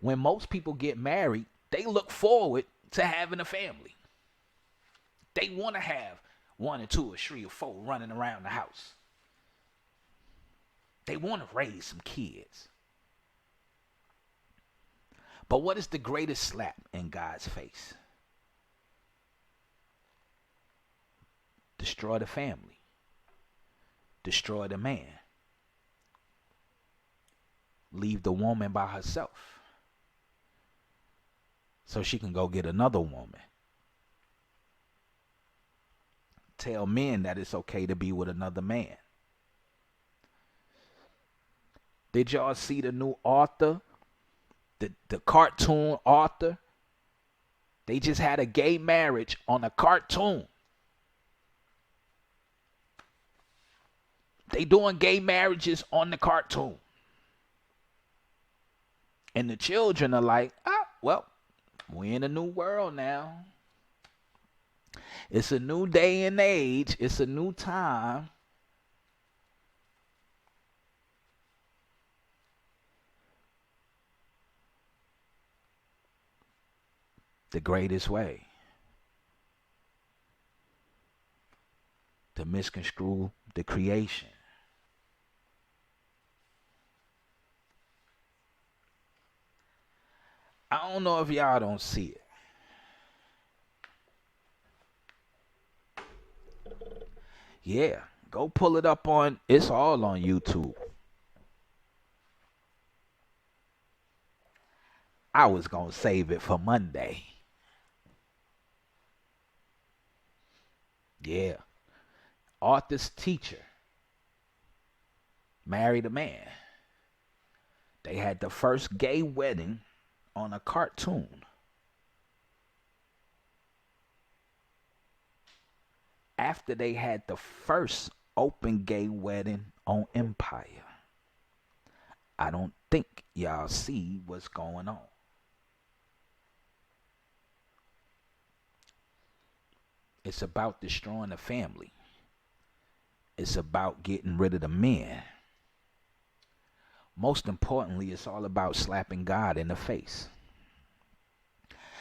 When most people get married, they look forward to having a family. They want to have 1 or 2 or 3 or 4 running around the house. They want to raise some kids. But what is the greatest slap in God's face? Destroy the family. Destroy the man. Leave the woman by herself so she can go get another woman. Tell men that it's okay to be with another man. Did y'all see the new author? The cartoon author? They just had a gay marriage on a cartoon. They doing gay marriages on the cartoon. And the children are like, well, we're in a new world now. It's a new day and age. It's a new time. The greatest way to misconstrue the creation. I don't know if y'all don't see it. Yeah, go pull it up on, it's all on YouTube. I was going to save it for Monday. Yeah. Arthur's teacher married a man. They had the first gay wedding on a cartoon. After they had the first open gay wedding on Empire. I don't think y'all see what's going on. It's about destroying the family. It's about getting rid of the men. Most importantly, it's all about slapping God in the face.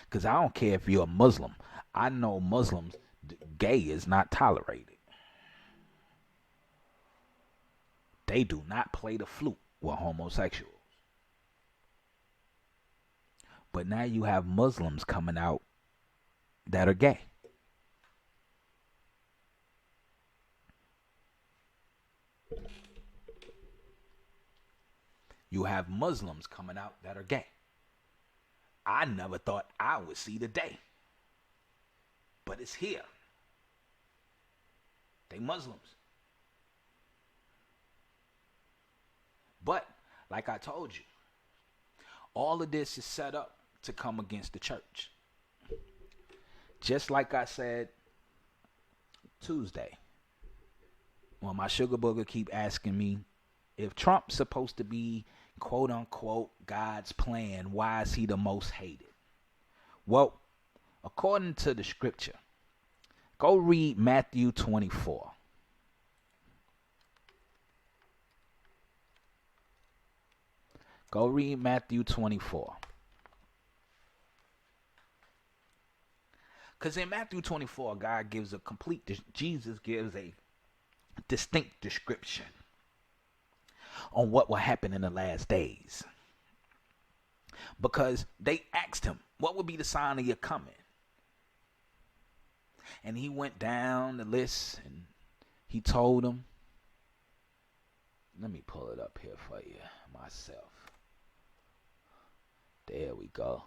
Because I don't care if you're a Muslim. I know Muslims, gay is not tolerated. They do not play the flute with homosexuals. But now you have Muslims coming out that are gay. You have Muslims coming out that are gay. I never thought I would see the day. But it's here. They Muslims. But like I told you, all of this is set up to come against the church. Just like I said Tuesday, when my sugar booger keep asking me, if Trump's supposed to be quote unquote God's plan, why is he the most hated? Well, according to the scripture, go read Matthew 24. Go read Matthew 24. Because in Matthew 24, Jesus gives a distinct description on what will happen in the last days. Because they asked him, what would be the sign of your coming? And he went down the list and he told them. Let me pull it up here for you myself. There we go.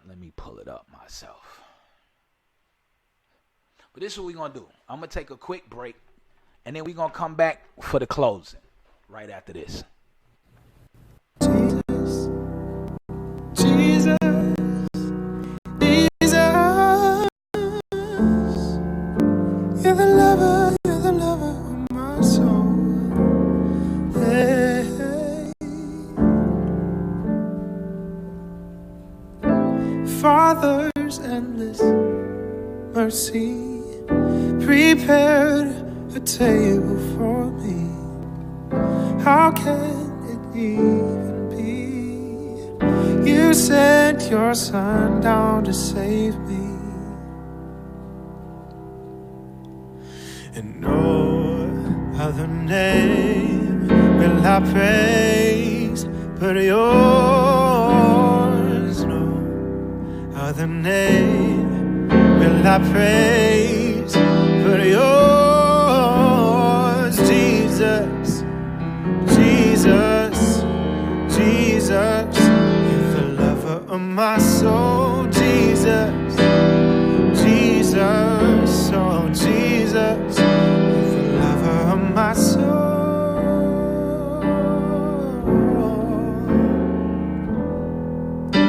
Let me pull it up myself. But this is what we're going to do. I'm going to take a quick break, and then we're going to come back for the closing right after this. Jesus, Jesus, you're the lover of my soul. Hey, Father's endless mercy prepared a table for me. How can it even be? You sent your son down to save me. And no other name will I praise but yours. No other name will I praise but yours. Jesus, Jesus, Jesus, you're the lover of my soul. Jesus, Jesus, oh Jesus, you're the lover of my soul. The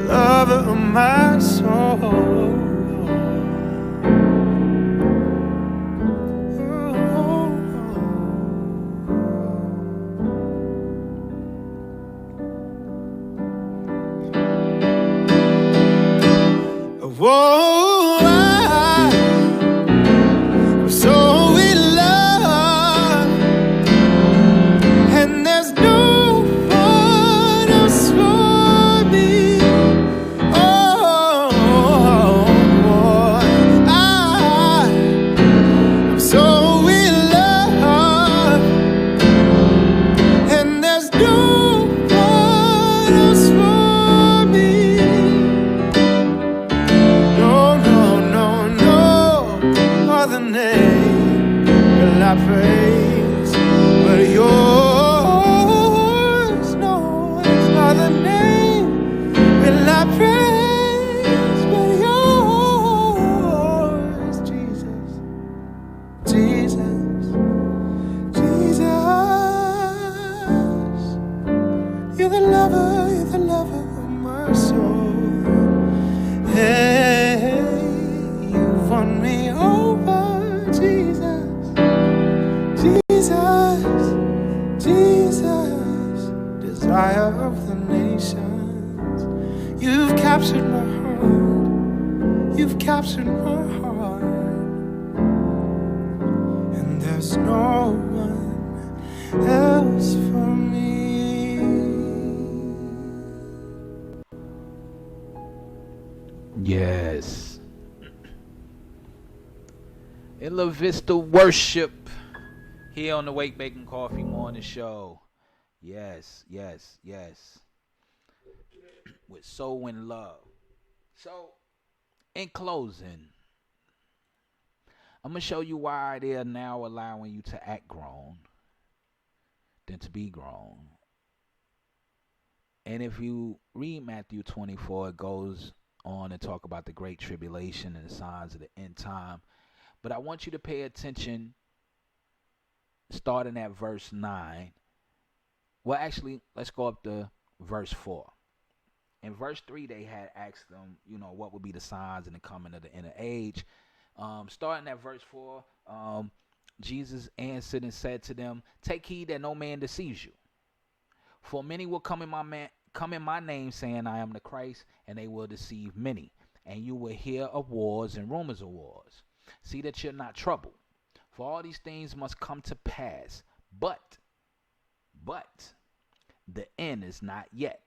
lover of my soul. Whoa, I'm so in love, and there's no one else for me. Oh, I'm so in love, and there's no one else for me. Other name will I praise but yours. No other name will I praise but yours. Jesus, Jesus, Jesus, you're the lover of my soul. Hey, you've won me over. Jesus, Jesus, Jesus, desire of the nations. You've captured my heart. You've captured my heart. And there's no one else for me. Yes. In La Vista Worship here on the Wake Bacon Coffee Morning Show. Yes, yes, yes. With Soul and Love. So, in closing, I'm going to show you why they are now allowing you to act grown than to be grown. And if you read Matthew 24, it goes on and talk about the great tribulation and the signs of the end time. But I want you to pay attention starting at verse 9. Well, actually, let's go up to verse 4. In verse 3, they had asked them, what would be the signs in the coming of the inner age. Starting at verse 4, Jesus answered and said to them, "Take heed that no man deceives you. For many will come in my name, saying, I am the Christ, and they will deceive many. And you will hear of wars and rumors of wars. See that you're not troubled. For all these things must come to pass. But the end is not yet.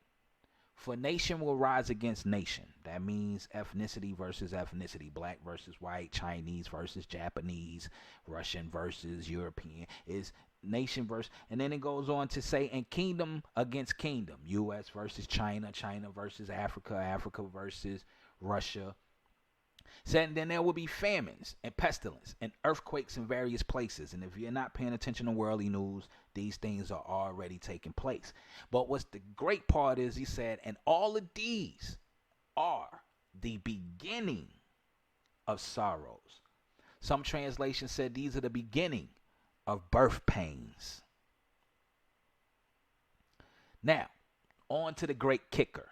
For nation will rise against nation." That means ethnicity versus ethnicity. Black versus white, Chinese versus Japanese, Russian versus European. Is nation versus, and then it goes on to say, and kingdom against kingdom. U.S. versus China, China versus Africa, Africa versus Russia. Said then there will be famines and pestilence and earthquakes in various places. And if you're not paying attention to worldly news, these things are already taking place. But what's the great part is, he said, and all of these are the beginning of sorrows. Some translations said these are the beginning of birth pains. Now, on to the great kicker.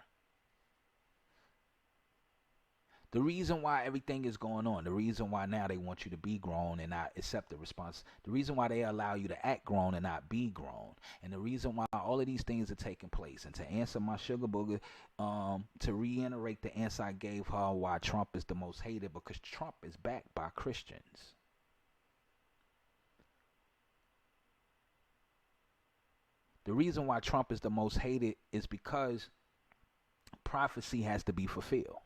The reason why everything is going on, the reason why now they want you to be grown and not accept the response, the reason why they allow you to act grown and not be grown, and the reason why all of these things are taking place. And to answer my sugar booger, to reiterate the answer I gave her why Trump is the most hated, because Trump is backed by Christians. The reason why Trump is the most hated is because prophecy has to be fulfilled.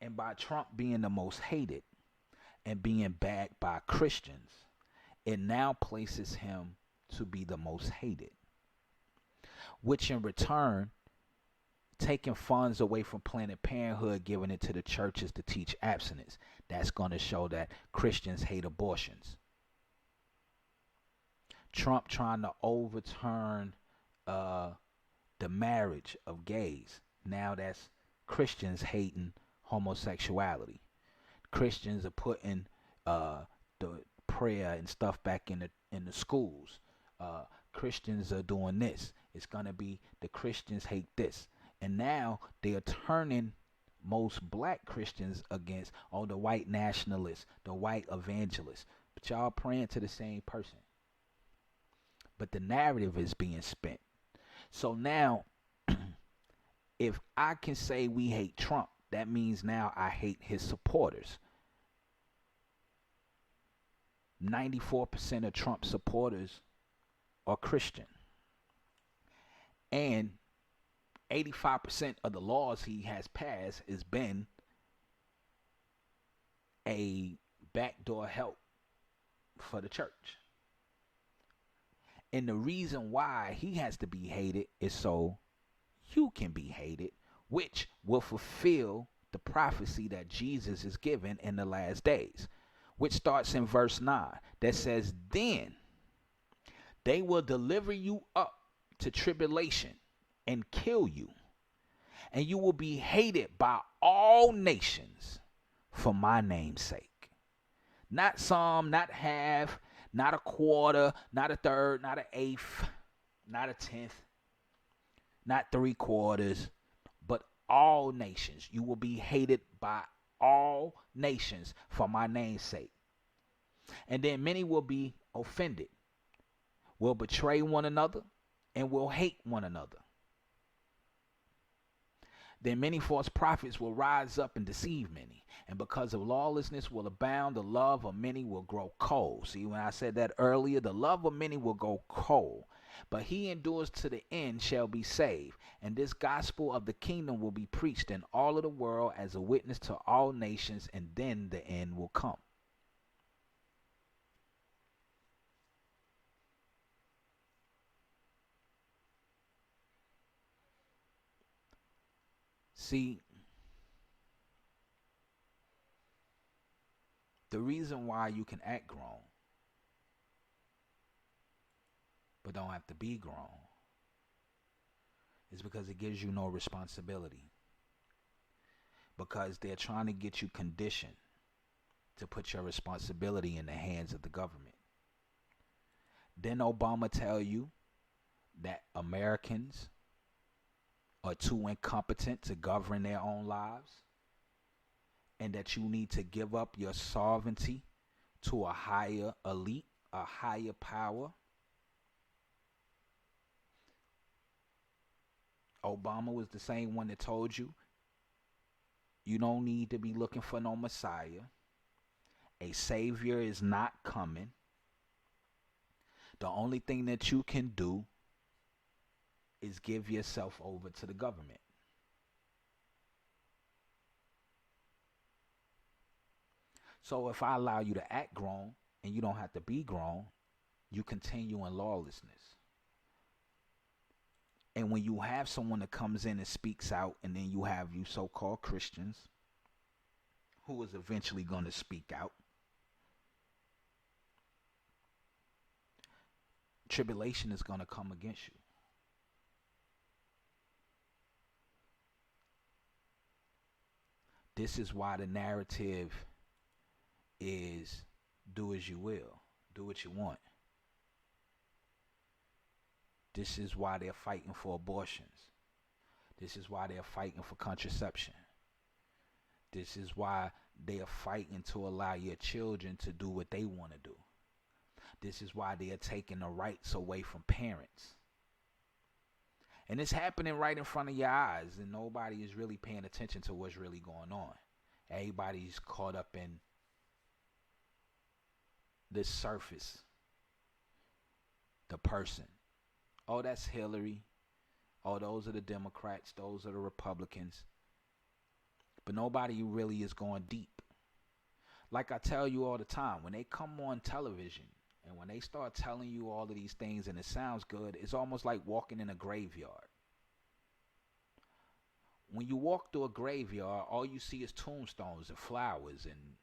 And by Trump being the most hated and being backed by Christians, it now places him to be the most hated. Which in return, taking funds away from Planned Parenthood, giving it to the churches to teach abstinence. That's going to show that Christians hate abortions. Trump trying to overturn the marriage of gays. Now that's Christians hating homosexuality. Christians are putting the prayer and stuff back in the schools. Christians are doing this. It's gonna be the Christians hate this, and now they are turning most black Christians against the white nationalists, the white evangelists. But y'all praying to the same person. But the narrative is being spent. So now, if I can say we hate Trump, that means now I hate his supporters. 94% of Trump supporters are Christian. And 85% of the laws he has passed has been a backdoor help for the church. And the reason why he has to be hated is so you can be hated, which will fulfill the prophecy that Jesus is given in the last days, which starts in verse 9 that says, then they will deliver you up to tribulation and kill you, and you will be hated by all nations for my name's sake. Not some, not half, not a quarter, not a third, not an eighth, not a tenth, not 3/4, but all nations. You will be hated by all nations for my name's sake. And then many will be offended, will betray one another, and will hate one another. Then many false prophets will rise up and deceive many. And because of lawlessness will abound, the love of many will grow cold. See, when I said that earlier, the love of many will go cold. But he endures to the end shall be saved. And this gospel of the kingdom will be preached in all of the world as a witness to all nations, and then the end will come. See, the reason why you can act grown but don't have to be grown is because it gives you no responsibility. Because they're trying to get you conditioned to put your responsibility in the hands of the government. Didn't Obama tell you that Americans are too incompetent to govern their own lives, and that you need to give up your sovereignty to a higher elite, a higher power? Obama was the same one that told you you don't need to be looking for no Messiah. A savior is not coming. The only thing that you can do is give yourself over to the government. So if I allow you to act grown and you don't have to be grown, you continue in lawlessness. And when you have someone that comes in and speaks out, and then you have you so-called Christians who is eventually going to speak out, tribulation is going to come against you. This is why the narrative is do as you will, do what you want. This is why they're fighting for abortions. This is why they're fighting for contraception. This is why they are fighting to allow your children to do what they want to do. This is why they are taking the rights away from parents. And it's happening right in front of your eyes, and nobody is really paying attention to what's really going on. Everybody's caught up in this surface, the person. Oh, that's Hillary. Oh, those are the Democrats. Those are the Republicans. But nobody really is going deep. Like I tell you all the time, when they come on television and when they start telling you all of these things and it sounds good, it's almost like walking in a graveyard. When you walk through a graveyard, all you see is tombstones and flowers and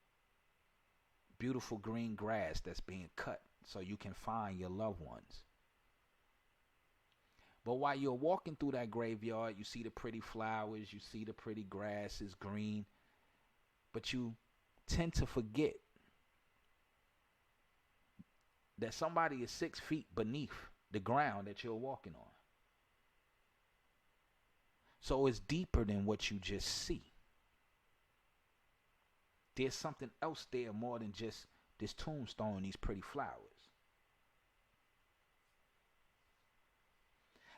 beautiful green grass that's being cut so you can find your loved ones. But while you're walking through that graveyard, you see the pretty flowers, you see the pretty grass is green, but you tend to forget that somebody is 6 feet beneath the ground that you're walking on. So it's deeper than what you just see. There's something else there more than just this tombstone and these pretty flowers.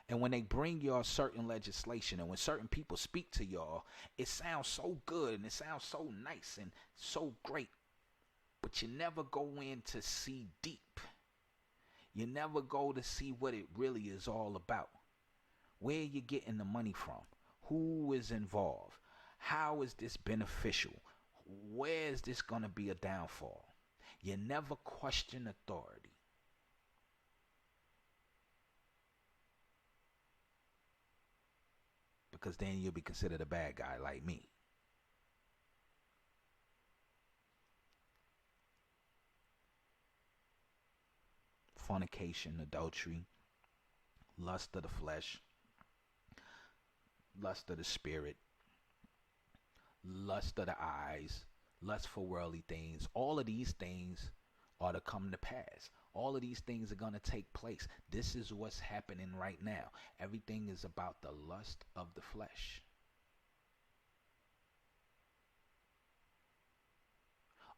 And when they bring y'all certain legislation and when certain people speak to y'all, it sounds so good and it sounds so nice and so great. But you never go in to see deep. You never go to see what it really is all about. Where you getting the money from? Who is involved? How is this beneficial? Where is this going to be a downfall? You never question authority. Because then you'll be considered a bad guy like me. Fornication, adultery, lust of the flesh, lust of the spirit, lust of the eyes, lust for worldly things. All of these things are to come to pass. All of these things are going to take place. This is what's happening right now. Everything is about the lust of the flesh.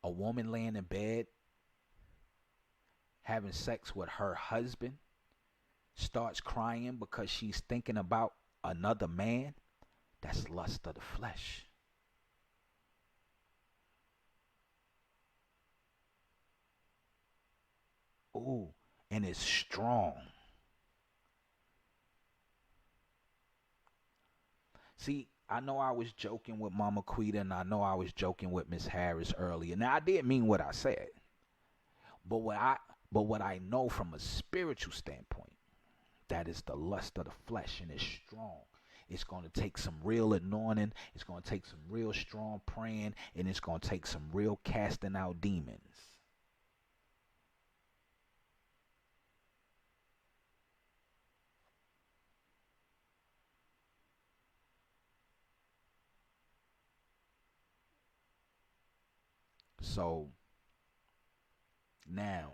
A woman laying in bed having sex with her husband starts crying because she's thinking about another man. That's lust of the flesh. Ooh, and it's strong. See, I know I was joking with Mama Quita and I know I was joking with Miss Harris earlier. Now, I didn't mean what I said. But what I know from a spiritual standpoint, that is the lust of the flesh and it's strong. It's going to take some real anointing. It's going to take some real strong praying. And it's going to take some real casting out demons. So now,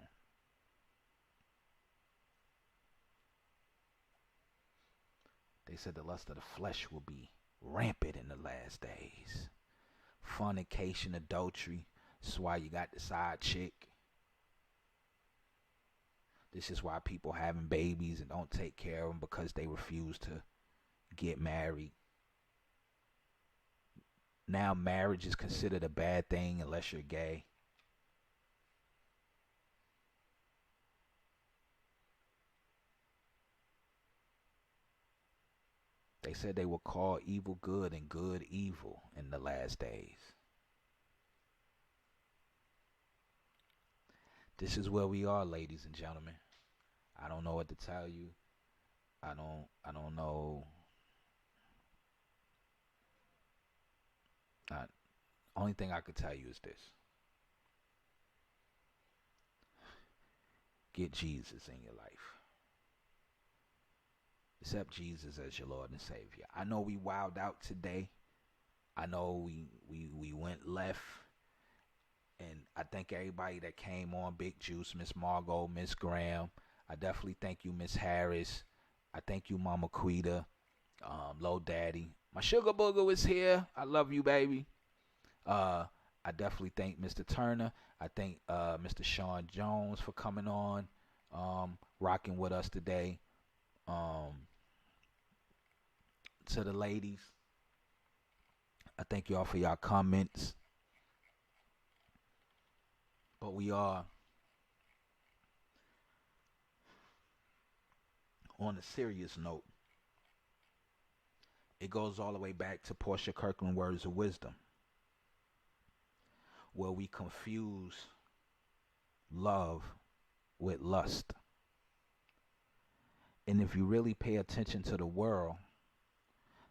they said the lust of the flesh will be rampant in the last days. Fornication, adultery. This is why you got the side chick. This is why people having babies and don't take care of them because they refuse to get married. Now marriage is considered a bad thing unless you're gay. They said they will call evil good and good evil in the last days. This is where we are, ladies and gentlemen. I don't know what to tell you. I don't know. Only thing I could tell you is this. Get Jesus in your life. Accept Jesus as your Lord and Savior. I know we wilded out today. I know we went left. And I thank everybody that came on. Big Juice, Miss Margot, Miss Graham. I definitely thank you, Miss Harris. I thank you, Mama Quita, Low Daddy. My sugar booger was here. I love you, baby. I definitely thank Mr. Turner. I thank Mr. Sean Jones for coming on, rocking with us today. To the ladies, I thank y'all for y'all comments. But we are on a serious note. It goes all the way back to Portia Kirkland Words of Wisdom, where we confuse love with lust. And if you really pay attention to the world,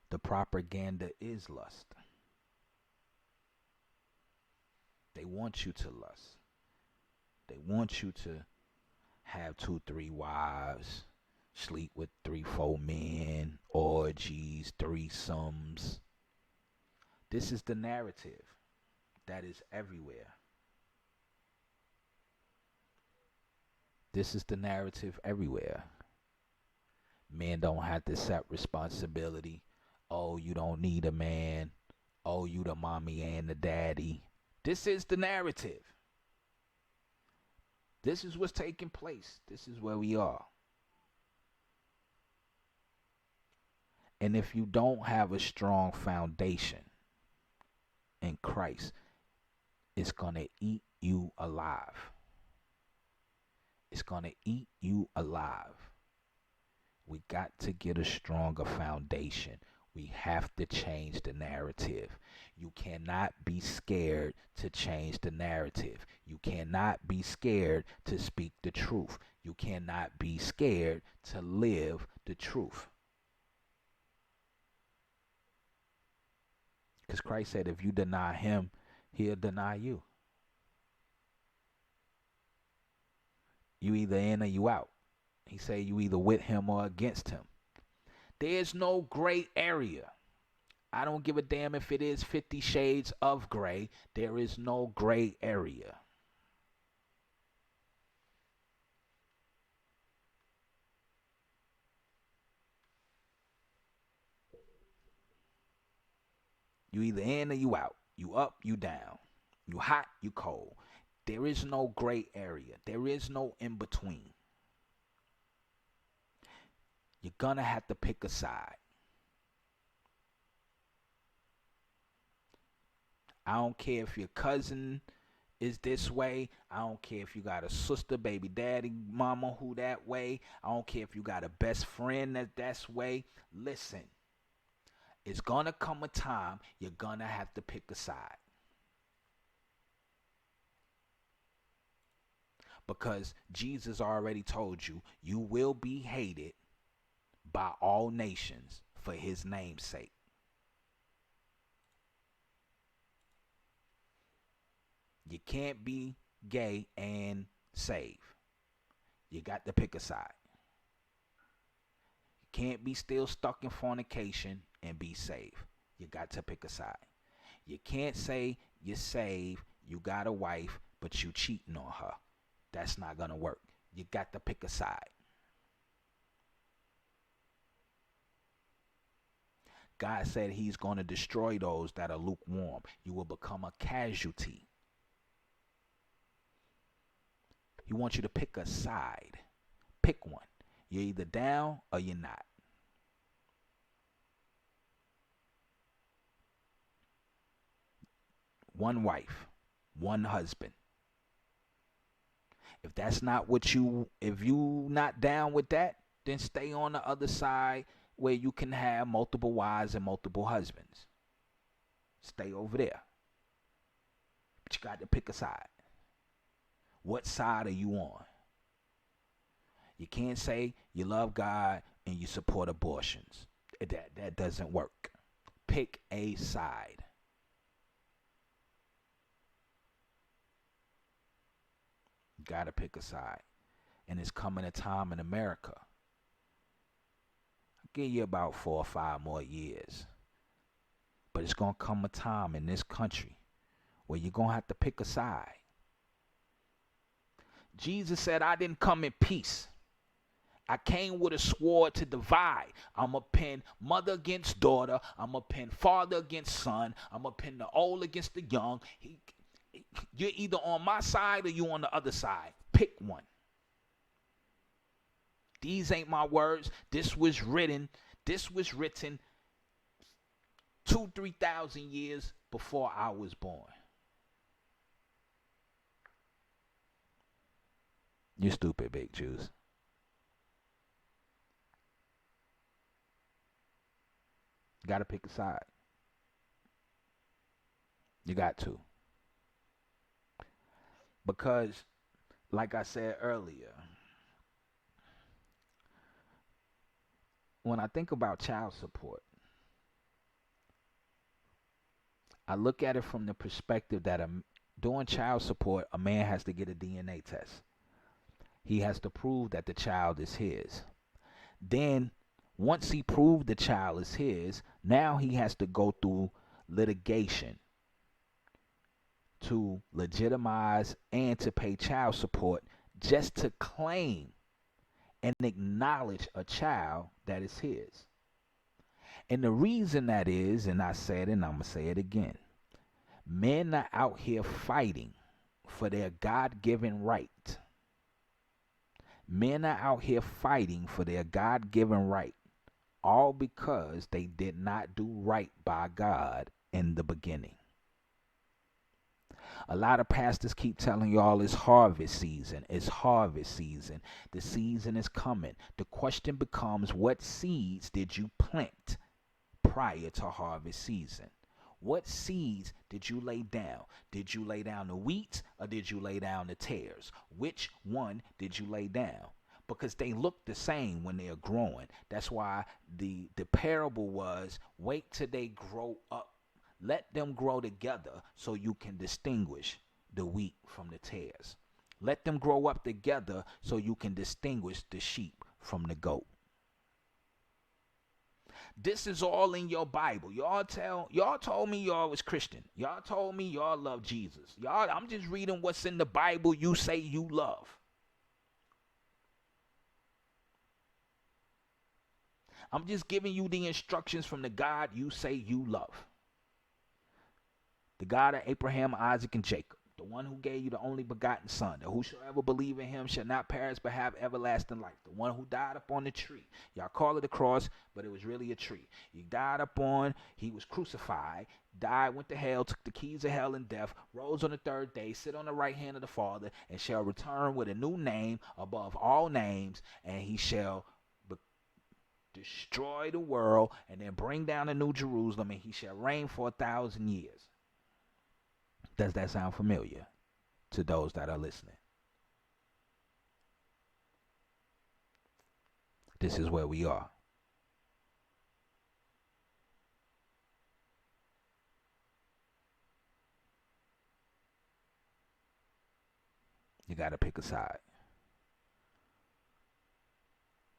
the propaganda is lust. They want you to lust. They want you to have 2-3 wives, sleep with 3-4 men, orgies, threesomes. This is the narrative that is everywhere. This is the narrative everywhere. Men don't have to accept responsibility. Oh, you don't need a man. Oh, you the mommy and the daddy. This is the narrative. This is what's taking place. This is where we are. And if you don't have a strong foundation in Christ, it's going to eat you alive. It's going to eat you alive. We got to get a stronger foundation. We have to change the narrative. You cannot be scared to change the narrative. You cannot be scared to speak the truth. You cannot be scared to live the truth. Because Christ said if you deny him, he'll deny you. You either in or you out. He said you either with him or against him. There's no gray area. I don't give a damn if it is 50 shades of gray. There is no gray area. You either in or you out. You up, you down. You hot, you cold. There is no gray area. There is no in between. You're gonna have to pick a side. I don't care if your cousin is this way. I don't care if you got a sister, baby daddy, mama who that way. I don't care if you got a best friend that's way. Listen, it's gonna come a time you're gonna have to pick a side. Because Jesus already told you, you will be hated by all nations for his name's sake. You can't be gay and save. You got to pick a side. You can't be still stuck in fornication and be saved. You got to pick a side. You can't say you're saved You got a wife, but you cheating on her. That's not going to work. You got to pick a side. God said he's going to destroy those that are lukewarm. You will become a casualty. He wants you to pick a side. Pick one. You're either down or you're not. One wife, one husband. If that's not what if you not down with that, then stay on the other side where you can have multiple wives and multiple husbands. Stay over there. But you got to pick a side. What side are you on? You can't say you love God and you support abortions. That doesn't work. Pick a side. You got to pick a side. And it's coming a time in America. I'll give you about 4 or 5 more years. But it's going to come a time in this country where you're going to have to pick a side. Jesus said, I didn't come in peace. I came with a sword to divide. I'm going to pin mother against daughter. I'm going to pin father against son. I'm going to pin the old against the young. You're either on my side or you on the other side. Pick one. These ain't my words. This was written 2,000-3,000 years before I was born. You stupid, Big Juice. You got to pick a side. You got to. Because, like I said earlier, when I think about child support, I look at it from the perspective that doing child support, a man has to get a DNA test. He has to prove that the child is his. Then, once he proved the child is his, now he has to go through litigation to legitimize and to pay child support just to claim and acknowledge a child that is his. And the reason that is, and I said it and I'm going to say it again, men are out here fighting for their God-given right. Men are out here fighting for their God-given right, all because they did not do right by God in the beginning. A lot of pastors keep telling y'all it's harvest season. It's harvest season. The season is coming. The question becomes, what seeds did you plant prior to harvest season? What seeds did you lay down? Did you lay down the wheat or did you lay down the tares? Which one did you lay down? Because they look the same when they're growing. That's why the parable was, wait till they grow up. Let them grow together so you can distinguish the wheat from the tares. Let them grow up together so you can distinguish the sheep from the goat. This is all in your Bible. Y'all told me y'all was Christian. Y'all told me y'all love Jesus. I'm just reading what's in the Bible you say you love. I'm just giving you the instructions from the God you say you love. The God of Abraham, Isaac, and Jacob. The one who gave you the only begotten son, that whosoever believe in him shall not perish but have everlasting life. The one who died up on the tree. Y'all call it a cross, but it was really a tree. He was crucified, died, went to hell, took the keys of hell and death, rose on the 3rd day, sit on the right hand of the Father, and shall return with a new name above all names, and he shall destroy the world and then bring down the new Jerusalem, and he shall reign for 1,000 years. Does that sound familiar to those that are listening? This is where we are. You got to pick a side.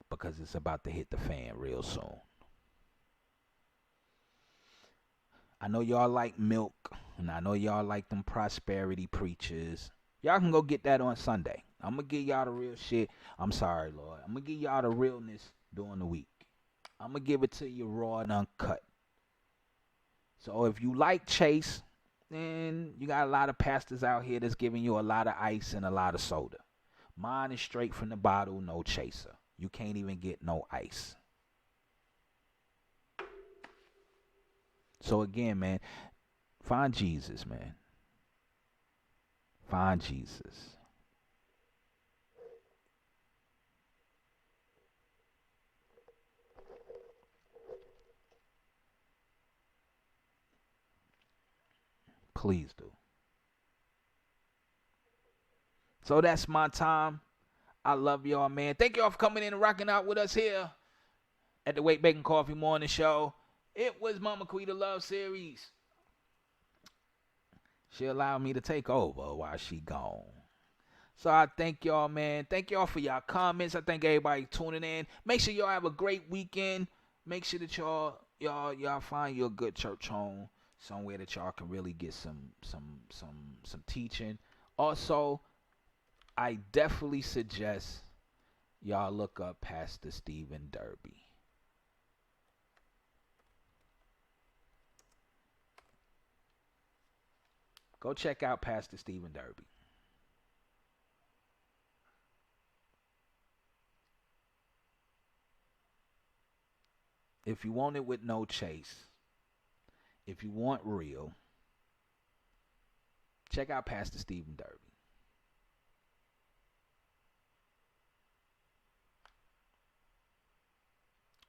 Because it's about to hit the fan real soon. I know y'all like milk. And I know y'all like them prosperity preachers. Y'all can go get that on Sunday. I'm going to give y'all the real shit. I'm sorry, Lord. I'm going to give y'all the realness during the week. I'm going to give it to you raw and uncut. So if you like Chase, then you got a lot of pastors out here that's giving you a lot of ice and a lot of soda. Mine is straight from the bottle, no chaser. You can't even get no ice. So again, man, find Jesus, man. Find Jesus. Please do. So that's my time. I love y'all, man. Thank y'all for coming in and rocking out with us here at the Wake Bacon Coffee Morning Show. It was Mama Quita Love Series. She allowed me to take over while she gone. So I thank y'all, man. Thank y'all for y'all comments. I thank everybody tuning in. Make sure y'all have a great weekend. Make sure that y'all find you a good church home, somewhere that y'all can really get some teaching. Also, I definitely suggest y'all look up Pastor Stephen Derby. Go check out Pastor Stephen Derby. If you want it with no chase, if you want real, check out Pastor Stephen Derby.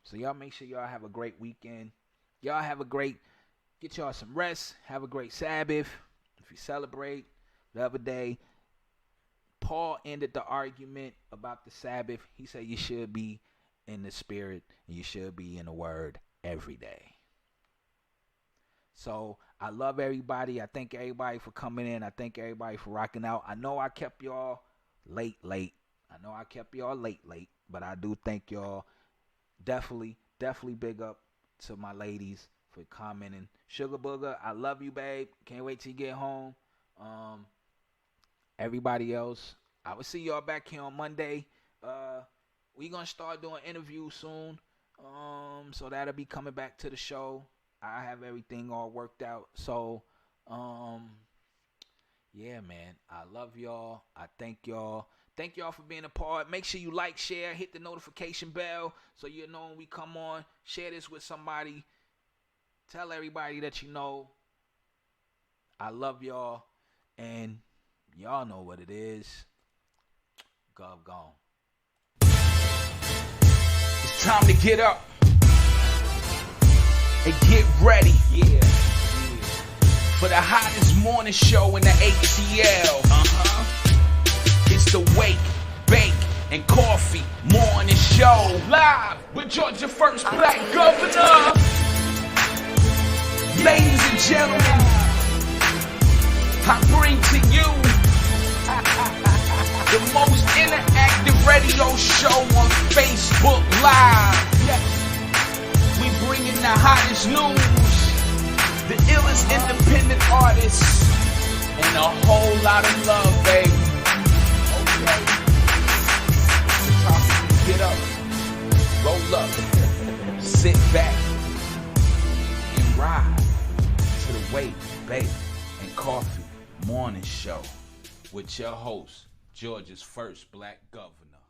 So y'all make sure y'all have a great weekend. Y'all have a great, get y'all some rest. Have a great Sabbath. If you celebrate the other day, Paul ended the argument about the Sabbath. He said you should be in the spirit and you should be in the word every day. So I love everybody. I thank everybody for coming in. I thank everybody for rocking out. I know I kept y'all late. But I do thank y'all. Definitely big up to my ladies for commenting. Sugar Booger, I love you, babe. Can't wait till you get home. Everybody else, I will see y'all back here on Monday. We're going to start doing interviews soon. So that'll be coming back to the show. I have everything all worked out. So, yeah, man. I love y'all. I thank y'all. Thank y'all for being a part. Make sure you like, share, hit the notification bell so you know when we come on. Share this with somebody. Tell everybody that you know. I love y'all. And y'all know what it is. Gov gone. It's time to get up and get ready. Yeah. For the hottest morning show in the ATL. It's the Wake, Bake, and Coffee Morning Show. Live with Georgia First Black Governor. Ladies and gentlemen, I bring to you the most interactive radio show on Facebook Live. We bring in the hottest news, the illest independent artists, and a whole lot of love, baby. Get up, roll up, sit back, and ride to the Wake, Bake, and Coffee Morning Show with your host, Georgia's First Black Governor.